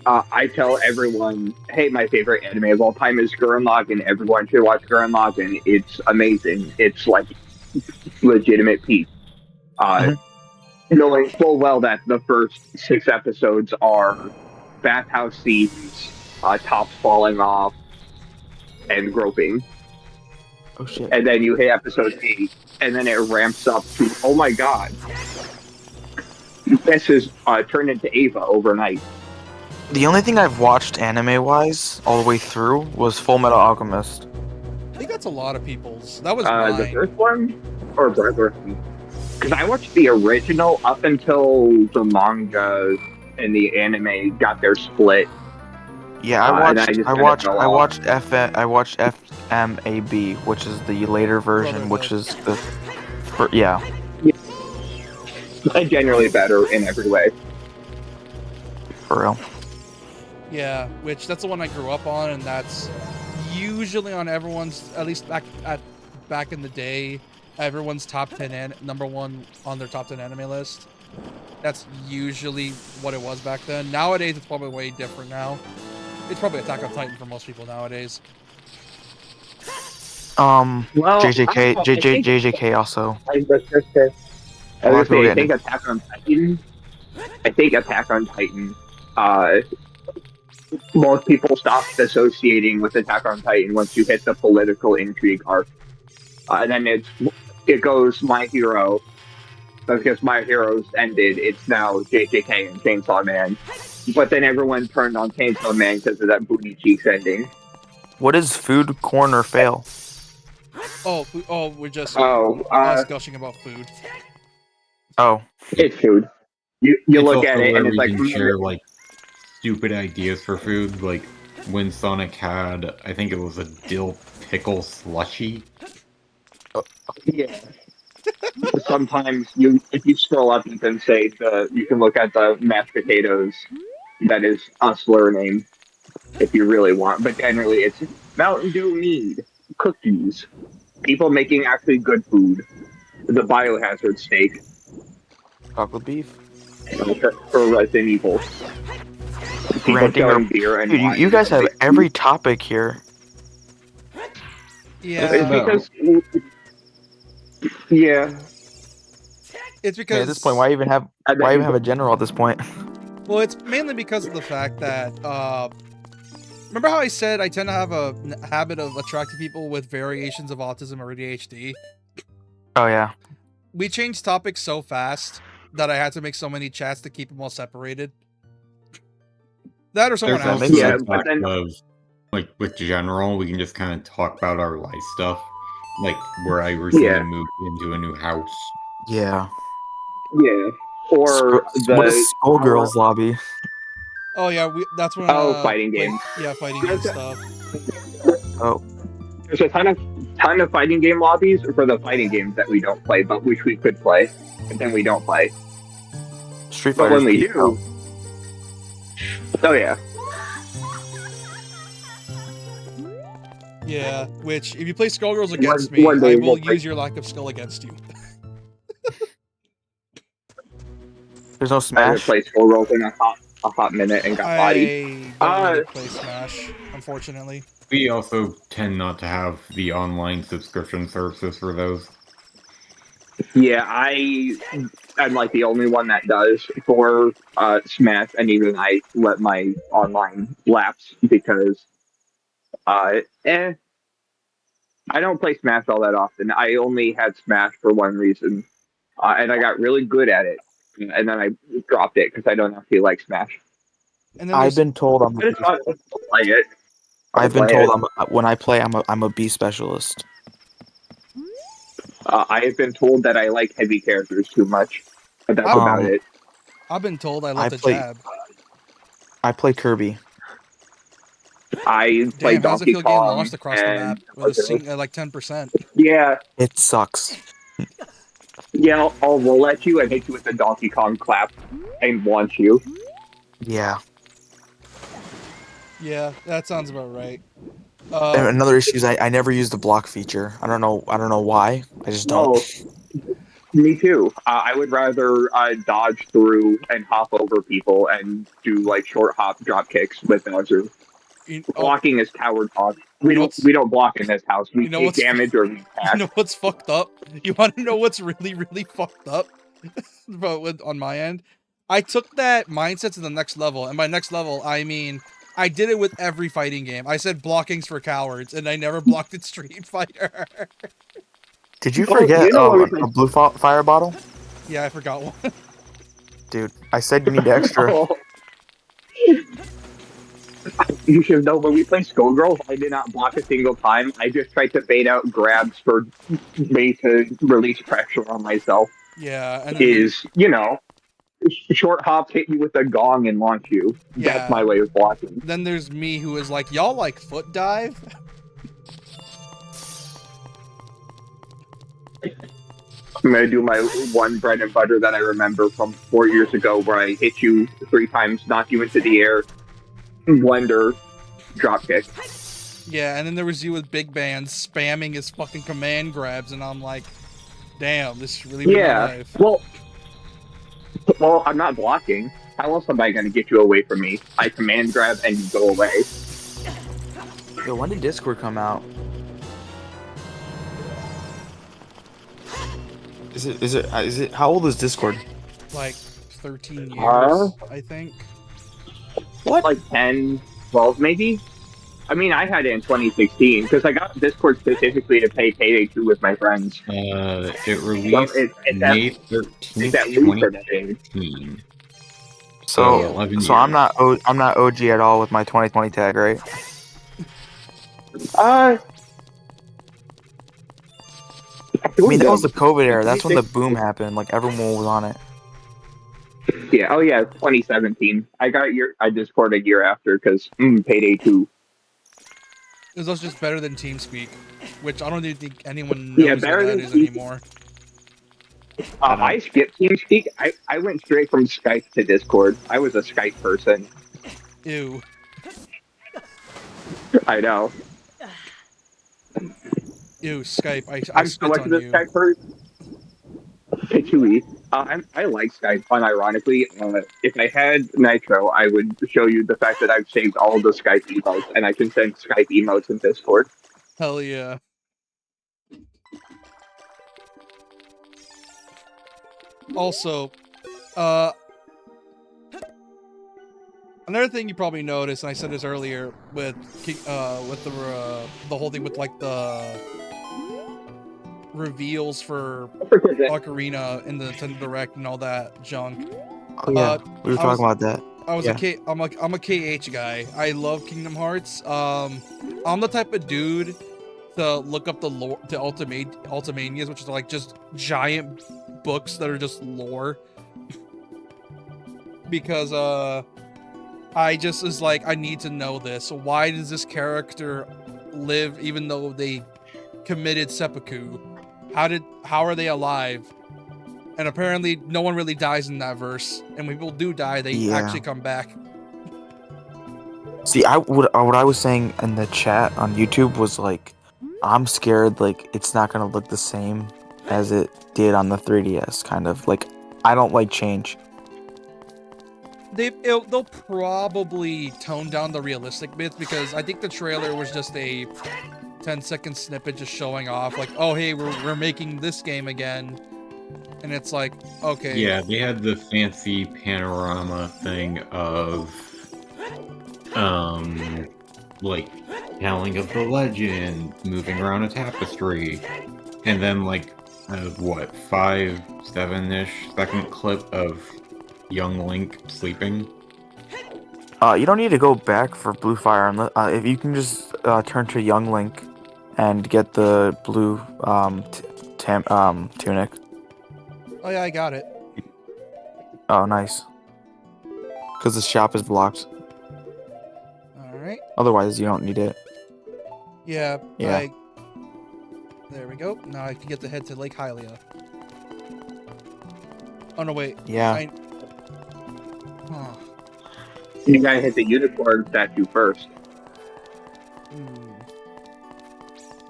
D: I tell everyone, hey, my favorite anime of all time is Gurren Lagann. Everyone should watch Gurren Lagann. It's amazing. It's like legitimate peak. Knowing full well that the first 6 episodes are bathhouse scenes, tops falling off, and groping.
C: Oh shit.
D: And then you hit episode 8, and then it ramps up to, oh my god, this is turned into Ava overnight.
C: The only thing I've watched anime-wise all the way through was Full Metal Alchemist.
A: I think that's a lot of people's. That was
D: The
A: mine.
D: first one? Or Brotherhood? Because I watched the original up until the manga and the anime got their split.
C: Yeah,
D: And I just kinda fell
C: I
D: off.
C: watched FMAB, which is the later version, which is the yeah.
D: Generally better in every way.
C: For real.
A: Yeah, which that's the one I grew up on, and that's usually on everyone's, at least back in the day, everyone's top 10 and number one on their top 10 anime list. That's usually what it was back then. Nowadays, it's probably way different now. It's probably Attack on Titan for most people nowadays.
D: Well,
C: JJK,
D: I think-
C: JJK also.
D: I was gonna say,
C: A lot of people
D: I
C: get
D: think Attack on Titan. I think Attack on Titan. Most people stopped associating with Attack on Titan once you hit the political intrigue arc, and then it goes My Hero. Because My Hero's ended, it's now JJK and Chainsaw Man. But then everyone turned on Chainsaw Man because of that Booty Cheeks ending.
C: What is food, corn, or fail?
A: Oh, we're just
D: Oh,
A: us gushing about food.
C: Oh,
D: it's food. You
B: It's
D: look
B: also
D: at it
B: where
D: and it's
B: we
D: like,
B: can share like stupid ideas for food. Like when Sonic had, I think it was a dill pickle slushy.
D: yeah. Sometimes if you scroll up, you can you can look at the mashed potatoes. That is a slur name if you really want, but generally it's Mountain Dew mead, cookies, people making actually good food, the biohazard steak
C: Chocolate beef.
D: for Resident Evil, people
C: Ranting or
D: selling beer and
C: dude, you
D: wine.
C: guys have every topic here.
A: Yeah,
D: It's because yeah,
A: it's
C: I mean, at this point,
A: because
C: why even have a general at this point?
A: well, it's mainly because of the fact that remember how I said I tend to have a habit of attracting people with variations of autism or ADHD?
C: Oh yeah.
A: We changed topics so fast that I had to make so many chats to keep them all separated. That or someone
B: There's
A: else.
C: makes
B: also
C: sense.
B: the
D: but
B: fact
D: then
B: of like with general, we can just kind of talk about our life stuff, like where I recently
D: yeah,
B: moved into a new house.
C: Yeah.
D: yeah, or
C: What
D: the
C: is Skullgirls lobby?
A: Oh yeah, that's when
D: fighting
A: play,
D: game.
A: yeah, fighting game stuff.
C: Oh,
D: There's a ton of fighting game lobbies for the fighting games that we don't play, but which we could play, but then we don't play.
C: Street
D: But
C: Fighter's
D: when we
C: peak.
D: do, oh yeah,
A: Yeah, which if you play Skullgirls against me,
D: one day
A: I
D: we'll
A: will
D: play.
A: use your lack of skill against you.
C: There's no
D: I haven't
C: Smash.
D: played Skull Rolls in a hot minute and got bodied.
A: I don't really play Smash, unfortunately.
B: We also tend not to have the online subscription services for those.
D: Yeah, I'm like the only one that does for Smash, and even I let my online lapse because uh, eh, I don't play Smash all that often. I only had Smash for one reason, and I got really good at it, and then I dropped it because I don't actually like Smash.
A: And then
C: I've
A: there's
C: been told I'm.
D: But it's fun to play it.
C: I've been
D: play
C: told
D: it.
C: when I play, I'm a B specialist.
D: I have been told that I like heavy characters too much, but that's about it.
A: I've been told I
C: I
A: love to
C: play.
A: jab.
C: I play Kirby.
D: I play
A: Damn, how's it
D: Donkey
A: feel getting
D: Kong
A: launched across the map
D: and
A: with like 10%?
D: yeah,
C: It sucks.
D: yeah. I'll roll at you and hit you with the Donkey Kong clap and launch you.
C: Yeah.
A: Yeah, that sounds about right.
C: And another issue is I never use the block feature. I don't know why. I just don't.
D: No, me too. I would rather dodge through and hop over people and do like short hop drop kicks with Bowser. Blocking is coward talk. We don't block in this house. We take damage or we
A: you
D: attack.
A: know what's fucked up? You want to know what's really, really fucked up? But on my end, I took that mindset to the next level, and by next level, I mean I did it with every fighting game. I said blocking's for cowards, and I never blocked in Street Fighter.
C: Did you forget
D: a
C: blue fire bottle?
A: Yeah, I forgot one.
C: Dude, I said you need extra.
D: You should know when we play Skullgirls, I did not block a single time. I just tried to bait out grabs for me to release pressure on myself.
A: Yeah, and then
D: Short hop, hit you with a gong and launch you.
A: Yeah.
D: That's my way of blocking.
A: Then there's me who is like, y'all like foot dive?
D: I'm gonna do my one bread and butter that I remember from 4 years ago, where I hit you 3 times, knock you into the air, blender, drop kick.
A: Yeah, and then there was you with Big Band spamming his fucking command grabs, and I'm like, damn, this is really my life.
D: Well, I'm not blocking. How else am I gonna get you away from me? I command grab and you go away.
C: Yo, when did Discord come out? Is it how old is Discord?
A: Like 13 years, I think.
D: What? Like 10, 12 maybe? I mean, I had it in 2016 because I got Discord specifically to play Payday 2 with my friends.
B: It released May 13th, 2018.
C: So I'm not OG at all with my 2020 tag, right?
D: I
C: mean, that was the COVID era. That's when the boom happened. Like, everyone was on it.
D: Yeah. Oh yeah, 2017. I Discord a year after because Payday 2.
A: It was also just better than TeamSpeak, which I don't even think anyone
D: Yeah,
A: knows what
D: better
A: that
D: than
A: is
D: Team.
A: anymore.
C: I don't.
D: I skipped TeamSpeak. I went straight from Skype to Discord. I was a Skype person.
A: Ew.
D: I know.
A: Ew, Skype. I
D: I'm so
A: spit
D: much of
A: on
D: a
A: you.
D: Skype person. Pitchy. I like Skype, unironically. If I had Nitro, I would show you the fact that I've saved all the Skype emotes, and I can send Skype emotes in Discord.
A: Hell yeah. Also, another thing you probably noticed, and I said this earlier with the whole thing with like the reveals for Ocarina in the Nintendo Direct and all that junk.
C: Oh yeah, we were
A: I was
C: talking about that.
A: I was
C: Yeah.
A: a K. I'm a KH guy. I love Kingdom Hearts. I'm the type of dude to look up the lore to Ultimanias, which is like just giant books that are just lore. Because I just is like, I need to know this. Why does this character live even though they committed seppuku? How are they alive? And apparently no one really dies in that verse. And when people do die, they actually come back.
C: See, what I was saying in the chat on YouTube was like, I'm scared like it's not gonna look the same as it did on the 3DS. Kind of like, I don't like change.
A: They'll probably tone down the realistic bits because I think the trailer was just a 10-second snippet just showing off like, oh hey, we're making this game again, and it's like, okay.
B: Yeah, they had the fancy panorama thing of like telling of the legend, moving around a tapestry, and then like what 5-7-ish second clip of young Link sleeping.
C: You don't need to go back for Blue Fire if you can just turn to Young Link and get the blue tunic.
A: Oh yeah, I got it.
C: Oh, nice. Because the shop is blocked.
A: Alright.
C: Otherwise, you don't need it.
A: Yeah.
C: Yeah.
A: There we go. Now I can get to head to Lake Hylia. Oh no, wait.
C: Yeah.
A: Oh.
D: You gotta hit the unicorn statue first.
A: I'm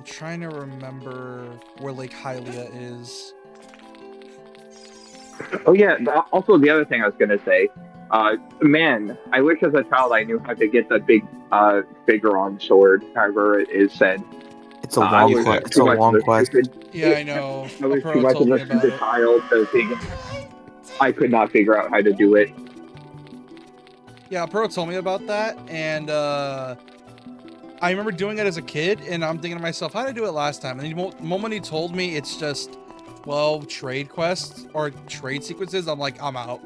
A: trying to remember where Lake Hylia is.
D: Oh yeah. Also, the other thing I was gonna say, man, I wish as a child I knew how to get the big Figuron sword. However, it is said.
C: It's a long quest. It's a long quest.
A: Yeah, I know.
D: I was
A: A
D: too
A: pro
D: much
A: told
D: of
A: me
D: a
A: about
D: stupid
A: it.
D: child to figure. I could not figure out how to do it.
A: Yeah, a pro told me about that, and I remember doing it as a kid, and I'm thinking to myself, how did I do it last time? And the moment he told me it's just 12 trade quests or trade sequences, I'm like, I'm out.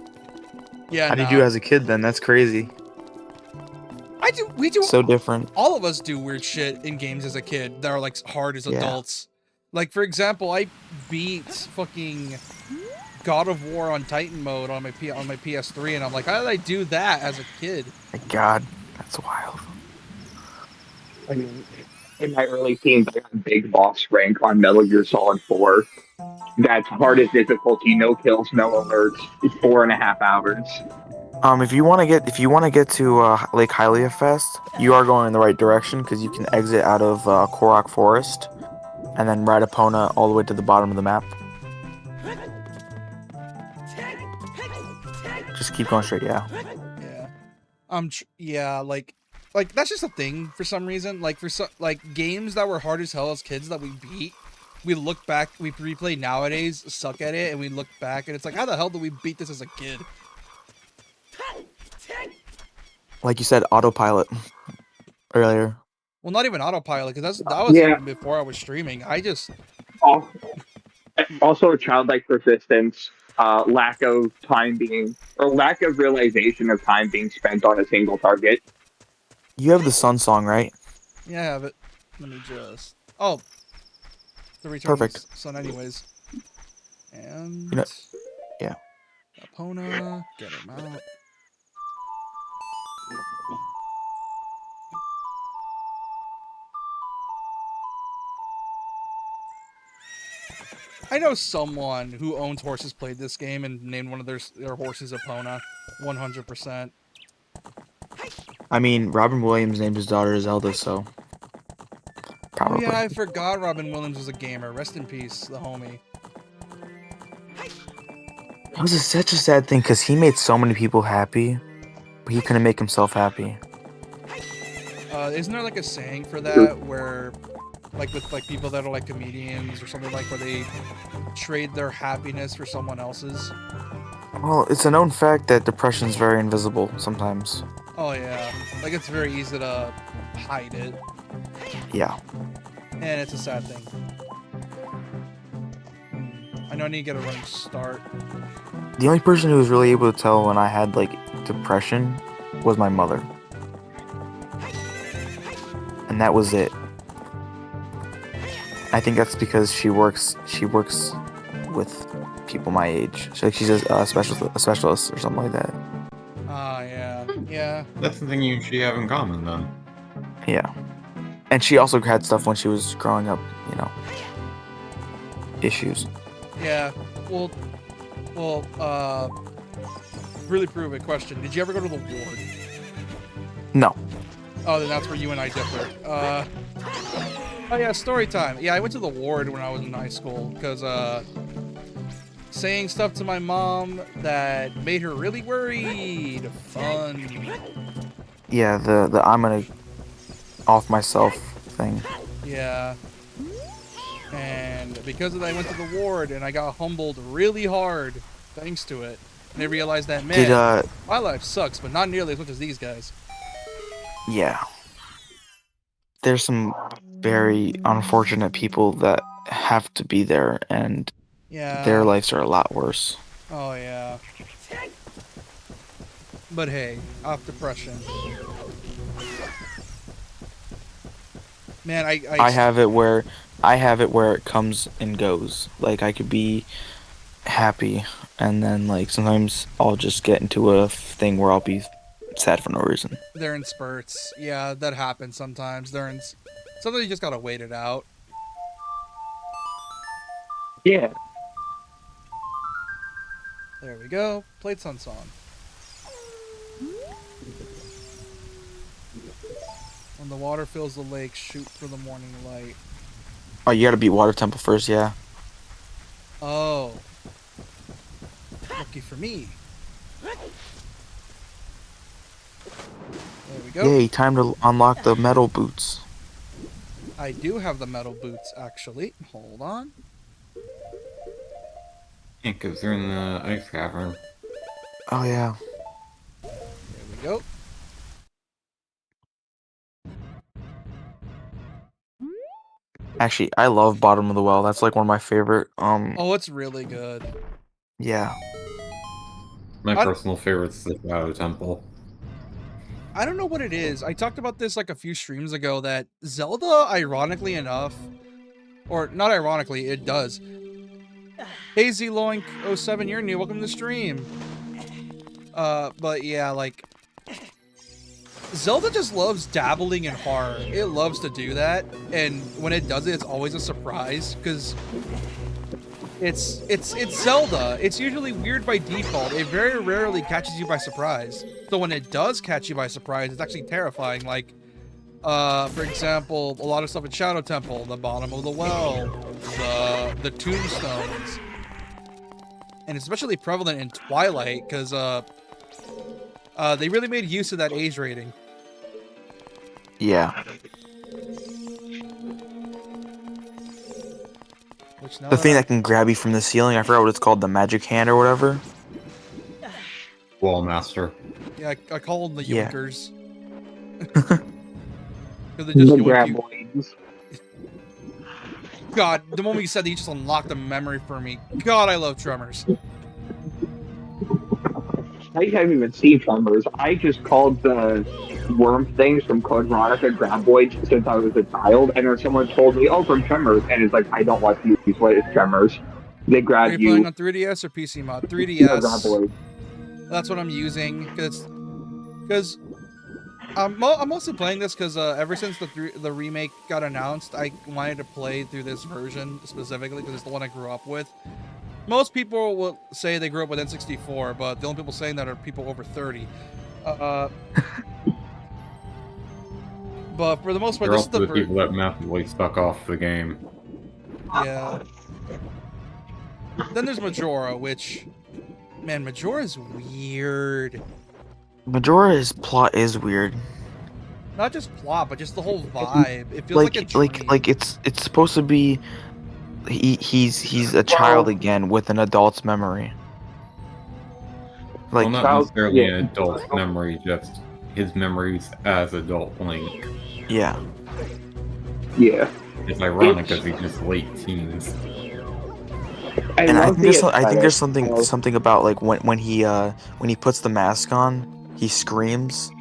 A: Yeah,
C: How did you do as a kid then? That's crazy.
A: We do.
C: So different.
A: All of us do weird shit in games as a kid that are like hard as
C: Yeah.
A: adults. Like, for example, I beat fucking God of War on Titan mode on my PS3, and I'm like, how did I do that as a kid?
C: My God, that's wild.
D: I mean, in my early teens, I got big boss rank on Metal Gear Solid 4. That's hardest difficulty, no kills, no alerts. It's 4.5 hours.
C: If you want to get to Lake Hylia fast, you are going in the right direction because you can exit out of Korok Forest and then ride Epona all the way to the bottom of the map. Just keep going straight, yeah.
A: Yeah. Like that's just a thing for some reason. Like games that were hard as hell as kids that we beat, we look back, we replay nowadays, suck at it, and we look back and it's like, how the hell did we beat this as a kid?
C: Like you said, autopilot earlier.
A: Well, not even autopilot, because that was
D: Yeah.
A: even before I was streaming. I just
D: Also, childlike persistence, lack of time being, or lack of realization of time being spent on a single target.
C: You have the Sun Song, right?
A: Yeah, I have it. Let me just the return
C: Perfect.
A: sun anyways. And
C: You know, yeah.
A: Epona, get him out. I know someone who owns horses played this game and named one of their horses Epona. 100%.
C: I mean, Robin Williams named his daughter Zelda, so
A: Oh
C: probably.
A: yeah, I forgot Robin Williams was a gamer. Rest in peace, the homie.
C: It was such a sad thing because he made so many people happy, but he couldn't make himself happy.
A: Isn't there like a saying for that where, like with like people that are like comedians or something like where they trade their happiness for someone else's?
C: Well, it's a known fact that depression's very invisible sometimes.
A: Oh yeah, like it's very easy to hide it,
C: Yeah.
A: and it's a sad thing. I know I need to get a running start.
C: The only person who was really able to tell when I had like depression was my mother. And that was it. I think that's because she works with people my age. So like she's a specialist or something like that.
A: Yeah.
B: That's the thing you should have in common, then.
C: Yeah. And she also had stuff when she was growing up, you know. Issues.
A: Yeah. Well, really prove it. Question: did you ever go to the ward?
C: No.
A: Oh, then that's where you and I differ. Oh yeah, story time. Yeah, I went to the ward when I was in high school because saying stuff to my mom that made her really worried. Fun.
C: Yeah, the I'm gonna off myself thing.
A: Yeah. And because of that, I went to the ward and I got humbled really hard thanks to it. And I realized that, man, my life sucks, but not nearly as much as these guys.
C: Yeah. There's some very unfortunate people that have to be there, and their lives are a lot worse.
A: Oh, yeah. But hey, off depression. Man,
C: I have it where it comes and goes. Like I could be happy, and then like sometimes I'll just get into a thing where I'll be sad for no reason.
A: They're in spurts. Yeah, that happens sometimes. Sometimes you just gotta wait it out.
D: Yeah.
A: There we go. Played Sun Song. When the water fills the lake, shoot for the morning light.
C: Oh, you gotta beat Water Temple first, yeah.
A: Oh. Lucky for me. There we go.
C: Yay, time to unlock the metal boots.
A: I do have the metal boots, actually. Hold on.
B: Yeah, because they're in the ice cavern.
C: Oh, yeah.
A: There we go.
C: Actually, I love Bottom of the Well. That's like one of my favorite,
A: Oh, it's really good.
C: Yeah.
B: My personal favorite's the Shadow Temple.
A: I don't know what it is. I talked about this like a few streams ago that Zelda, ironically enough, or not ironically, it does. Hey Z-Loink 07, you're new. Welcome to the stream. But yeah, like Zelda just loves dabbling in horror. It loves to do that, and when it does it, it's always a surprise because it's Zelda. It's usually weird by default. It very rarely catches you by surprise. So when it does catch you by surprise, it's actually terrifying. Like, for example, a lot of stuff at Shadow Temple, the bottom of the well, the tombstones, and it's especially prevalent in Twilight because they really made use of that age rating.
C: Yeah.
A: The
C: thing that can grab you from the ceiling, I forgot what it's called, the magic hand or whatever.
B: Wallmaster.
A: Yeah, I call them the
C: Yeah.
A: yoinkers. Because they just yoink you. God, the moment you said that, you just unlocked a memory for me. God, I love Tremors.
D: I haven't even seen Tremors. I just called the worm things from Code Veronica Graboids since I was a child, and then someone told me, "Oh, from Tremors," and it's like, I don't watch movies. What is Tremors? They
A: Are
D: grab
A: you playing
D: you.
A: on 3DS or PC mod?
D: They'll
A: 3DS.
D: grab
A: That's what I'm using because I'm mostly playing this because ever since the remake got announced, I wanted to play through this version specifically because it's the one I grew up with. Most people will say they grew up with N64, but the only people saying that are people over 30. But for the most part,
B: They're
A: this is
B: also
A: the
B: the people that massively stuck off the game.
A: yeah. Then there's Majora, which, man, Majora is weird.
C: Majora's plot is weird.
A: Not just plot, but just the whole vibe. It feels like a dream.
C: Like it's supposed to be he's a child
D: Well-
C: again with an adult's memory.
B: Well,
C: Like
B: not
D: Child-
B: necessarily
D: yeah.
B: an adult's memory, just his memories as adult Link.
C: yeah.
D: Yeah.
B: It's ironic because he's just late teens.
C: And I
D: love
C: think
D: the
C: I think there's
D: aesthetic of-
C: something about like when he puts the mask on, he screams.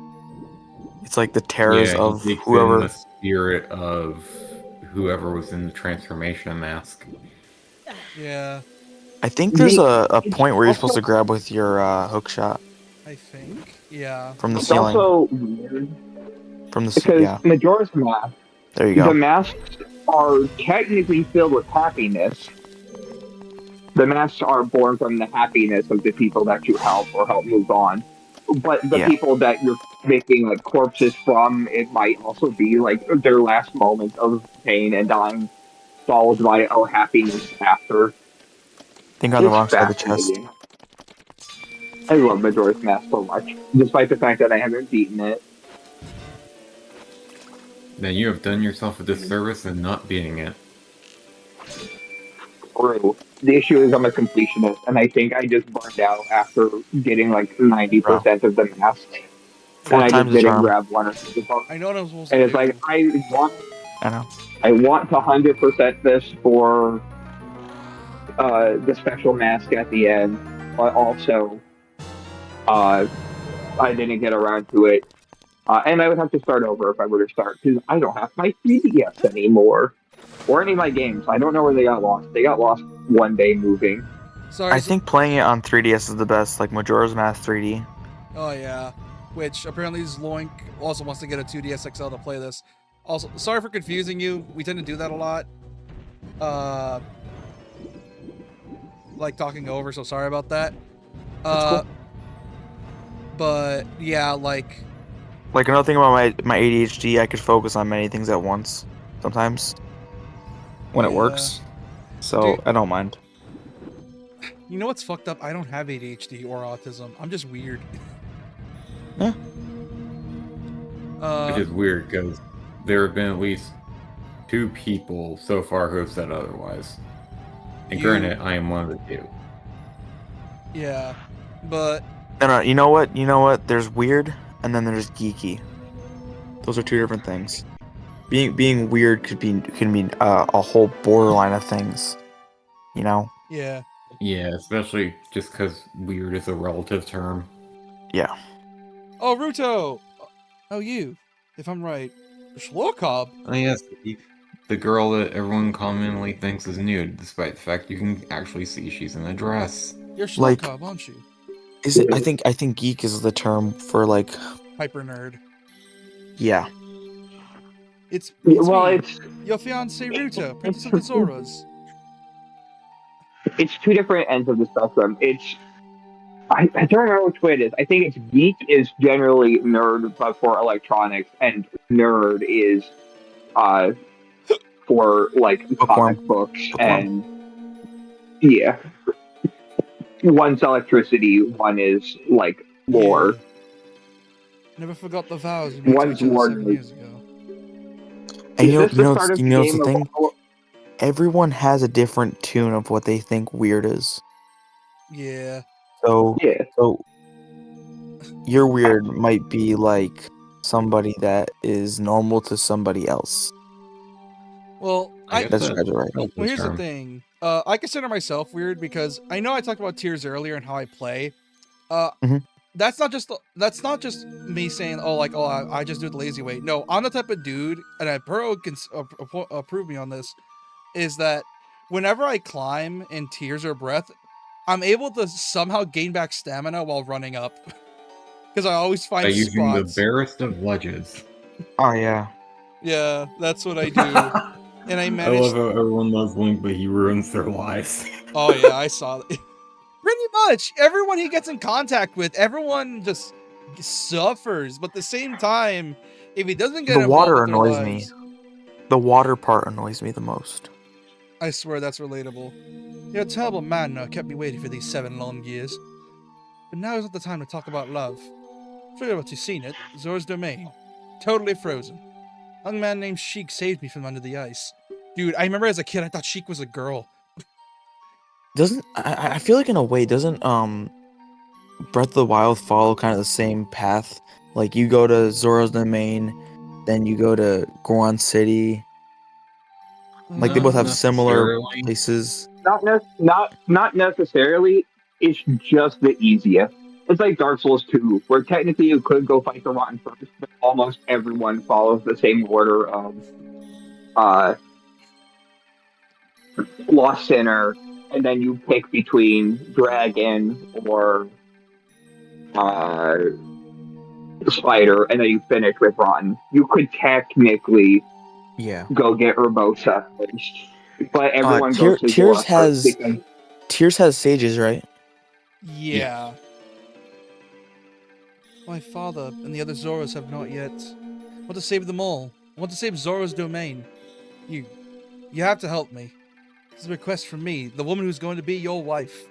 C: It's like the terrors
B: Yeah,
C: of
B: he takes in
C: whoever.
B: the spirit of whoever was in the transformation mask.
A: Yeah,
C: I think there's a
D: It's
C: point where you're supposed
D: also-
C: to grab with your hook shot
A: I think. Yeah.
C: from the
D: It's
C: ceiling.
D: also weird
C: From the
D: because
C: yeah.
D: Majora's Mask,
C: There you
D: the
C: go.
D: masks are technically filled with happiness. The masks are born from the happiness of the people that you help or help move on. But the
C: Yeah.
D: people that you're making like corpses from, it might also be like their last moments of pain and dying, followed by happiness after.
C: Think on the
D: It's
C: wrong side of the chest.
D: fascinating. I love Majora's Mask so much, despite the fact that I haven't beaten it.
B: Then you have done yourself a disservice in not beating it.
D: True. The issue is I'm a completionist, and I think I just burned out after getting like 90% of the masks,
C: Four
D: and I
C: times
D: just
C: the
D: didn't
C: charm.
D: grab one or two.
A: I know what I'm supposed
D: And
A: to
D: it's
A: do.
D: like
C: I know.
D: I want to 100% this for the special mask at the end, but also I didn't get around to it, and I would have to start over if I were to start because I don't have my 3DS anymore or any of my games. I don't know where they got lost. They got lost one day moving.
A: Sorry.
C: I think playing it on 3DS is the best, like Majora's Mask 3D.
A: Oh yeah. Which apparently Zoink also wants to get a 2DS XL to play this. Also, sorry for confusing you. We tend to do that a lot. Like talking over, so sorry about that.
C: That's cool.
A: But yeah, like
C: Like another thing about my ADHD, I could focus on many things at once sometimes when it
A: Yeah.
C: works. So
A: Dude.
C: I don't mind.
A: you know what's fucked up? I don't have ADHD or autism. I'm just weird.
C: Yeah.
B: Which is weird because there have been at least 2 people so far who have said otherwise. And
A: You-
B: granted, I am one of the 2.
A: Yeah, but
C: No, you know what? You know what? There's weird, and then there's geeky. Those are 2 different things. Being weird can mean a whole borderline of things. You know?
A: yeah.
B: Yeah, especially just because weird is a relative term.
C: Yeah.
A: Oh, Ruto. Oh, you. If I'm right, Shlokob.
B: Oh yes, the girl that everyone commonly thinks is nude, despite the fact you can actually see she's in a dress.
A: You're
C: Like-
A: Shlokob, aren't you?
C: Is it? I think geek is the term for like.
A: Hyper nerd.
C: Yeah.
A: It's
D: Well,
A: me,
D: it's
A: your fiance Ruto, Princess of the Zoras.
D: it's 2 different ends of the spectrum. I don't remember which way it is. I think it's geek is generally nerd, but for electronics, and nerd is for like
C: Bookworm.
D: comic books
C: Bookworm.
D: and yeah. One's electricity, one is like lore.
A: Never forgot the vows you made to
D: One's
A: each other
D: more
A: 7
D: nerd.
A: years ago.
C: And
D: Is this the start of
C: you
D: the
C: know
D: game
C: the
D: of
C: thing.
D: all-
C: Everyone has a different tune of what they think weird is.
A: Yeah.
C: So
D: Yeah.
C: your weird might be like somebody that is normal to somebody else.
A: Well,
B: I
A: I
B: guess
C: That's
B: that's
C: right.
A: well, here's the
B: term.
A: thing. I consider myself weird because I know I talked about tiers earlier and how I play.
C: Mhm.
A: That's not just me saying I just do it the lazy way. No, I'm the type of dude, and Burrow can approve me on this. Is that whenever I climb in Tears or Breath, I'm able to somehow gain back stamina while running up. Because I always
B: By
A: find
B: using the
A: spots.
B: barest of ledges.
C: Oh yeah.
A: Yeah, that's what I do. And I
B: I
A: managed.
B: love how everyone loves Link, but he ruins their lives.
A: Oh yeah, I saw that. Pretty much everyone he gets in contact with, everyone just suffers. But at the same time, if he doesn't get
C: The
A: involved
C: water
A: with their
C: annoys me.
A: lives,
C: The water part annoys me the most.
A: I swear that's relatable. Your terrible man kept me waiting for these 7 long years. But now is not the time to talk about love. Sure what you've seen it, Zora's Domain. Totally frozen. A young man named Sheik saved me from under the ice. Dude, I remember as a kid I thought Sheik was a girl.
C: Doesn't I feel like in a way doesn't Breath of the Wild follow kind of the same path? Like you go to Zora's Domain, then you go to Goron City. Like they both have similar
B: necessarily.
C: places.
D: Not necessarily. It's just the easiest. It's like Dark Souls 2, where technically you could go fight the Rotten first, but almost everyone follows the same order of uh, Lost Sinner, and then you pick between Dragon or uh, Spider, and then you finish with Rotten. You could technically
C: Yeah.
D: go get Urbosa first, but everyone goes to Zora
C: Tears
D: first
C: has
D: because
C: Tears has sages, right?
A: Yeah. My father and the other Zoras have not yet. I want to save them all. I want to save Zora's Domain. You have to help me. This is a request from me, the woman who's going to be your wife.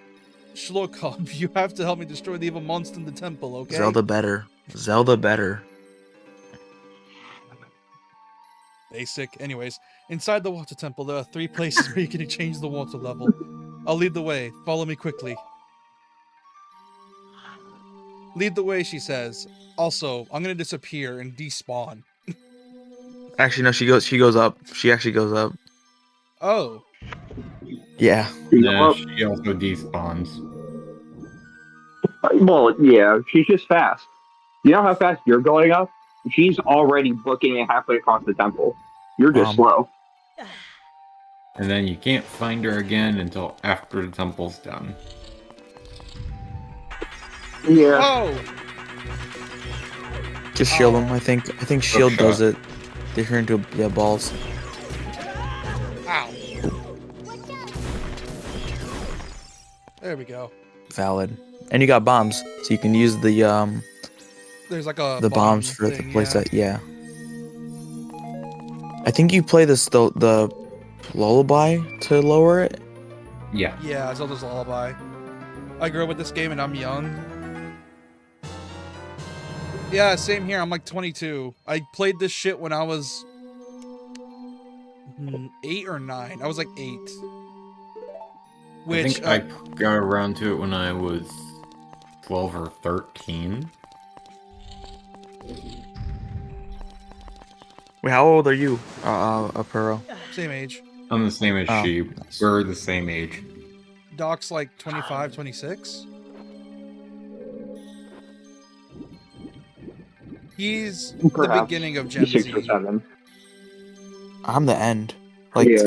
A: Shlorkov, you have to help me destroy the evil monster in the temple, okay?
C: Zelda better. Zelda better.
A: Basic. Anyways, inside the water temple, there are 3 places where you can change the water level. I'll lead the way. Follow me quickly. Lead the way, she says. Also, I'm gonna disappear and despawn.
C: Actually, no. She goes up. She actually goes up.
A: Oh.
C: Yeah.
D: you know
B: Nah,
D: what?
B: she also despawns.
D: Well, yeah, she's just fast. You know how fast you're going up? She's already booking it halfway across the temple. You're just slow.
B: And then you can't find her again until after the temple's done.
D: Yeah.
A: Oh!
C: Just shield them. I think shield
B: shot.
C: does it. They turn into balls.
A: Ow. There we go.
C: Valid. And you got bombs, so you can use the
A: There's like a
C: bombs for
A: thing,
C: the place
A: yeah.
C: that yeah. I think you play the lullaby to lower it.
B: Yeah.
A: Yeah, Zelda's Lullaby. I grew up with this game and I'm young. Yeah, same here. I'm like 22. I played this shit when I was 8 or 9. I was like 8. Which
B: I think I got around to it when I was 12 or 13.
C: Wait, how old are you, Apuro?
A: same age.
B: I'm the same as
C: Oh,
B: she.
C: nice.
B: We're the same age.
A: Doc's like 25, 26. He's the
D: Perhaps.
A: beginning of Gen
D: 6
A: Z.
D: or 7.
C: I'm the end. Like
D: Yeah.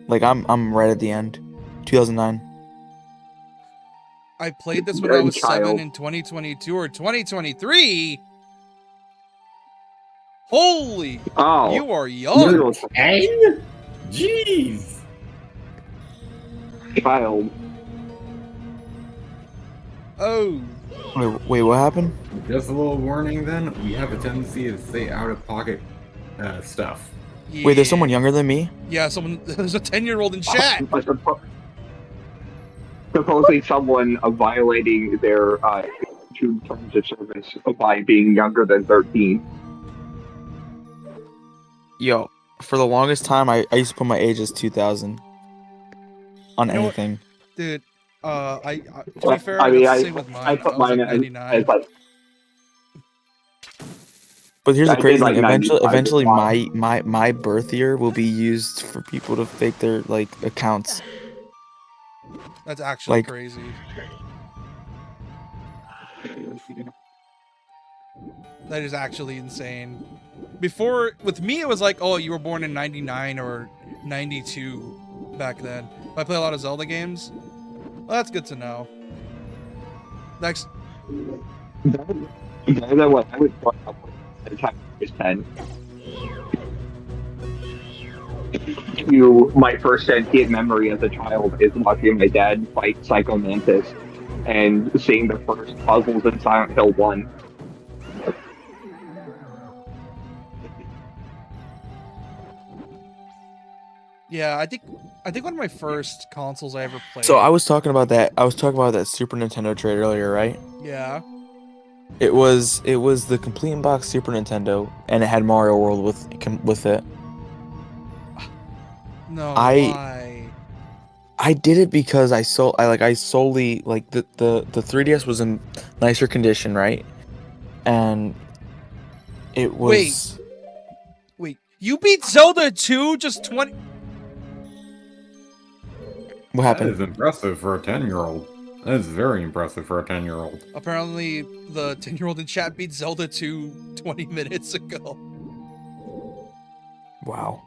C: like I'm right at the end. 2009.
A: I played this when I was
D: Child.
A: 7 in 2022 or 2023. Holy,
D: Oh.
A: you are young.
D: Little
B: 10? Jeez!
D: child.
A: Oh,
C: Wait, what happened?
B: Just a little warning then, we have a tendency to say out-of-pocket stuff.
A: yeah.
C: Wait, there's someone younger than me?
A: Yeah, there's a 10-year-old in chat.
D: Supposedly someone violating their two terms of service by being younger than 13.
C: Yo, for the longest time, I used to put my age as 2000 on
A: You know what?
C: anything.
A: Dude, to be fair,
D: I
A: I
D: mean,
A: got
D: I-
A: the same with mine.
D: I put
A: was like
D: mine as
A: 99.
D: like
C: But here's the
D: I did
C: crazy
D: like
C: thing.
D: 95
C: Eventually,
D: as well.
C: my birth year will be used for people to fake their like accounts.
A: That's actually
C: like-
A: crazy. That is actually insane. Before, with me, it was like, oh, you were born in 99 or 92. back then. But I play a lot of Zelda games. Well, that's good to know. Next,
D: That's what I would point out at the time I was 10. My first sentient memory as a child is watching my dad fight Psycho Mantis and seeing the first puzzles in Silent Hill 1.
A: yeah, I think one of my first consoles I ever played.
C: So I was talking about that. I was talking about that Super Nintendo trade earlier, right?
A: Yeah.
C: It was the complete in box Super Nintendo, and it had Mario World with it.
A: No,
C: I-
A: why?
C: I did it because I solely like the 3DS was in nicer condition, right? And it was
A: Wait, you beat Zelda 2 just 20?
C: what
B: That
C: happened?
B: is impressive for a 10-year-old. That is very impressive for a 10-year-old.
A: Apparently, the 10-year-old in chat beat Zelda 2 20 minutes ago.
C: Wow.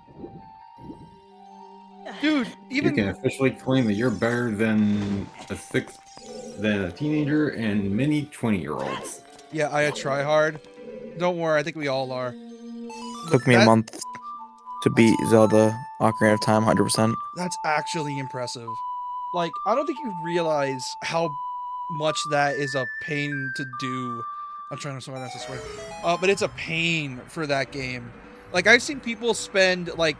A: Dude,
B: You can
A: even
B: officially claim that you're better than a teenager and many 20-year-olds.
A: yeah, I try hard. Don't worry, I think we all are. But
C: Took me a month to beat Zelda Ocarina of Time 100%.
A: That's actually impressive. Like, I don't think you realize how much that is a pain to do. I'm trying to swear that's a swear. But it's a pain for that game. Like, I've seen people spend like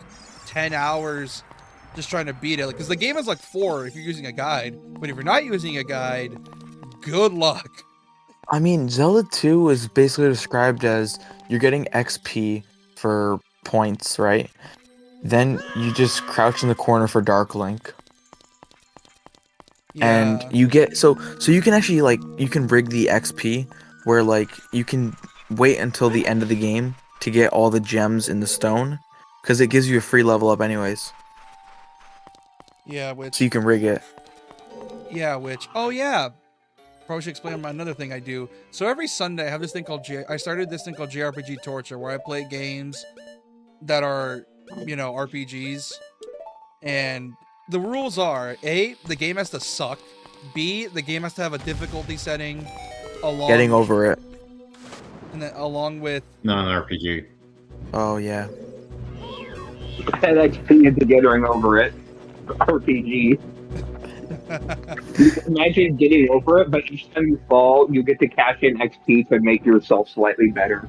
A: 10 hours just trying to beat it. Because the game is like 4 if you're using a guide. But if you're not using a guide, good luck.
C: I mean, Zelda 2 is basically described as you're getting XP for points, right? Then you just crouch in the corner for Dark Link. And
A: Yeah.
C: you get so you can actually you can rig the XP where you can wait until the end of the game to get all the gems in the stone because it gives you a free level up anyways.
A: Yeah, which
C: So you can rig it.
A: oh yeah. Probably should explain another thing I do. So every Sunday I have this thing called I started this thing called JRPG Torture where I play games that are, RPGs. And the rules are A, the game has to suck. B, the game has to have a difficulty setting
C: Getting over it.
A: and then along with
B: Not an RPG.
C: Oh yeah.
D: And XP into getting over it. RPG. Imagine getting over it, but each time you fall, you get to cash in XP to make yourself slightly better.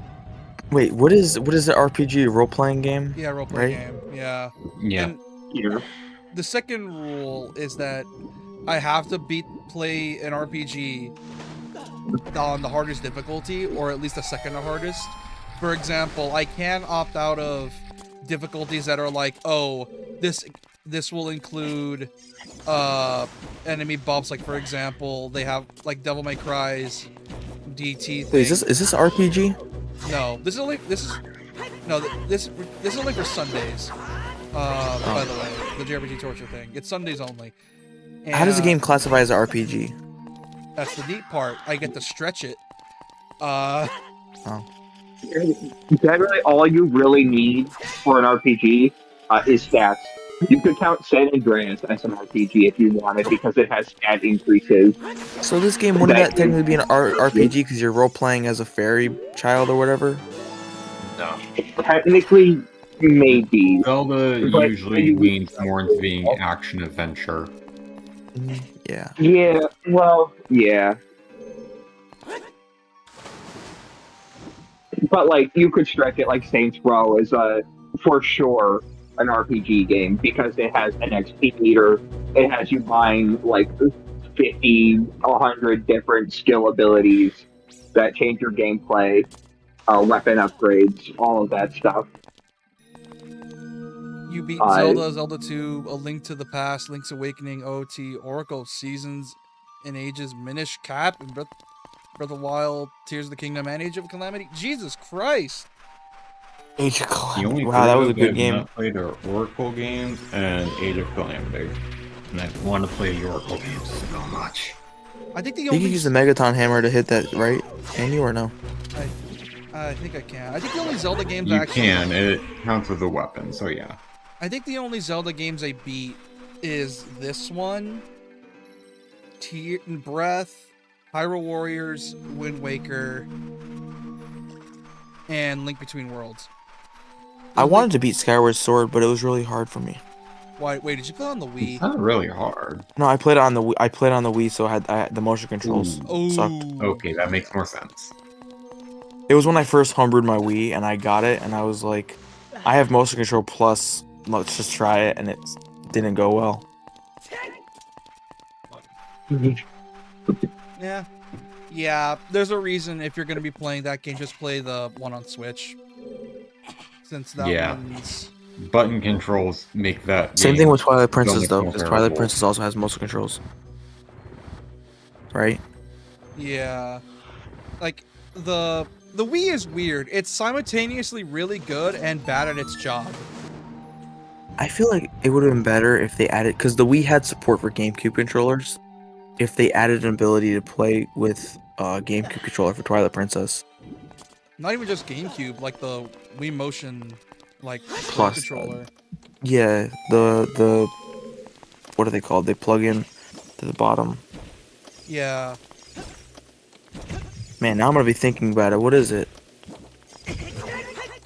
C: Wait, what is the RPG role playing game?
A: yeah, role play
C: Right?
A: game. Yeah.
B: Yeah.
A: And
D: Yeah.
A: the second rule is that I have to play an RPG on the hardest difficulty, or at least the second to hardest. For example, I can opt out of difficulties that are like, oh, this will include enemy buffs. Like for example, they have like Devil May Cry's DT thing.
C: Wait, is this RPG?
A: No, this is only this is only for Sundays. By the way, the JRPG Torture thing. It's Sundays only. And,
C: How does the game classify as an RPG?
A: That's the neat part. I get to stretch it.
D: Generally, all you really need for an RPG is stats. You could count San Andreas as an RPG if you wanted because it has stat increases.
C: So this game wouldn't that technically be an RPG because you're role playing as a fairy child or whatever?
B: No.
D: Technically, maybe.
B: Zelda
D: But-
B: usually leans more into being action adventure.
C: Yeah.
D: Yeah, well, yeah. But like, you could stretch it like Saints Row is for sure an RPG game because it has an XP meter. It has you buying like 50, 100 different skill abilities that change your gameplay, weapon upgrades, all of that stuff.
A: You beat Zelda 2, A Link to the Past, Link's Awakening, OT, Oracle of Seasons and Ages, Minish Cap, and Breath of the Wild, Tears of the Kingdom, and Age of Calamity. Jesus Christ!
C: Age of
B: The
C: Calamity.
B: only
C: Wow, that was a
B: three
C: good
B: I've
C: game.
B: not played are Oracle games and Age of Calamity. And I want to play the Oracle games so much.
A: I think the
C: You
A: only
C: can use the Megaton hammer to hit that, right? Can you or no?
A: I think I can. I think the only Zelda games
B: You
A: actually
B: can, it counts as a weapon, so yeah.
A: I think the only Zelda games I beat is this one, Breath, Hyrule Warriors, Wind Waker, and Link Between Worlds.
C: I wanted to beat Skyward Sword, but it was really hard for me.
A: Why? Wait, did you play on the
B: It's
A: Wii?
B: not really hard.
C: No, I played on the Wii, so I had the motion controls.
A: Oh,
C: Sucked.
B: Okay, that makes more sense.
C: It was when I first homebrewed my Wii, and I got it, and I was like, I have motion control plus. Let's just try it, and it didn't go well.
A: Yeah. Yeah, there's a reason if you're going to be playing that game, just play the one on Switch. Since that
B: Yeah.
A: one's...
B: Button controls make that
C: Same
B: game
C: thing with Twilight
B: so
C: Princess,
B: much
C: though,
B: more
C: because Twilight
B: terrible.
C: Princess also has motion controls. Right?
A: Yeah. Like, the Wii is weird. It's simultaneously really good and bad at its job.
C: I feel like it would have been better if they added, because the Wii had support for GameCube controllers. If they added an ability to play with GameCube controller for Twilight Princess.
A: Not even just GameCube, like the Wii Motion, like,
C: Plus,
A: controller.
C: Yeah, the what are they called? They plug in to the bottom.
A: Yeah.
C: Man, now I'm gonna be thinking about it. What is it?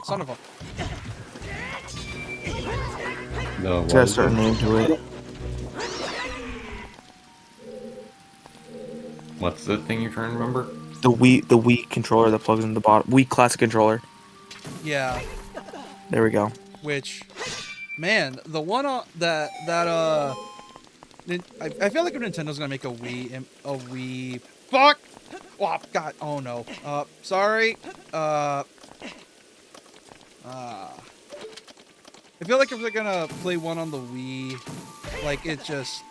A: Son of a...
B: The
C: It's got a certain name to it.
B: What's the thing you're trying to remember?
C: The Wii controller that plugs in the bottom. Wii Classic controller.
A: Yeah.
C: There we go.
A: Which... Man, the one I feel like if Nintendo's gonna make a Wii... Fuck! Oh, God, oh no. Sorry. I feel like if they're gonna play one on the Wii, like, it just...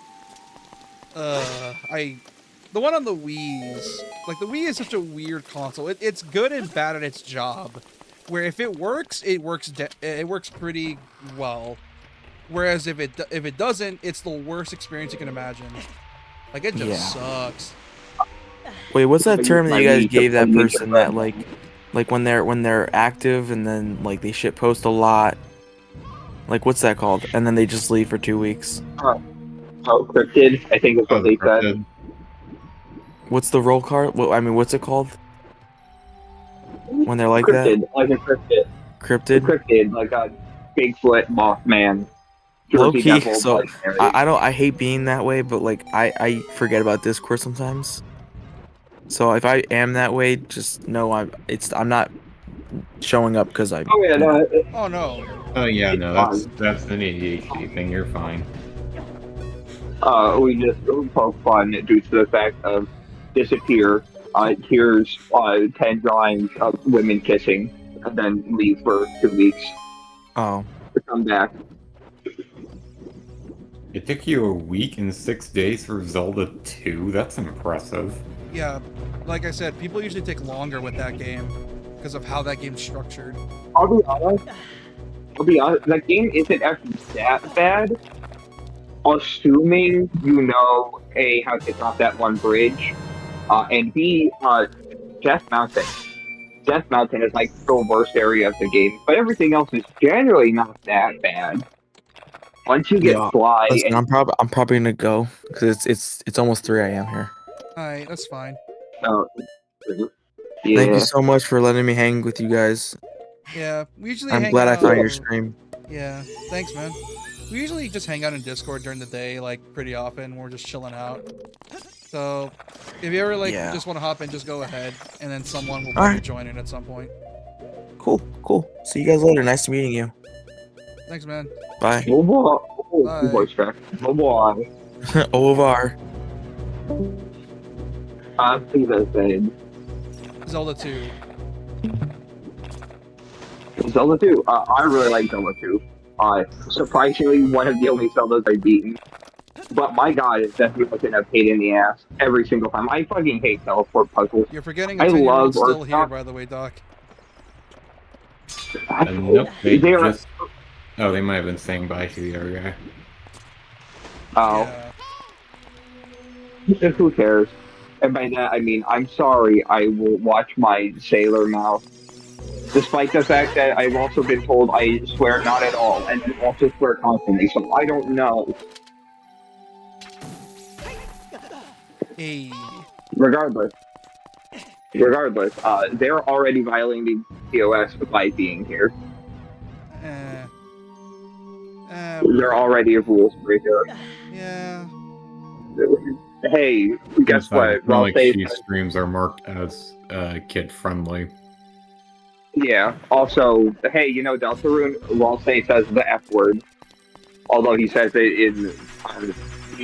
A: The one on the Wii's... Like, the Wii is such a weird console. It's good and bad at its job. Where if it works, it works pretty well. Whereas if it doesn't, it's the worst experience you can imagine. Like, it just sucks.
C: Wait, what's that term that you guys gave that person that like when they're active and then like they shit post a lot? Like, what's that called? And then they just leave for 2 weeks.
D: Oh, cryptid, I think is what they said.
B: Cryptid.
C: What's the roll card? Well, I mean, what's it called? When they're like
D: Cryptid,
C: that?
D: like a cryptid.
C: Cryptid?
D: Cryptid, like a Bigfoot, Mothman.
C: Low
D: Jersey
C: key,
D: Devil,
C: so
D: Blood
C: I hate being that way, but like I forget about Discord sometimes. So if I am that way, just know I'm not showing up because I.
D: Oh yeah, no,
A: Oh no.
B: Oh yeah, no, that's an ADHD thing. You're fine.
D: we just poke fun due to the fact of disappear. Here's 10 drawings of women kissing, and then leave for 2 weeks
C: Oh.
D: to come back.
B: It took you a week and 6 days for Zelda 2? That's impressive.
A: Yeah, like I said, people usually take longer with that game because of how that game's structured.
D: I'll be honest. That game isn't actually that bad. Assuming you know A, how to get off that one bridge, and B, Death Mountain. Death Mountain is like the worst area of the game, but everything else is generally not that bad. Once you get Fly,
C: Listen,
D: and
C: I'm probably gonna go because it's almost 3 a.m. here.
A: Alright, that's fine.
D: yeah,
C: Thank you so much for letting me hang with you guys.
A: Yeah, we usually
C: I'm
A: hang
C: glad I
A: out.
C: found your stream.
A: Yeah, thanks, man. We usually just hang out in Discord during the day, like, pretty often. We're just chilling out. So, if you ever, like, just want to hop in, just go ahead. And then someone will probably join in at some point.
C: Cool. See you guys later. Nice meeting you.
A: Thanks, man.
C: Bye.
D: voice track. Au
C: Au revoir.
D: See that thing.
A: Zelda 2.
D: Zelda 2. I really like Zelda 2. Surprisingly, one of the only Zeldas I've beaten. But my god, it's definitely looking a pain in the ass every single time. I fucking hate teleport puzzles.
A: You're forgetting a
D: I
A: 10-year-old
D: love
A: still here,
D: Earthbound.
A: by the way, Doc.
B: Nope, they
D: They're-
B: just... Oh, they might have been saying bye to the other guy.
D: Oh,
A: Yeah.
D: who cares? And by that, I mean, I'm sorry, I will watch my sailor mouth. Despite the fact that I've also been told I swear not at all, and also swear constantly, so I don't know.
A: A.
D: Regardless, they're already violating TOS by being here.
A: Eh.
D: They're already a rules breaker.
A: Yeah.
D: Hey, guess
B: It's not
D: what?
B: like she streams are marked as kid friendly.
D: Yeah. Also, hey, Deltarune, Ralsei says the F word, although he says it in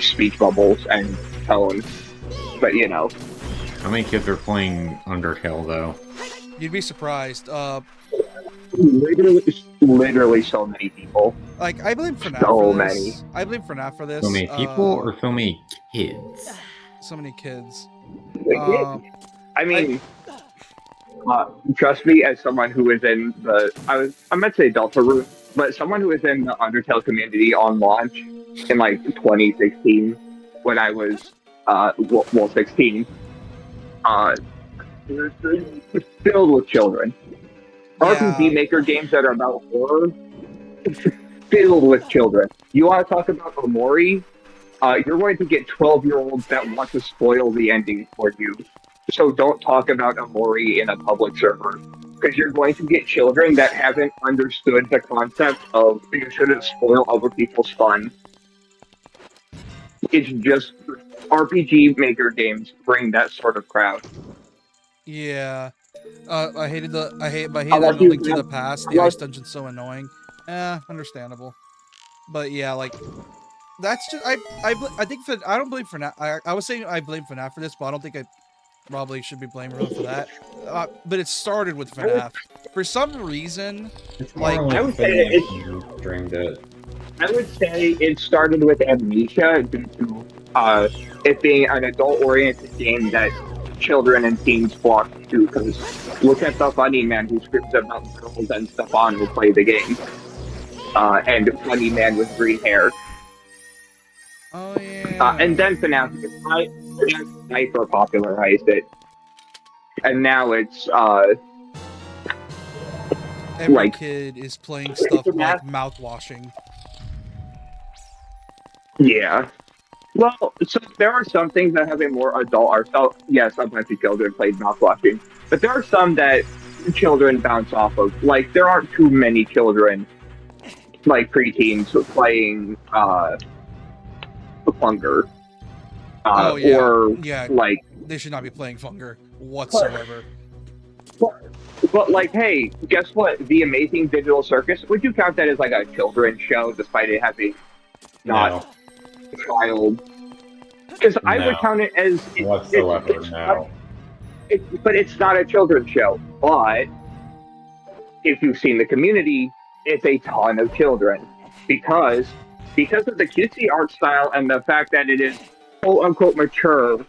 D: speech bubbles and tone. But
B: How many kids are playing Undertale though?
A: You'd be surprised.
D: Literally so many people.
A: Like I blame FNAF
D: So
A: for
D: many.
A: this. I blame FNAF for this.
B: So many people or so many kids?
A: So many kids.
D: I mean, trust me, as someone who is in I meant to say Deltarune, but someone who was in the Undertale community on launch in like 2016, when I was 16, filled with children.
A: Yeah.
D: RPG Maker games that are about horror, filled with children. You want to talk about Omori? You're going to get 12-year-olds that want to spoil the ending for you. So don't talk about Omori in a public server. Because you're going to get children that haven't understood the concept of you shouldn't spoil other people's fun. It's just RPG Maker games bring that sort of crowd.
A: Yeah. I hated the
D: Unless
A: No
D: you
A: Link to the
D: have-
A: Past. The ice dungeon's so annoying. Understandable. But yeah, like that's just I think I don't blame FNAF. I was saying I blame FNAF for this, but I don't think I probably should be blaming her for that. But it started with FNAF. For some reason,
B: It's
A: like
B: more
D: I would say
B: you streamed it.
D: I would say it started with Amnesia due to it being an adult-oriented game that children and teens flock to. Because look at the funny man who screams about girls and Stefan who play the game, and funny man with green hair.
A: oh yeah.
D: And then FNAF hyper popularized it, and now it's
A: Every
D: like
A: kid is playing stuff like mouthwashing.
D: yeah. Well, so there are some things that have a more adult art style. Yes, a bunch of children played mouthwashing, but there are some that children bounce off of. Like there aren't too many children, like preteens, playing Funger.
A: Oh yeah.
D: Or
A: Yeah.
D: like
A: They should not be playing Funger whatsoever.
D: But like, hey, guess what? The Amazing Digital Circus. Would you count that as like a children's show, despite it having not child? Because I would count it as
B: whatsoever.
D: but it's not a children's show. But if you've seen the Community, it's a ton of children because of the cutesy art style and the fact that it is quote unquote mature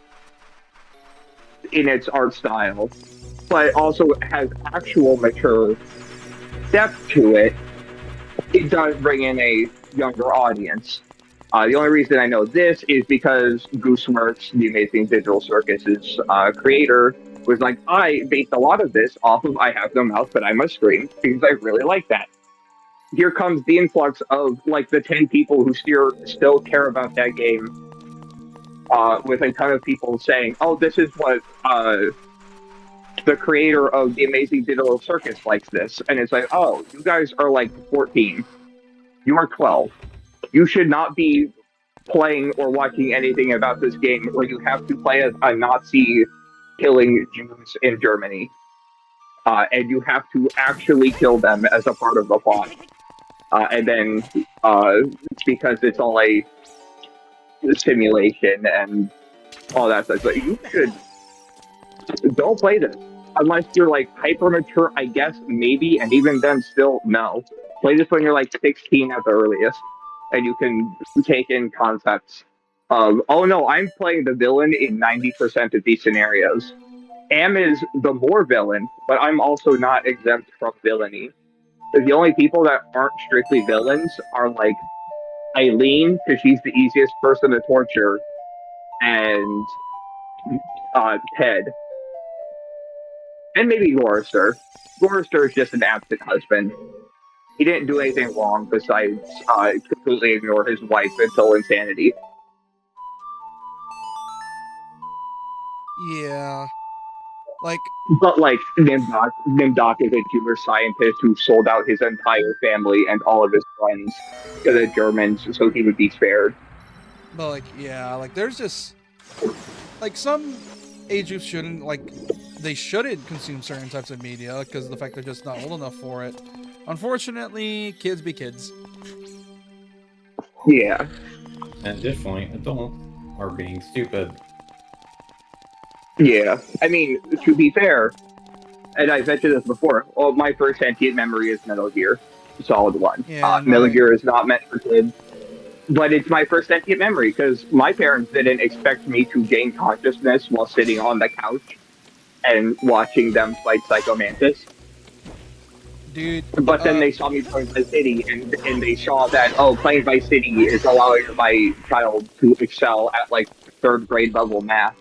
D: in its art style, but also has actual mature depth to it. It does bring in a younger audience. The only reason I know this is because Goosemertz, the Amazing Digital Circus's creator, was like, I based a lot of this off of I Have No Mouth, But I Must Scream, because I really like that. Here comes the influx of like the 10 people who still care about that game, with a ton of people saying, oh, this is what the creator of the Amazing Digital Circus likes this. And it's like, oh, you guys are like 14. You are 12. You should not be playing or watching anything about this game where you have to play as a Nazi killing Jews in Germany. And you have to actually kill them as a part of the plot. And then, because it's all a simulation and all that stuff, but you should don't play this unless you're like hyper mature, I guess, maybe, and even then still no. Play this when you're like 16 at the earliest, and you can take in concepts of, oh no, I'm playing the villain in 90% of these scenarios. Am is the more villain, but I'm also not exempt from villainy. The only people that aren't strictly villains are like Eileen, because she's the easiest person to torture, and Ted. And maybe Gorister. Gorister is just an absent husband. He didn't do anything wrong besides completely ignore his wife until insanity.
A: Yeah. Like,
D: But like Nimdok is a tumor scientist who sold out his entire family and all of his friends to the Germans so he would be spared.
A: but like, yeah, like there's just like some age groups shouldn't they shouldn't consume certain types of media because of the fact they're just not old enough for it. Unfortunately, kids be kids.
D: Yeah.
B: And additionally, adults are being stupid.
D: Yeah. I mean, to be fair, and I've mentioned this before, well, my first sentient memory is Metal Gear Solid 1.
A: Yeah, and
D: Metal
A: my
D: Gear is not meant for kids, but it's my first sentient memory because my parents didn't expect me to gain consciousness while sitting on the couch and watching them fight Psycho Mantis.
A: dude,
D: But then they saw me playing Vice City, and they saw that, oh, playing Vice City is allowing my child to excel at like third grade level math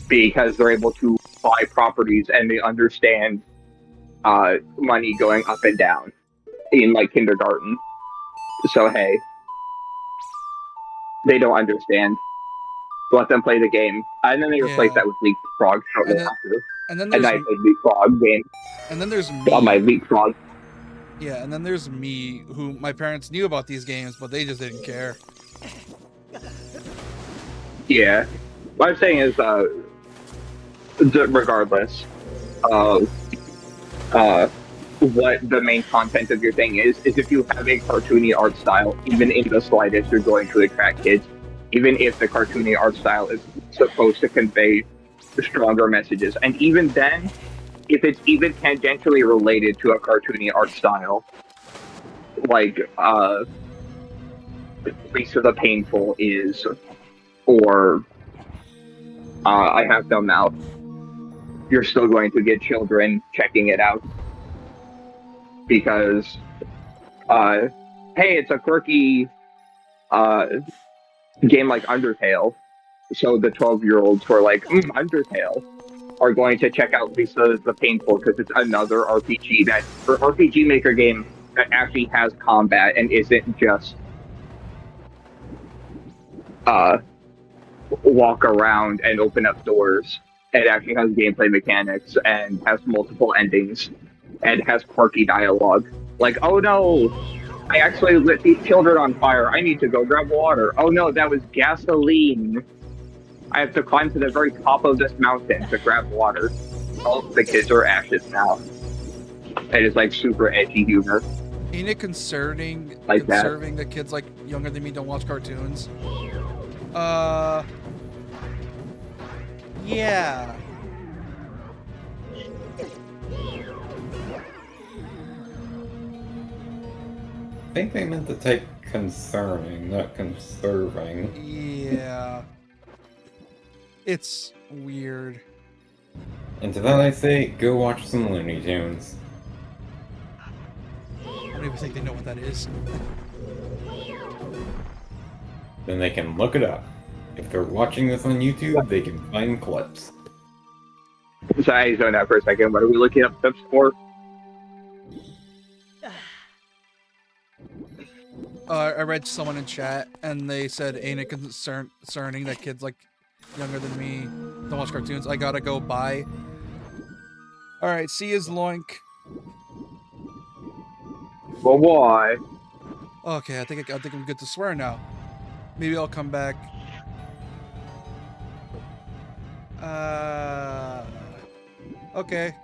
D: because they're able to buy properties and they understand money going up and down in like kindergarten. So hey, they don't understand. Let them play the game, and then they replace
A: yeah,
D: that with Leapfrog shortly
A: and then
D: after.
A: and then
D: And
A: there's
D: I played Leapfrog game
A: and then there's
D: on my
A: me.
D: Leapfrog.
A: Yeah, and then there's me, who my parents knew about these games, but they just didn't care.
D: Yeah, what I'm saying is, regardless of what the main content of your thing is if you have a cartoony art style, even in the slightest, you're going to attract kids. Even if the cartoony art style is supposed to convey stronger messages, and even then, if it's even tangentially related to a cartoony art style, like Face of the Painful is, or I Have No Mouth, you're still going to get children checking it out because, uh, hey, it's a quirky uh, game like Undertale. So the 12-year-olds who are like, Undertale, are going to check out Lisa the Painful because it's another RPG or RPG Maker game that actually has combat and isn't just uh, walk around and open up doors. It actually has gameplay mechanics and has multiple endings and has quirky dialogue. Like, oh no, I actually lit these children on fire. I need to go grab water. Oh no, that was gasoline. I have to climb to the very top of this mountain to grab water. All the kids are ashes now. It is like super edgy humor
A: Ain't it concerning
D: like that.
A: that kids like younger than me don't watch cartoons? Yeah.
B: I think they meant to take concerning, not conserving.
A: Yeah. It's weird.
B: And to that I say, go watch some Looney Tunes.
A: I don't even think they know what that is.
B: Then they can look it up. If they're watching this on YouTube, they can find clips.
D: So I zoned out for a second. What are we looking up clips for?
A: I read someone in chat and they said, ain't it concerning that kids like younger than me don't watch cartoons? I gotta go bye. Alright, see yous, Loink.
D: Well, why?
A: Okay, I think I'm good to swear now. Maybe I'll come back. Okay.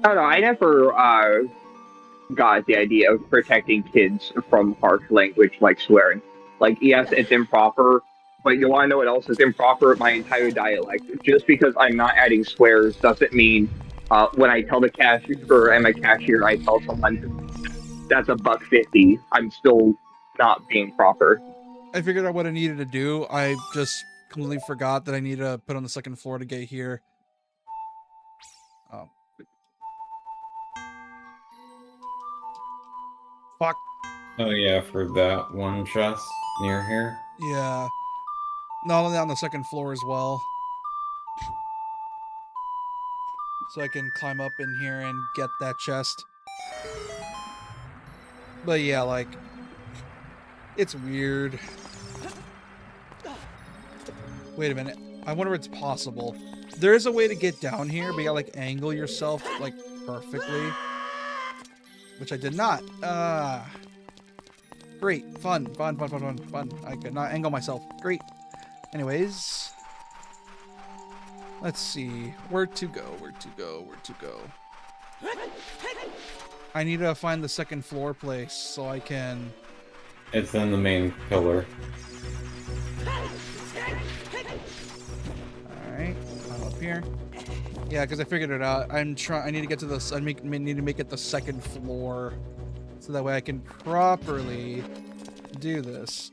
D: I don't know. I never got the idea of protecting kids from harsh language like swearing. Like, yes, it's improper, but you want to know what else is improper? My entire dialect. Just because I'm not adding swears doesn't mean when I tell the cashier or I'm a cashier, I tell someone that's $1.50. I'm still not being proper.
A: I figured out what I needed to do. I just completely forgot that I needed to put on the second floor to get here. Oh. Fuck.
B: Oh yeah, for that one chest near here.
A: Yeah. Not only on the second floor as well. So I can climb up in here and get that chest. But yeah, like, it's weird. Wait a minute. I wonder if it's possible. There is a way to get down here, but you gotta like angle yourself like perfectly. Which I did not. Great. Fun. I could not angle myself. Great. Anyways. Let's see. Where to go? I need to find the second floor place so I can...
B: It's in the main pillar.
A: Alright. I'm up here. Yeah, because I figured it out. I need to get to this. I need to make it the second floor. So that way I can properly do this.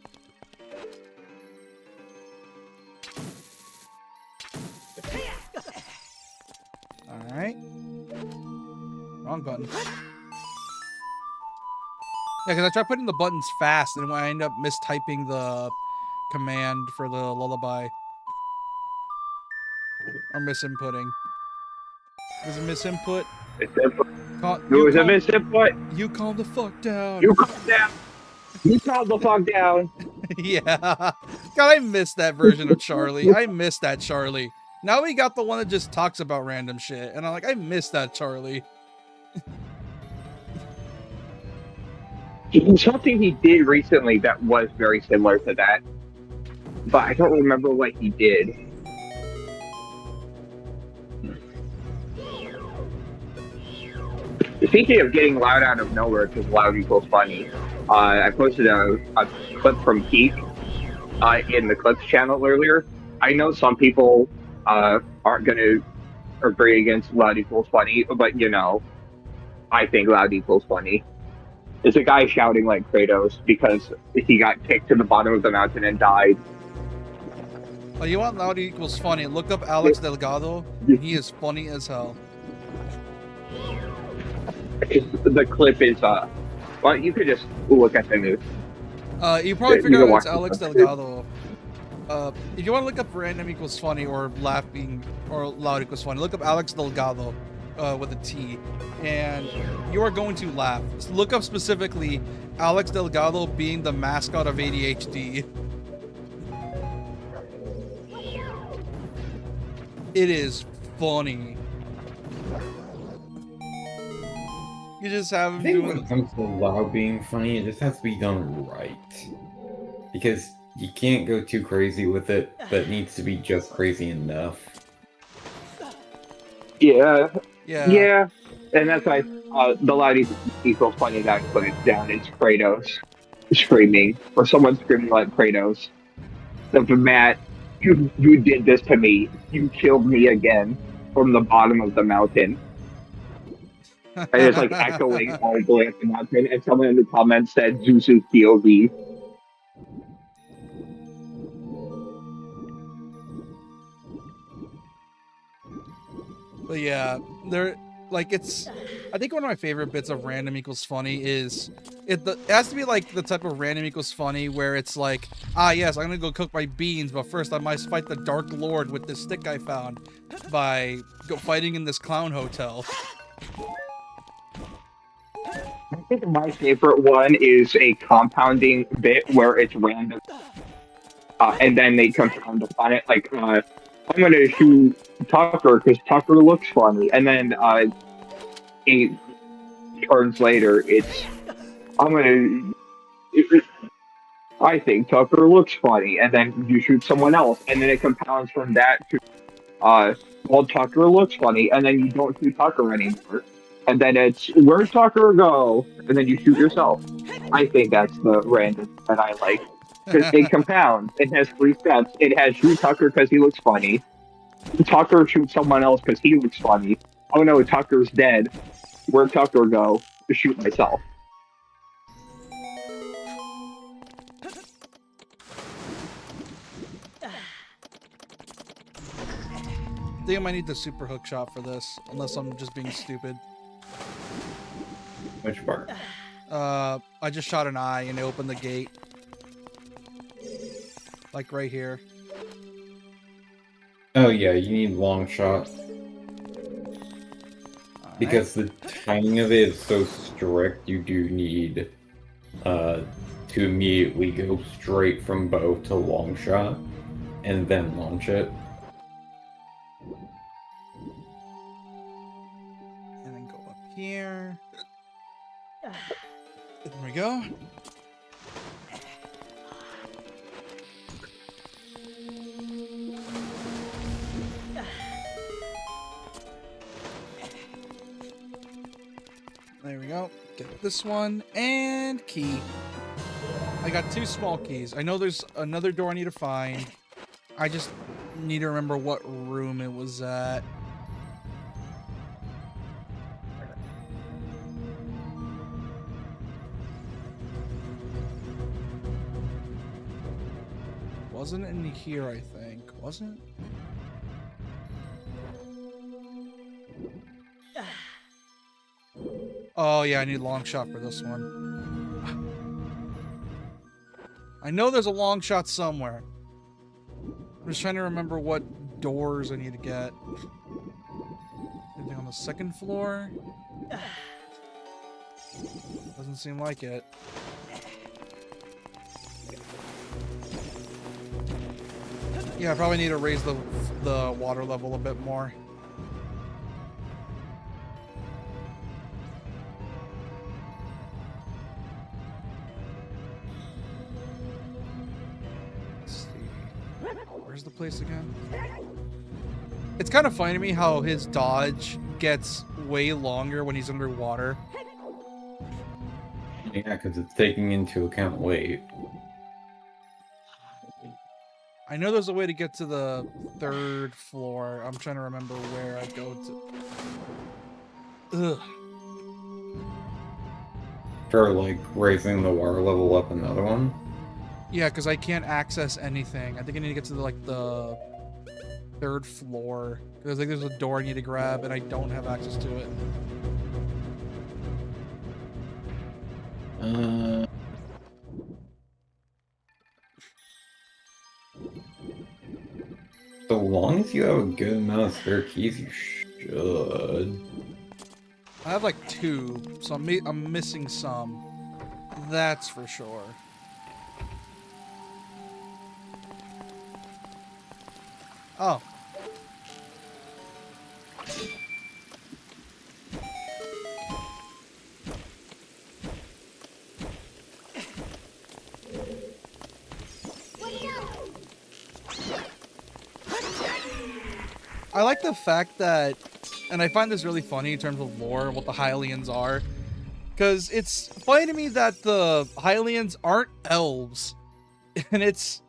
A: Alright. Wrong button. Yeah, because I tried putting the buttons fast, and I end up mistyping the command for the lullaby. Or misinputting. Was it misinput?
D: It was a misinput.
A: You calm the fuck down.
D: You calm down. You calm the fuck down.
A: Yeah. God, I missed that version of Charlie. I missed that Charlie. Now we got the one that just talks about random shit. And I'm like, I missed that Charlie.
D: Something he did recently that was very similar to that. But I don't remember what he did. Speaking of getting loud out of nowhere, because loud equals funny, I posted a clip from Keith in the Clips channel earlier. I know some people aren't going to agree against loud equals funny, but you know, I think loud equals funny. It's a guy shouting like Kratos because he got kicked to the bottom of the mountain and died.
A: Oh, you want loud equals funny? Look up Alex Delgado. He is funny as hell.
D: The clip is well, you could just look at the news.
A: You probably figure out it's Alex Delgado. If you want to look up random equals funny or laughing or loud equals funny, look up Alex Delgado with a T, and you are going to laugh. So look up specifically Alex Delgado being the mascot of ADHD. It is funny. You just have him
B: I think when
A: doing...
B: it comes to loud being funny, it just has to be done right. Because you can't go too crazy with it, but it needs to be just crazy enough.
D: Yeah.
A: Yeah.
D: And that's why the loud equals funny that I put it down. It's Kratos screaming, or someone screaming like Kratos. Like, Matt, you did this to me. You killed me again from the bottom of the mountain. And it's like echoing all the way up the mountain. And someone in the comments said Zeus's POV.
A: But yeah, it's, I think one of my favorite bits of random equals funny is, it has to be like the type of random equals funny where it's like, ah yes, I'm gonna go cook my beans, but first I must fight the Dark Lord with this stick I found by fighting in this clown hotel.
D: I think my favorite one is a compounding bit where it's random. And then they compound upon it, like, I'm gonna shoot Tucker because Tucker looks funny, and then 8 turns later, it's I think Tucker looks funny, and then you shoot someone else, and then it compounds from that to well, Tucker looks funny, and then you don't shoot Tucker anymore, and then it's where'd Tucker go, and then you shoot yourself. I think that's the random that I like because it compounds. It has 3 steps. It has shoot Tucker because he looks funny. Tucker shoots someone else because he looks funny. Oh no, Tucker's dead. Where'd Tucker go? To shoot myself.
A: I think I might need the super hook shot for this, unless I'm just being stupid.
B: Which part?
A: I just shot an eye and it opened the gate. Like right here.
B: Oh yeah, you need long shot. Because the timing of it is so strict, you do need to immediately go straight from bow to long shot. and then launch it.
A: And then go up here. There we go. There we go. Get this one and key. I got 2 small keys. I know there's another door I need to find. I just need to remember what room it was at. Wasn't in here, I think. Wasn't? Oh, yeah, I need long shot for this one. I know there's a long shot somewhere. I'm just trying to remember what doors I need to get. Anything on the 2nd floor? Doesn't seem like it. Yeah, I probably need to raise the water level a bit more. Where's the place again? It's kind of funny to me how his dodge gets way longer when he's underwater.
B: Yeah, because it's taking into account weight.
A: I know there's a way to get to the 3rd floor. I'm trying to remember where I go to. Ugh.
B: For like raising the water level up another one.
A: Yeah, because I can't access anything. I think I need to get to the 3rd floor. Because like there's a door I need to grab and I don't have access to it.
B: So long as you have a good amount of spare keys, you should.
A: I have like 2, so I'm missing some. That's for sure. Oh. I like the fact that, and I find this really funny in terms of lore, what the Hylians are. Because it's funny to me that the Hylians aren't elves. And it's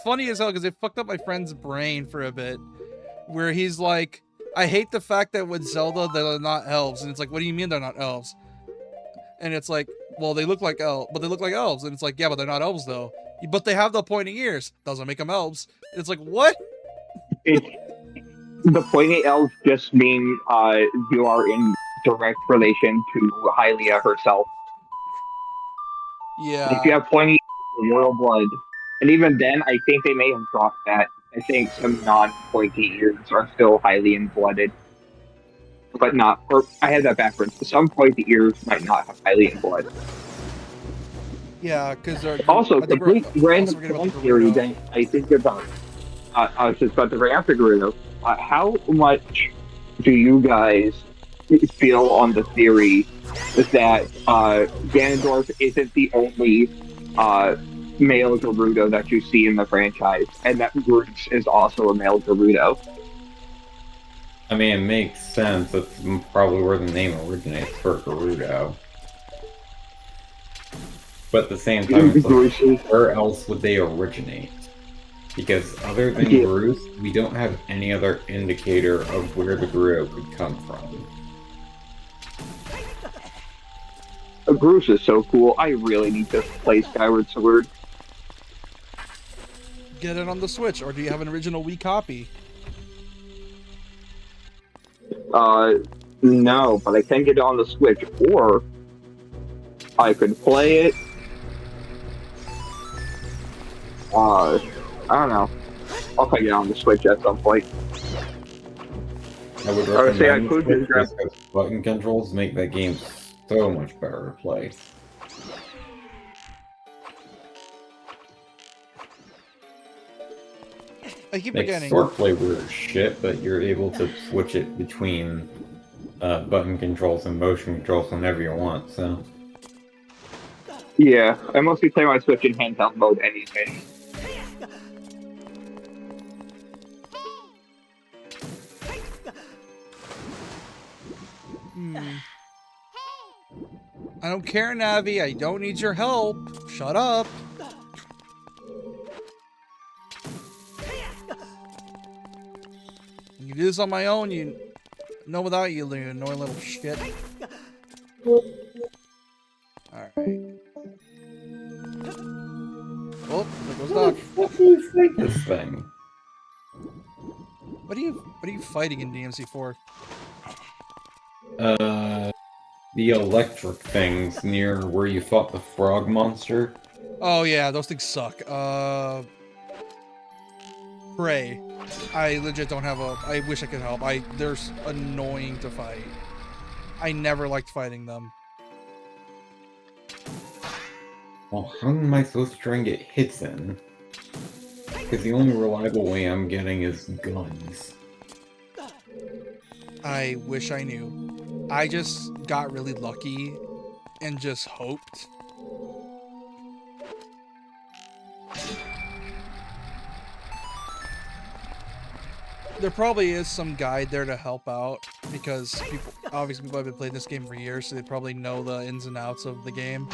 A: funny as hell because it fucked up my friend's brain for a bit. Where he's like, I hate the fact that with Zelda they're not elves. And it's like, what do you mean they're not elves? And it's like, well, they look like elves, but they look like elves. And it's like, yeah, but they're not elves though. But they have the pointy ears. Doesn't make them elves. And it's like, what?
D: The pointy elves just mean you are in direct relation to Hylia herself.
A: Yeah.
D: If you have pointy royal blood, and even then, I think they may have dropped that. I think some non-pointy ears are still Hylian blooded, but not. Or I had that backwards. Some pointy ears might not have Hylian blood.
A: Yeah, because
D: Also, complete random point theory that I think about. I was just about to bring up the Gerudo. How much do you guys feel on the theory that Ganondorf isn't the only male Gerudo that you see in the franchise, and that Groot is also a male Gerudo?
B: I mean, it makes sense. That's probably where the name originates for Gerudo. But at the same time, it's like, where else would they originate? Because other than Bruce, we don't have any other indicator of where the Gerudo could come from.
D: Bruce is so cool. I really need to play Skyward Sword.
A: Get it on the Switch, or do you have an original Wii copy?
D: No, but I can get it on the Switch, or I could play it. I don't know. I'll play it on the Switch at some point.
B: I would recommend Switch because button controls make that game so much better to play.
A: I keep
B: Makes
A: forgetting.
B: swordplay weird as shit, but you're able to switch it between button controls and motion controls whenever you want, so...
D: Yeah, I mostly play my Switch in handheld mode anyway.
A: I don't care, Navi. I don't need your help. Shut up. You do this on my own, you know without you, you annoying little shit. Alright. Oh, there goes Doc.
B: What do you think this thing?
A: What are you fighting in DMC4?
B: The electric things near where you fought the frog monster.
A: Oh yeah, those things suck. Pray. I legit don't have a... I wish I could help. They're annoying to fight. I never liked fighting them.
B: Well, how am I supposed to try and get hits in? Because the only reliable way I'm getting is guns.
A: I wish I knew. I just got really lucky and just hoped. There probably is some guide there to help out because obviously people have been playing this game for years, so they probably know the ins and outs of the game.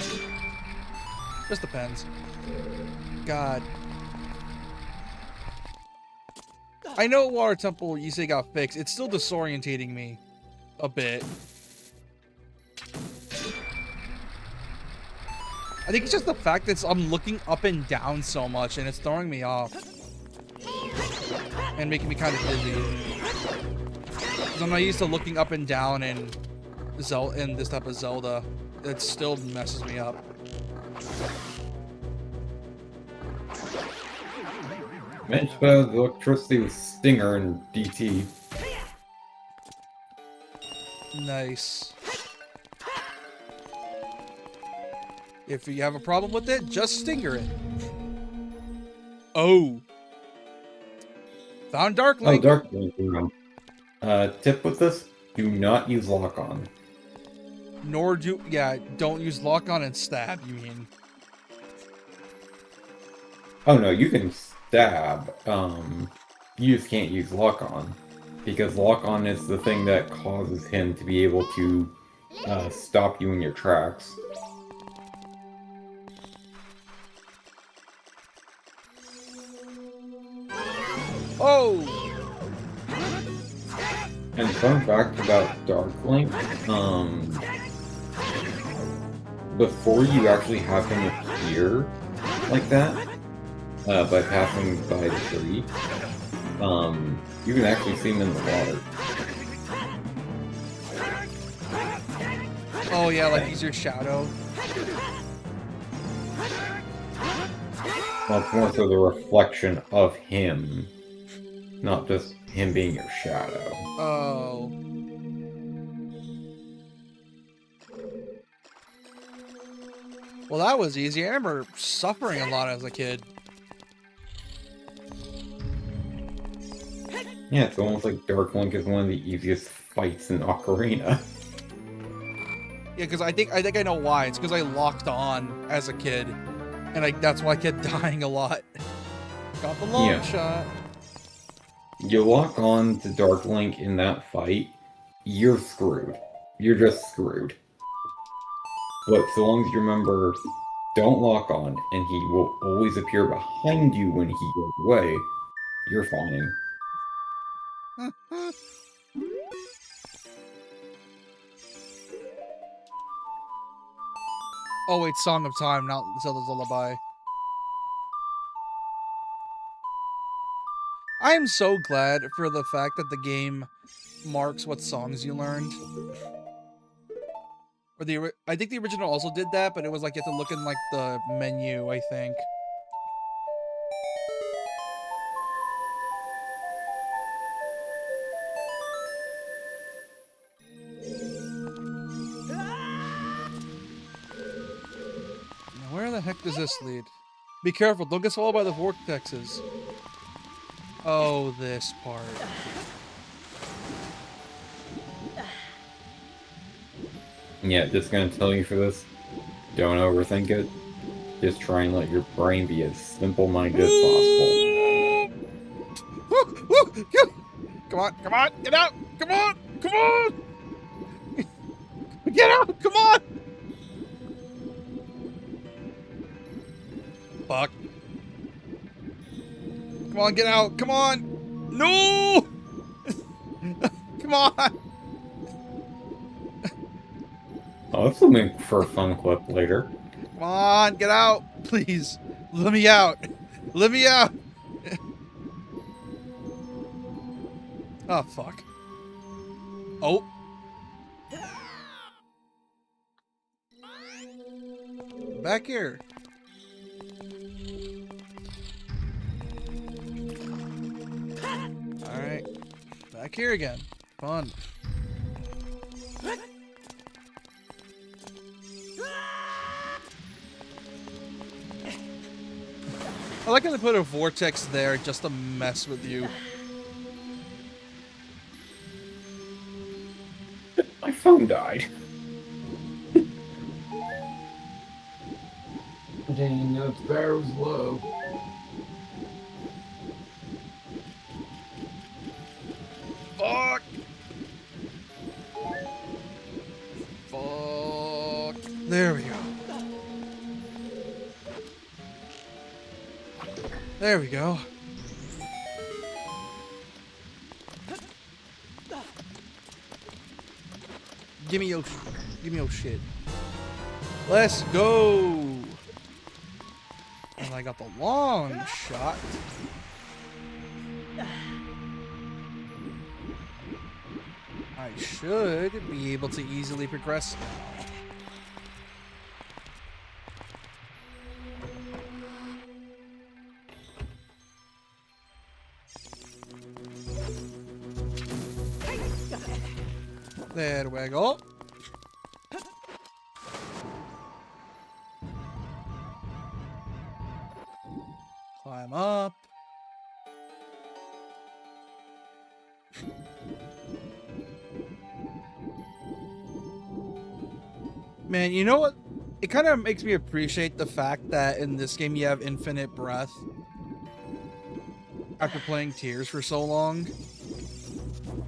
A: Just depends. God. I know Water Temple you say got fixed. It's still disorientating me a bit. I think it's just the fact that I'm looking up and down so much and it's throwing me off. And making me kind of dizzy. Because I'm not used to looking up and down in this type of Zelda. It still messes me up.
B: Matched by the electricity with Stinger and DT.
A: Nice. If you have a problem with it, just Stinger it. Oh. Found Dark
B: Oh,
A: Link.
B: Dark Link. Tip with this, do not use lock-on.
A: Don't use lock-on and stab, you mean.
B: Oh no, you can stab. You just can't use lock-on. Because lock-on is the thing that causes him to be able to stop you in your tracks.
A: Oh!
B: And fun fact about Dark Link, before you actually have him appear like that, by passing by the tree, you can actually see him in the water.
A: Oh yeah, like he's your shadow.
B: Well, it's more so the reflection of him, not just him being your shadow.
A: Oh. Well, that was easy. I remember suffering a lot as a kid.
B: Yeah, it's almost like Dark Link is one of the easiest fights in Ocarina.
A: Yeah, because I think I know why. It's because I locked on as a kid, and that's why I kept dying a lot. Got the long shot.
B: You lock on to Dark Link in that fight, you're screwed. You're just screwed. But so long as you remember, don't lock on, and he will always appear behind you when he goes away, you're fine.
A: Oh wait, Song of Time, not Zelda's Lullaby. I am so glad for the fact that the game marks what songs you learned. Or I think the original also did that, but it was like you have to look in like the menu, I think. Now, where the heck does this lead? Be careful, don't get swallowed by the vortexes. Oh, this part.
B: Yeah, just gonna tell you for this. Don't overthink it. Just try and let your brain be as simple-minded as possible.
A: Woo, woo, come on, come on, get out! Come on, come on! Get out! Come on! Fuck. Come on, get out! Come on! No! Come on!
B: Oh, that's something for a fun clip later.
A: Come on, get out! Please, let me out! Let me out! Oh, fuck. Oh. Back here. Alright. Back here again. Fun. I like how they put a vortex there just to mess with you.
B: My phone died. Dang, no, its battery's low.
A: Fuck! Fuck. There we go. There we go. Give me your shit. Let's go. And I got the long shot. I should be able to easily progress. There we go. Climb up. Man, you know what? It kind of makes me appreciate the fact that in this game you have infinite breath. After playing Tears for so long.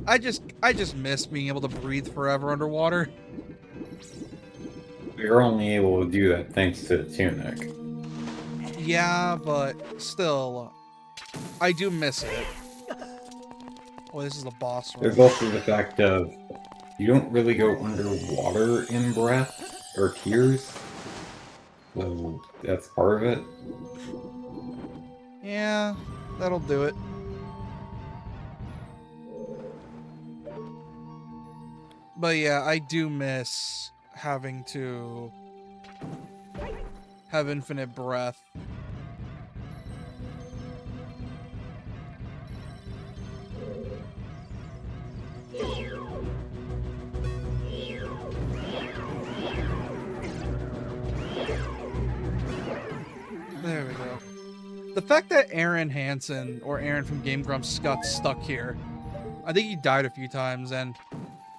A: I just miss being able to breathe forever underwater.
B: You're only able to do that thanks to the tunic.
A: Yeah, but still, I do miss it. Oh, this is the boss room.
B: There's also the fact of you don't really go underwater in breath or tears. So that's part of it.
A: Yeah, that'll do it. But yeah, I do miss having to have infinite breath. There we go. The fact that Aaron Hansen, or Aaron from Game Grumps, got stuck here. I think he died a few times, and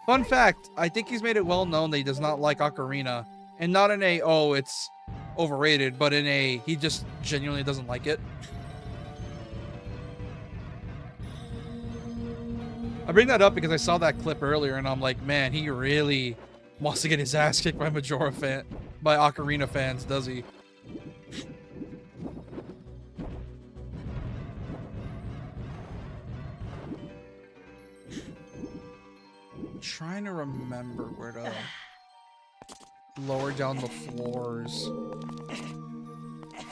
A: fun fact, I think he's made it well known that he does not like Ocarina. And not in a, oh, it's overrated, but in a, he just genuinely doesn't like it. I bring that up because I saw that clip earlier, and I'm like, man, he really wants to get his ass kicked by by Ocarina fans, does he? I'm trying to remember where to lower down the floors.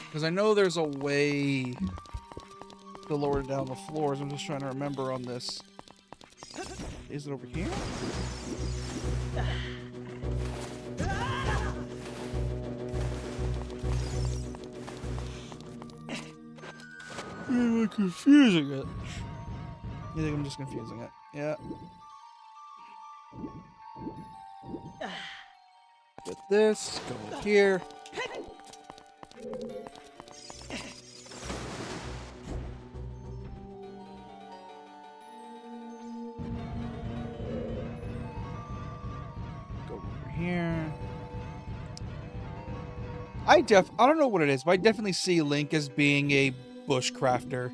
A: Because I know there's a way to lower down the floors. I'm just trying to remember on this. Is it over here? Am I confusing it? You think I'm just confusing it? Yeah. Get this, go here. I don't know what it is, but I definitely see Link as being a bushcrafter.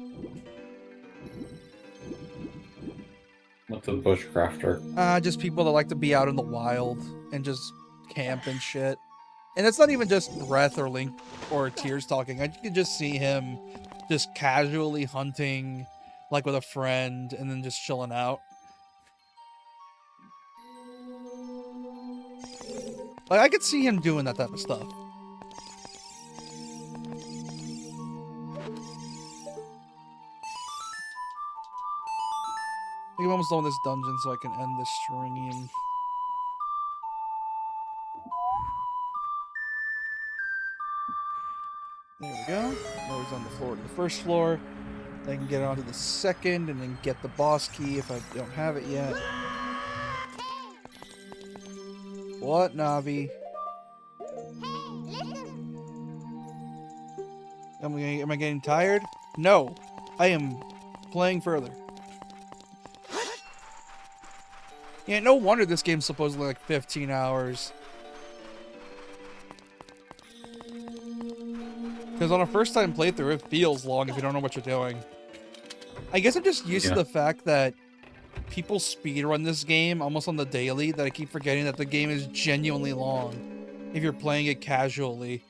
B: What's a bushcrafter?
A: Just people that like to be out in the wild and just camp and shit. And it's not even just Breath or Link or Tears talking. I can just see him just casually hunting, like with a friend, and then just chilling out. Like, I could see him doing that type of stuff. I think I'm almost done with this dungeon so I can end this stream. There we go. Now he's on the floor to the first floor. Then I can get onto the second and then get the boss key if I don't have it yet. What, Navi? Am I getting tired? No. I am playing further. Yeah, no wonder this game's supposedly like 15 hours. Because on a first time playthrough, it feels long if you don't know what you're doing. I guess I'm just used to the fact that people speedrun this game almost on the daily, that I keep forgetting that the game is genuinely long if you're playing it casually.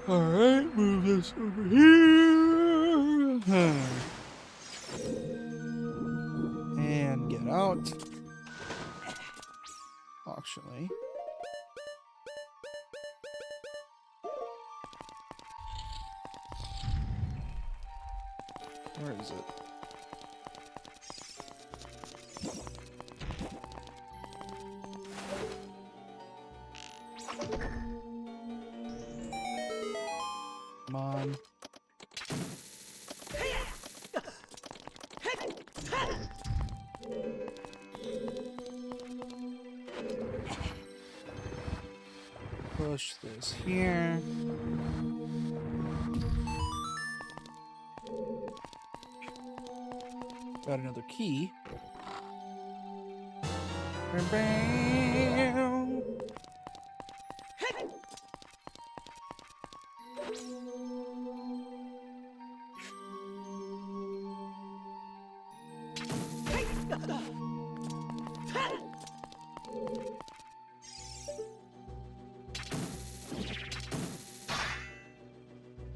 A: Alright, move this over here. And get out. Actually. Where is it? Come on. Push this here. Got another key. Bam.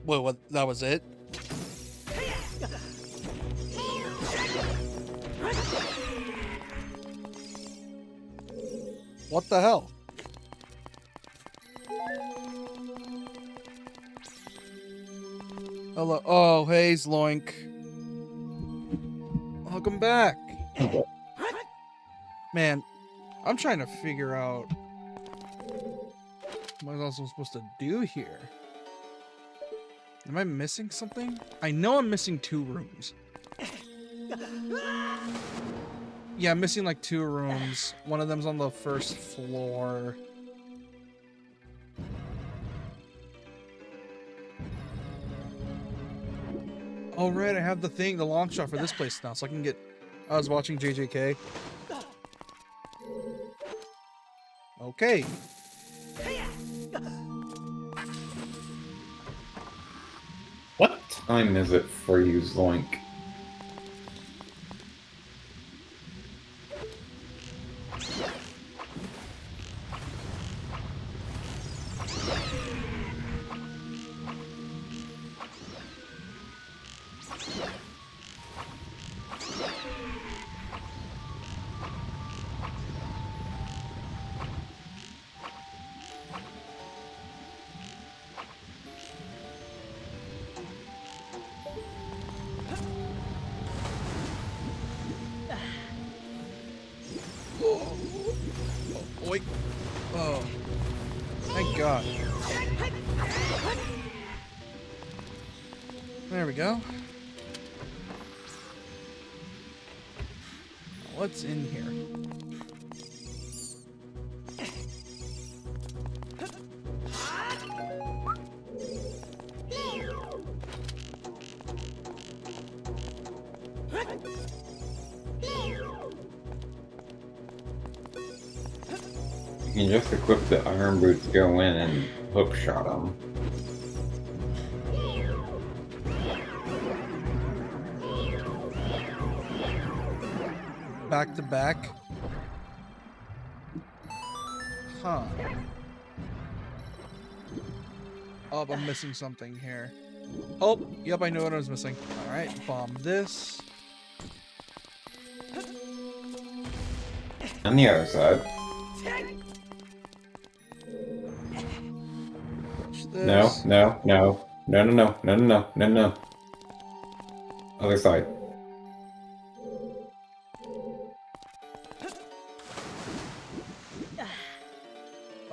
A: Wait, what? That was it? What the hell? Hello. Oh, hey, Zloink. Welcome back. Man, I'm trying to figure out what else I'm supposed to do here. Am I missing something? I know I'm missing 2 rooms. Yeah, I'm missing like 2 rooms. One of them's on the first floor. Oh, right, I have the thing, the long shot for this place now, so I can get... I was watching JJK. Okay.
B: What time is it for you, Zoink?
A: Oink. Oh. Thank God. There we go. What's in here?
B: You can just equip the iron boots, go in, and hook shot them.
A: Back to back. Huh. Oh, I'm missing something here. Oh, yep, I know what I was missing. Alright, bomb this.
B: On the other side.
A: Push
B: No,
A: this.
B: no, no. No, no, no, no, no, no, no. Other side.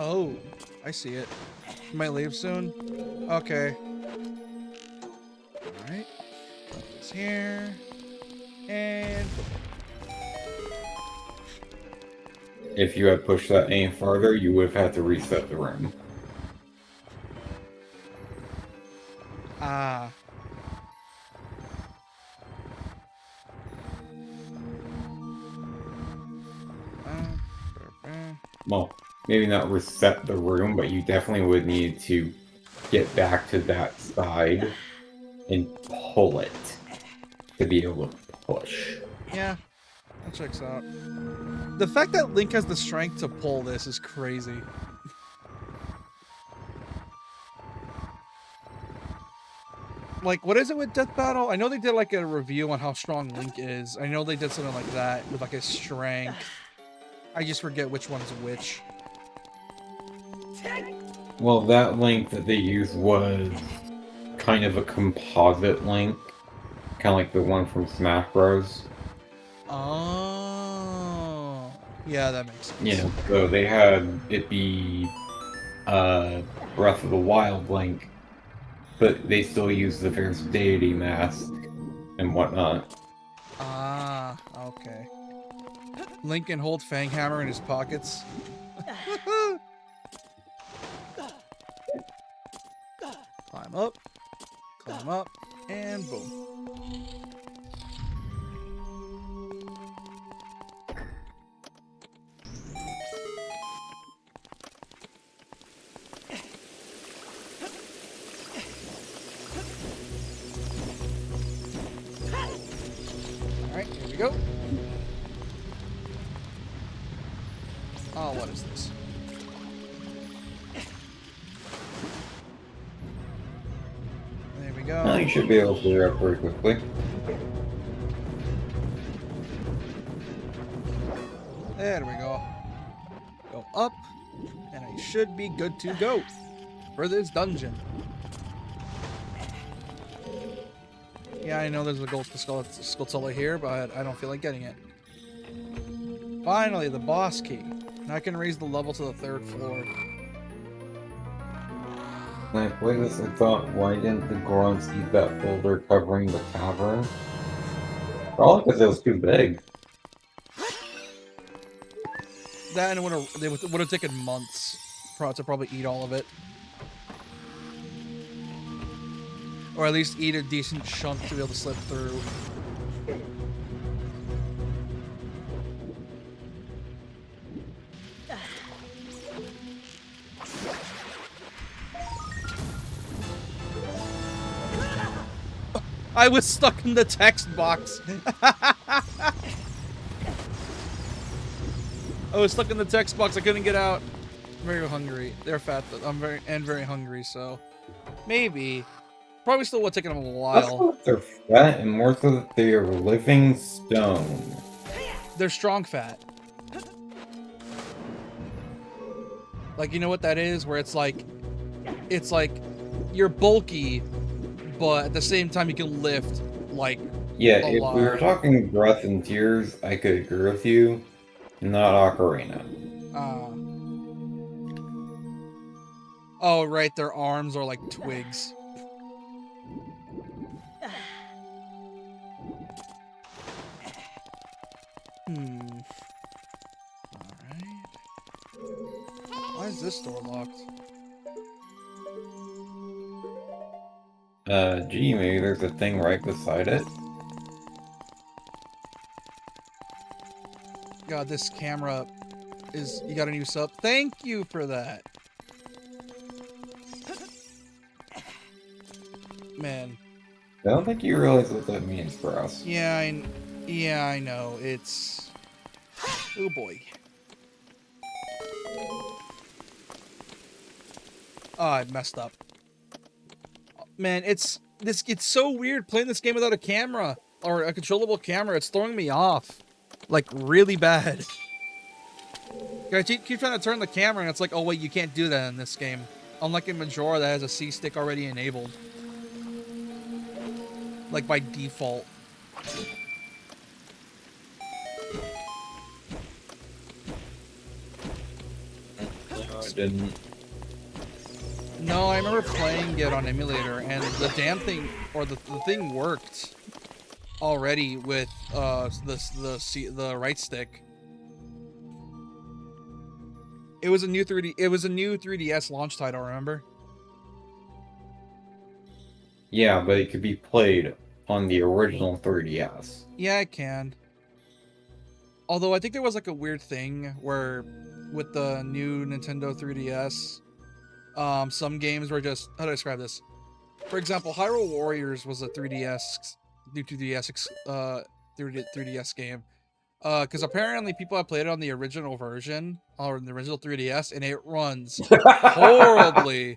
A: Oh, I see it. You might leave soon? Okay. Alright. Put this here. And
B: If you had pushed that any farther, you would have had to reset the room.
A: ah.
B: Well, maybe not reset the room, but you definitely would need to get back to that side and pull it to be able to push.
A: Yeah, that checks out. The fact that Link has the strength to pull this is crazy. Like, what is it with Death Battle? I know they did like a review on how strong Link is. I know they did something like that with like his strength. I just forget which one's which.
B: Well, that link that they used was kind of a composite link. Kind of like the one from Smash Bros.
A: Oh. Yeah, that makes sense.
B: Yeah, so they had it be Breath of the Wild Link, but they still use the Fierce Deity mask and whatnot.
A: Ah, okay. Link can hold Fanghammer in his pockets. Climb up, and boom. Alright, here we go. Oh, what is this? There we go.
B: You should be able to clear up pretty quickly.
A: There we go. Go up, and I should be good to go for this dungeon. Yeah, I know there's a gold Skulltula here, but I don't feel like getting it. Finally, the boss key. Now I can raise the level to the 3rd floor.
B: When I played this, I thought, why didn't the Gorons eat that boulder covering the cavern? Probably because it was too big.
A: That and they would have taken months to probably eat all of it. Or at least eat a decent chunk to be able to slip through. I was stuck in the text box. I was stuck in the text box. I couldn't get out. I'm very hungry. They're fat. I'm very hungry. So maybe, probably still would take them a
B: That's
A: while.
B: not they're fat, and more so that they are living stone.
A: They're strong fat. Like, you know what that is? Where it's like you're bulky, but at the same time you can lift like
B: Yeah,
A: a
B: if
A: lot.
B: we were talking breath and tears, I could agree with you. Not Ocarina.
A: Oh, right, their arms are like twigs. Alright. Why is this door locked?
B: Gee, maybe there's a thing right beside it.
A: God, this camera is... You got a new sub? Thank you for that. Man.
B: I don't think you realize what that means for us.
A: Yeah, I know. It's... Oh boy. Oh, I messed up. Man, it's so weird playing this game without a camera or a controllable camera. It's throwing me off, like really bad. I keep trying to turn the camera, and it's like, oh wait, you can't do that in this game. Unlike in Majora, that has a C stick already enabled, like by default.
B: No, I didn't.
A: No, I remember playing it on emulator, and the damn thing, or the thing worked already with the right stick. It was a new 3DS launch title, remember?
B: Yeah, but it could be played on the original 3DS.
A: Yeah, it can. Although I think there was like a weird thing where with the new Nintendo 3DS, some games were just, how do I describe this? For example, Hyrule Warriors was a 3DS, new 3DS game. Because apparently people have played it on the original version, or the original 3DS, and it runs horribly.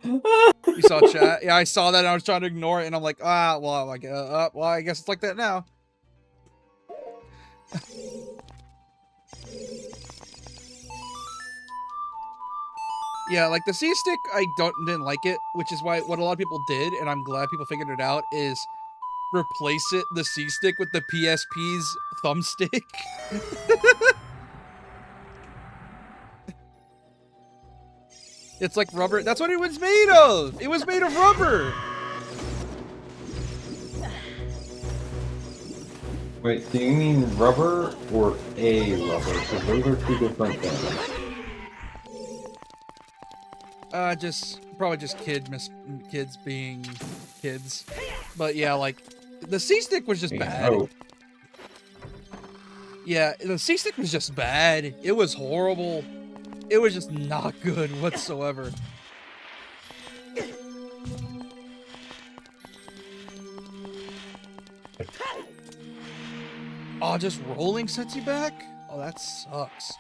A: You saw chat? Yeah, I saw that, and I was trying to ignore it, and I'm like, well, I guess it's like that now. Yeah, like the C-Stick, I didn't like it, which is why what a lot of people did, and I'm glad people figured it out, is replace the C-Stick with the PSP's thumbstick. It's like rubber. That's what it was made of. It was made of rubber.
B: Wait, do you mean rubber or a rubber? Because those are two different things.
A: Probably just kids being kids. But yeah, like the C-Stick was just bad.
B: Oh.
A: Yeah, the C-Stick was just bad. It was horrible. It was just not good whatsoever. Oh, just rolling sets you back? Oh, that sucks.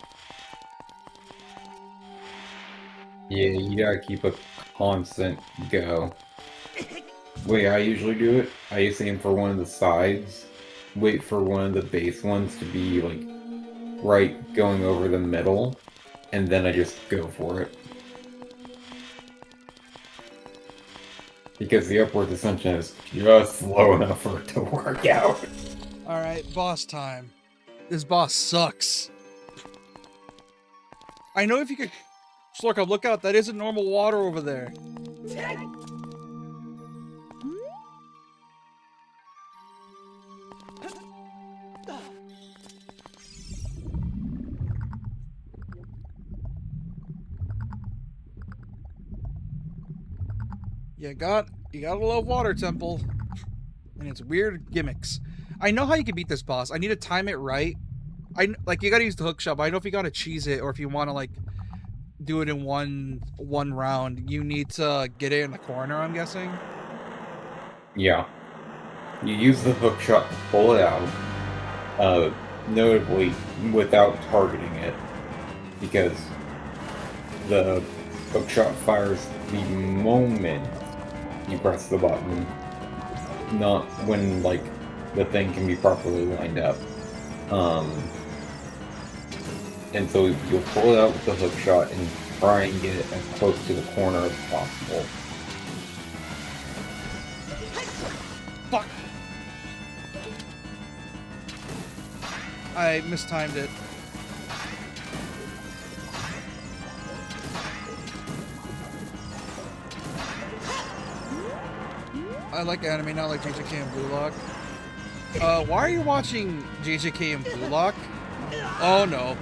B: Yeah, you gotta keep a constant go. Way I usually do it, I just aim for one of the sides, wait for one of the base ones to be like right going over the middle, and then I just go for it. Because the upward ascension is just slow enough for it to work out.
A: Alright, boss time. This boss sucks. I know if you could... Slorkup, look out, that isn't normal water over there. You gotta love Water Temple. And its weird gimmicks. I know how you can beat this boss. I need to time it right. You gotta use the hook shot, but I know if you gotta cheese it, or if you wanna like do it in one round, you need to get it in the corner, I'm guessing.
B: Yeah. You use the hook shot to pull it out, notably without targeting it, because the hook shot fires the moment you press the button, not when like the thing can be properly lined up. And so you'll pull it out with the hook shot and try and get it as close to the corner as possible.
A: Fuck! I mistimed it. I like anime, not like JJK and Blue Lock. Why are you watching JJK and Blue Lock? Oh no.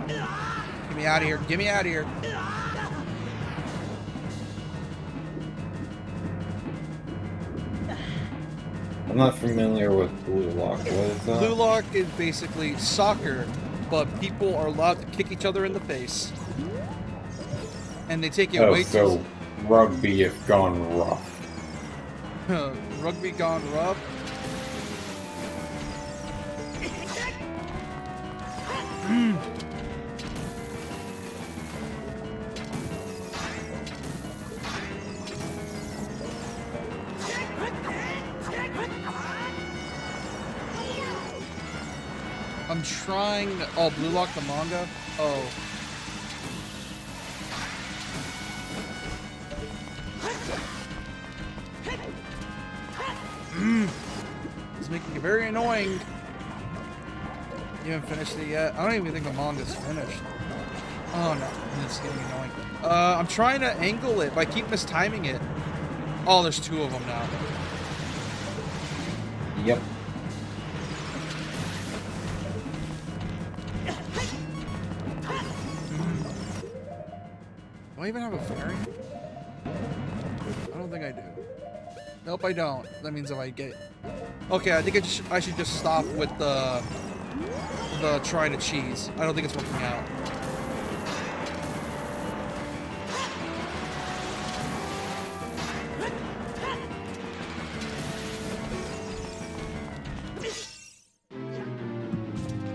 A: Get me out of here. Get me out of here.
B: I'm not familiar with Blue Lock. What is that?
A: Blue Lock is basically soccer, but people are allowed to kick each other in the face. And they take it
B: Oh,
A: way
B: so rugby if gone rough.
A: too... Rugby gone rough? I'm trying... Oh, Blue Lock the manga? Oh. It's making it very annoying. You haven't finished it yet? I don't even think the manga's finished. Oh no, it's getting annoying. I'm trying to angle it, but I keep mistiming it. Oh, there's two of them now.
B: Yep.
A: Do I even have a fairy? I don't think I do. Nope, I don't. That means if I get... Okay, I think I should just stop with the trying to cheese. I don't think it's working out.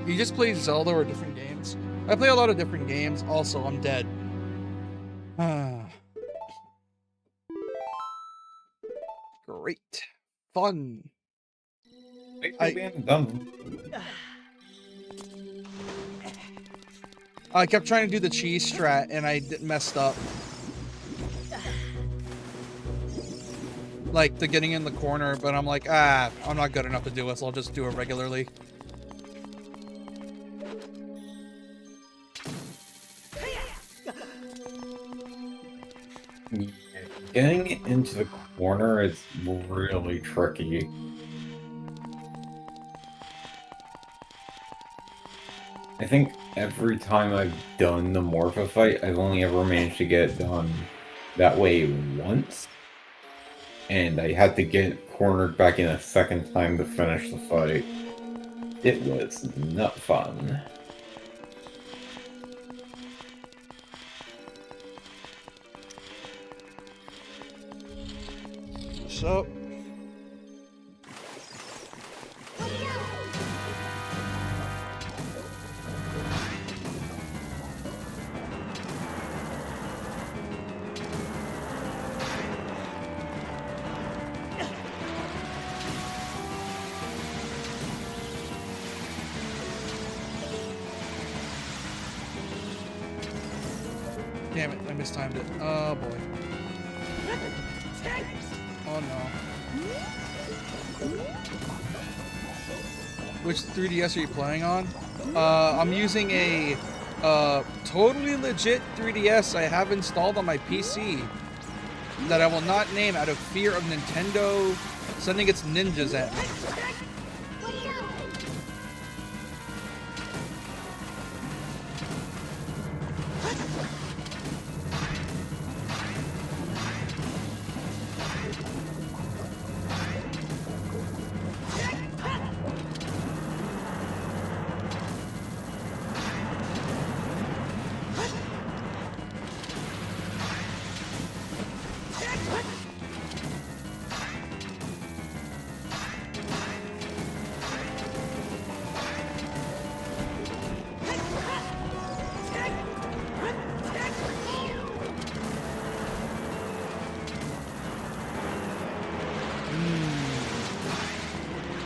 A: You just play Zelda or different games? I play a lot of different games. Also, I'm dead. Great. Fun. I kept trying to do the cheese strat and I messed up. Like the getting in the corner, but I'm like, I'm not good enough to do it, so I'll just do it regularly.
B: Getting into the corner is really tricky. I think every time I've done the Morpha fight, I've only ever managed to get it done that way once. And I had to get cornered back in a second time to finish the fight. It was not fun.
A: So... Damn it, I mistimed it. Oh boy. Oh no. Which 3DS are you playing on? I'm using a totally legit 3DS I have installed on my PC that I will not name out of fear of Nintendo sending its ninjas at me.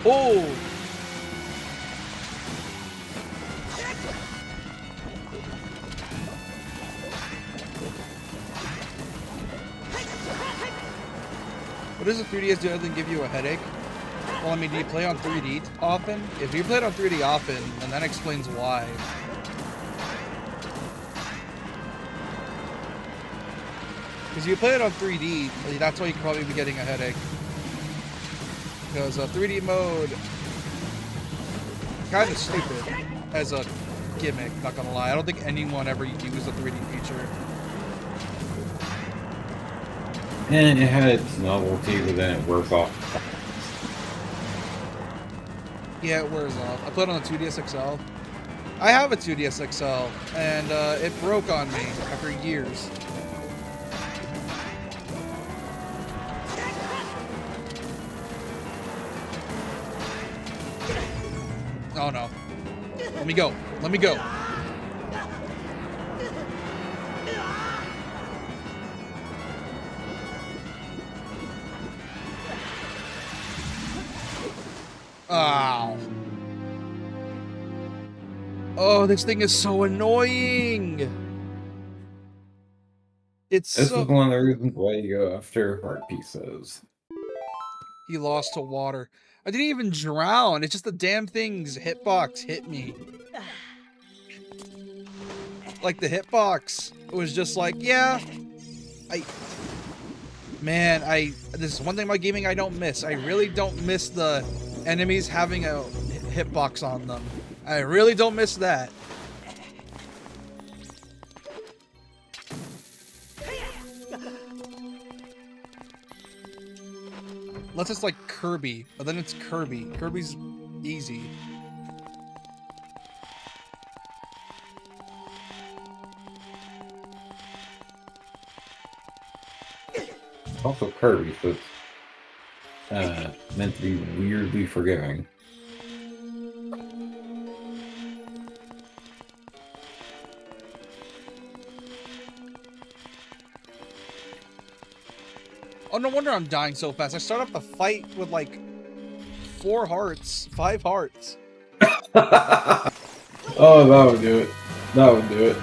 A: Oh! What does the 3DS do other than give you a headache? Well, I mean, do you play on 3D often? If you play it on 3D often, then that explains why. Because you play it on 3D, that's why you could probably be getting a headache. Because 3D mode, kind of stupid as a gimmick, not gonna lie. I don't think anyone ever used a 3D feature.
B: And it had its novelty, but then it wears off.
A: Yeah, it wears off. I put it on the 2DS XL. I have a 2DS XL, and it broke on me after years. Oh no. Let me go. Let me go. Ow. Oh, this thing is so annoying. It's
B: This
A: so...
B: is one of the reasons why you go after heart pieces.
A: He lost to water. I didn't even drown. It's just the damn thing's hitbox hit me. Like the hitbox was just like, yeah. This is one thing about gaming I don't miss. I really don't miss the enemies having a hitbox on them. I really don't miss that. Unless it's like Kirby, but then it's Kirby. Kirby's easy.
B: Also Kirby, so it's meant to be weirdly forgiving.
A: Oh, no wonder I'm dying so fast. I start off the fight with like 4 hearts, 5 hearts.
B: Oh, that would do it. That would do it.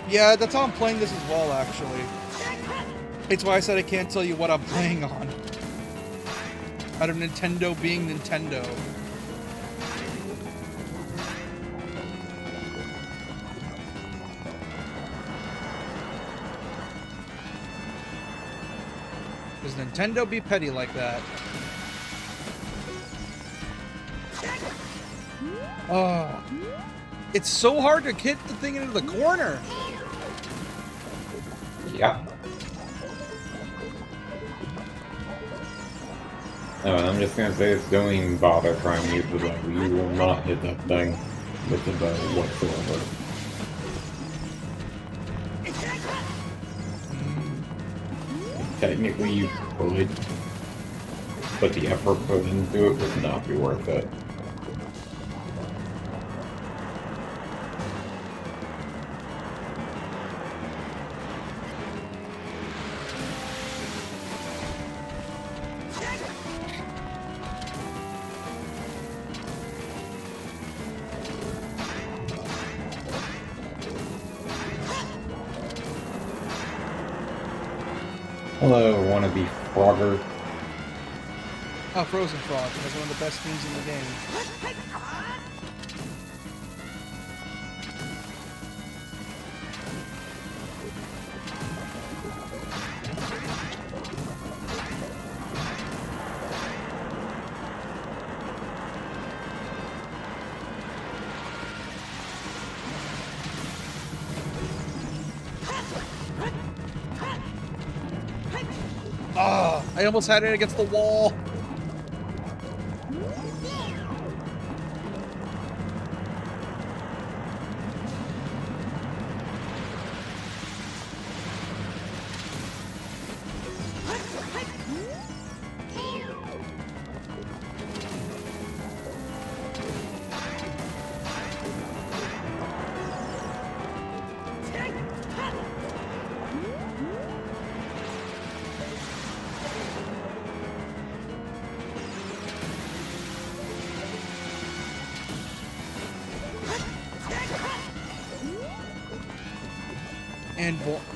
A: Yeah, that's how I'm playing this as well, actually. It's why I said I can't tell you what I'm playing on. Out of Nintendo being Nintendo. Does Nintendo be petty like that? Oh. It's so hard to hit the thing into the corner.
B: Yeah. Oh, and I'm just gonna say this, don't even bother trying to use the bow. You will not hit that thing with the bow whatsoever. Technically you could, but the effort put into it would not be worth it. Hello, wannabe Frogger.
A: Oh, Frozen Frog. That's one of the best things in the game. Oh, I almost had it against the wall.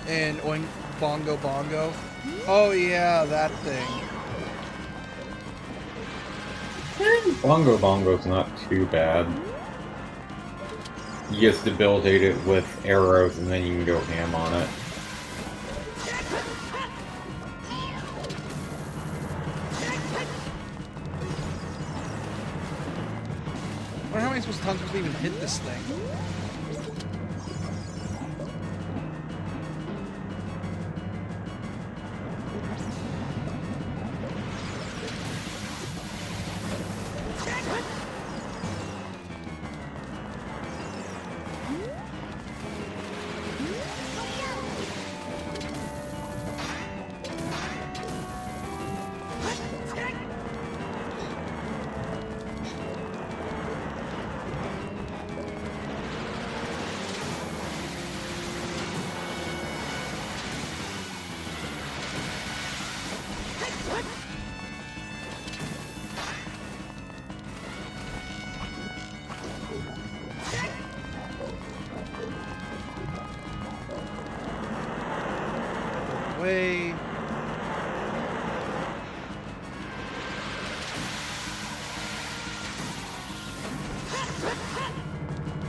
A: And Oink Bongo Bongo. Oh yeah, that thing.
B: Bongo Bongo's not too bad. You just debilitate it with arrows and then you can go ham on it.
A: I wonder how many times I'm supposed to even hit this thing. way.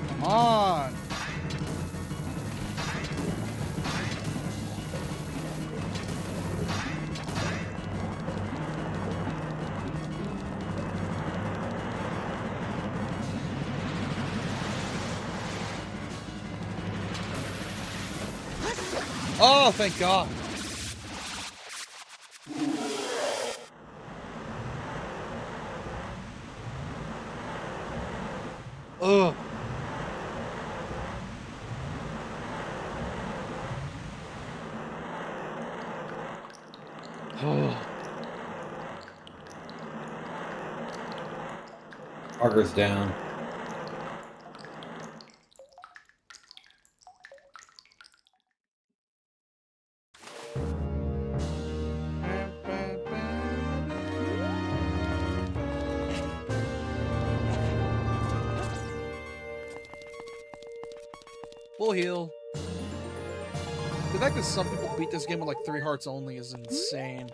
A: Come on. Oh, thank God. Ugh. Oh.
B: Progress down.
A: Full heal. The fact that some people beat this game with like 3 hearts only is insane.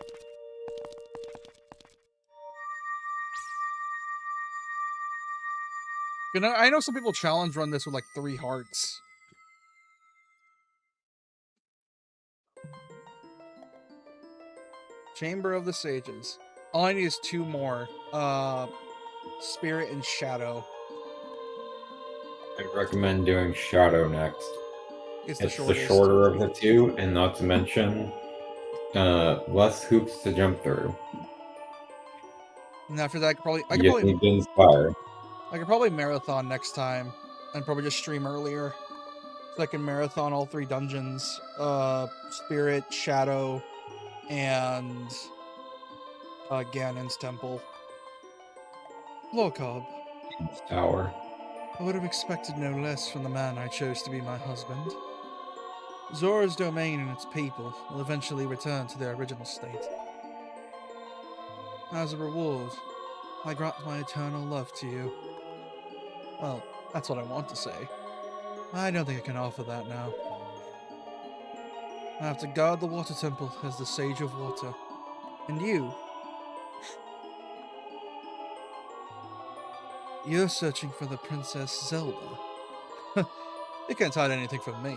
A: You know, I know some people challenge run this with like 3 hearts. Chamber of the Sages. All I need is 2 more. Spirit and Shadow.
B: I'd recommend doing Shadow next.
A: It's
B: It's
A: the
B: the
A: shortest.
B: shorter of the two, and not to mention, less hoops to jump through.
A: And after that, I
B: You just need to inspire.
A: could probably marathon next time, and probably just stream earlier, so I can marathon all 3 dungeons: Spirit, Shadow, and Ganon's Temple. Lorcob,
B: Tower.
A: I would have expected no less from the man I chose to be my husband. Zora's domain and its people will eventually return to their original state. As a reward, I grant my eternal love to you. Well, that's what I want to say. I don't think I can offer that now. I have to guard the water temple as the Sage of Water. And you? You're searching for the Princess Zelda. You can't hide anything from me.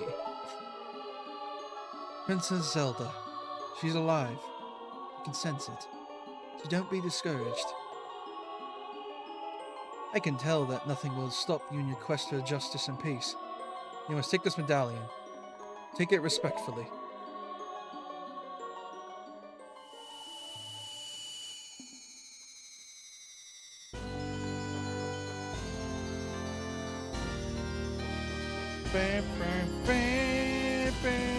A: Princess Zelda. She's alive. I can sense it. So don't be discouraged. I can tell that nothing will stop you in your quest for justice and peace. You must take this medallion. Take it respectfully. Bam, bam, bam, bam.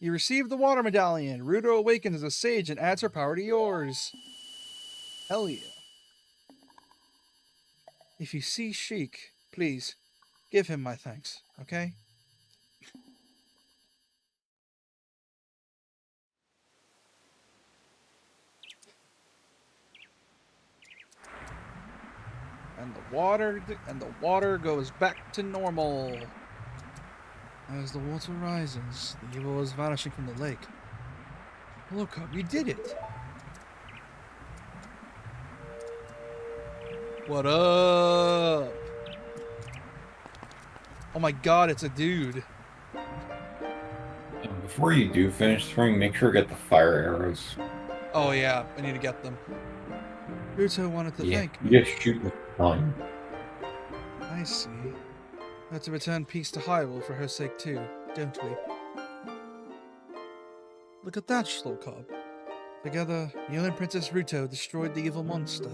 A: You receive the water medallion. Ruto awakens as a sage and adds her power to yours. Hell yeah. If you see Sheik, please give him my thanks, okay? And the water goes back to normal. As the water rises, the evil is vanishing from the lake. Look up, you did it! What up? Oh my god, it's a dude.
B: Before you do finish throwing, make sure to get the fire arrows.
A: Oh yeah, I need to get them. Ruto wanted to thank me.
B: You just shoot with fun.
A: I see. We have to return peace to Hyrule for her sake too, don't we? Look at that, Slowcob. Together, you and Princess Ruto destroyed the evil monster.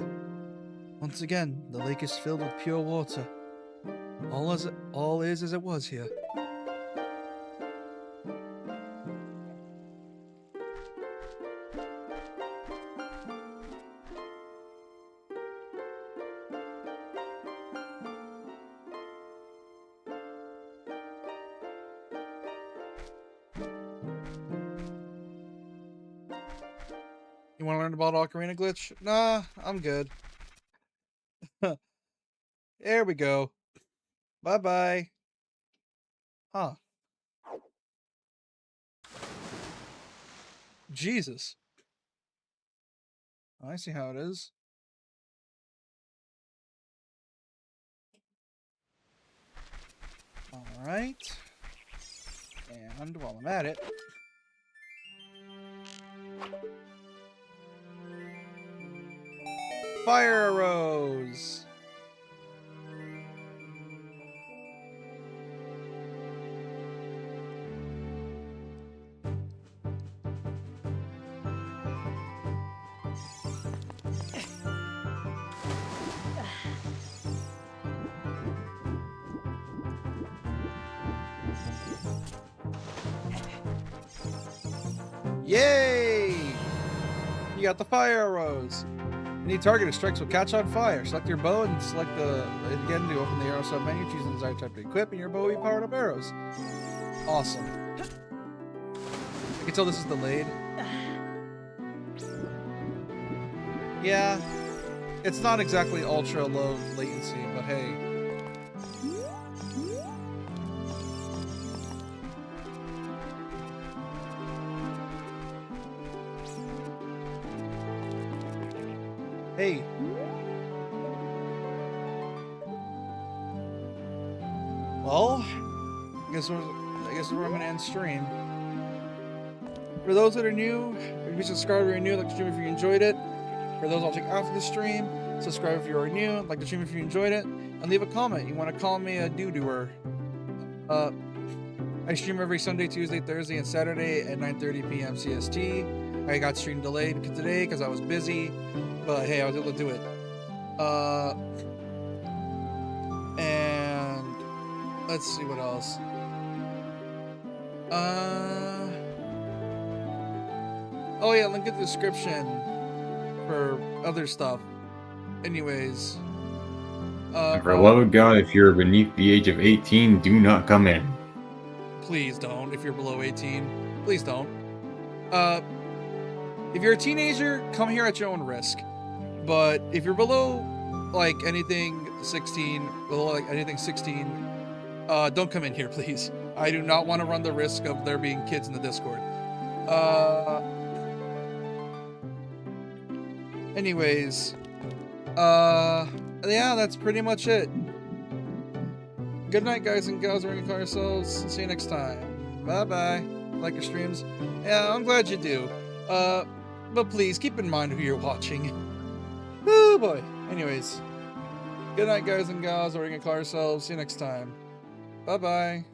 A: Once again, the lake is filled with pure water. All is as it was here. You want to learn about Ocarina glitch? Nah, I'm good. There we go. Bye-bye. Huh. Jesus. I see how it is. All right. And while I'm at it, fire arrows. Yay! You got the fire arrows. Any targeted strikes will catch on fire. Select your bow and select it again to open the arrow sub menu. Choose the desired type to equip, and your bow will be powered up arrows. Awesome. I can tell this is delayed. Yeah, it's not exactly ultra low latency, but hey. Hey. Well, I guess we're gonna end stream. For those that are new, if you subscribe if you're new, like the stream if you enjoyed it. For those watching after the stream, subscribe if you are new, like the stream if you enjoyed it, and leave a comment. You want to call me a doo-dooer. I stream every Sunday, Tuesday, Thursday, and Saturday at 9:30 p.m. CST. I got stream delayed today because I was busy, but hey, I was able to do it. And let's see what else. Oh yeah, link in the description for other stuff. Anyways.
B: For the love of God, if you're beneath the age of 18, do not come in.
A: Please don't. If you're below 18, please don't. If you're a teenager, come here at your own risk. But if you're below, like, anything 16, don't come in here, please. I do not want to run the risk of there being kids in the Discord. Anyways, yeah, that's pretty much it. Good night, guys and gals. We're gonna call ourselves. See you next time. Bye-bye. Like your streams? Yeah, I'm glad you do. But please, keep in mind who you're watching. Oh, boy. Anyways. Good night, guys and gals. We're gonna call ourselves. See you next time. Bye-bye.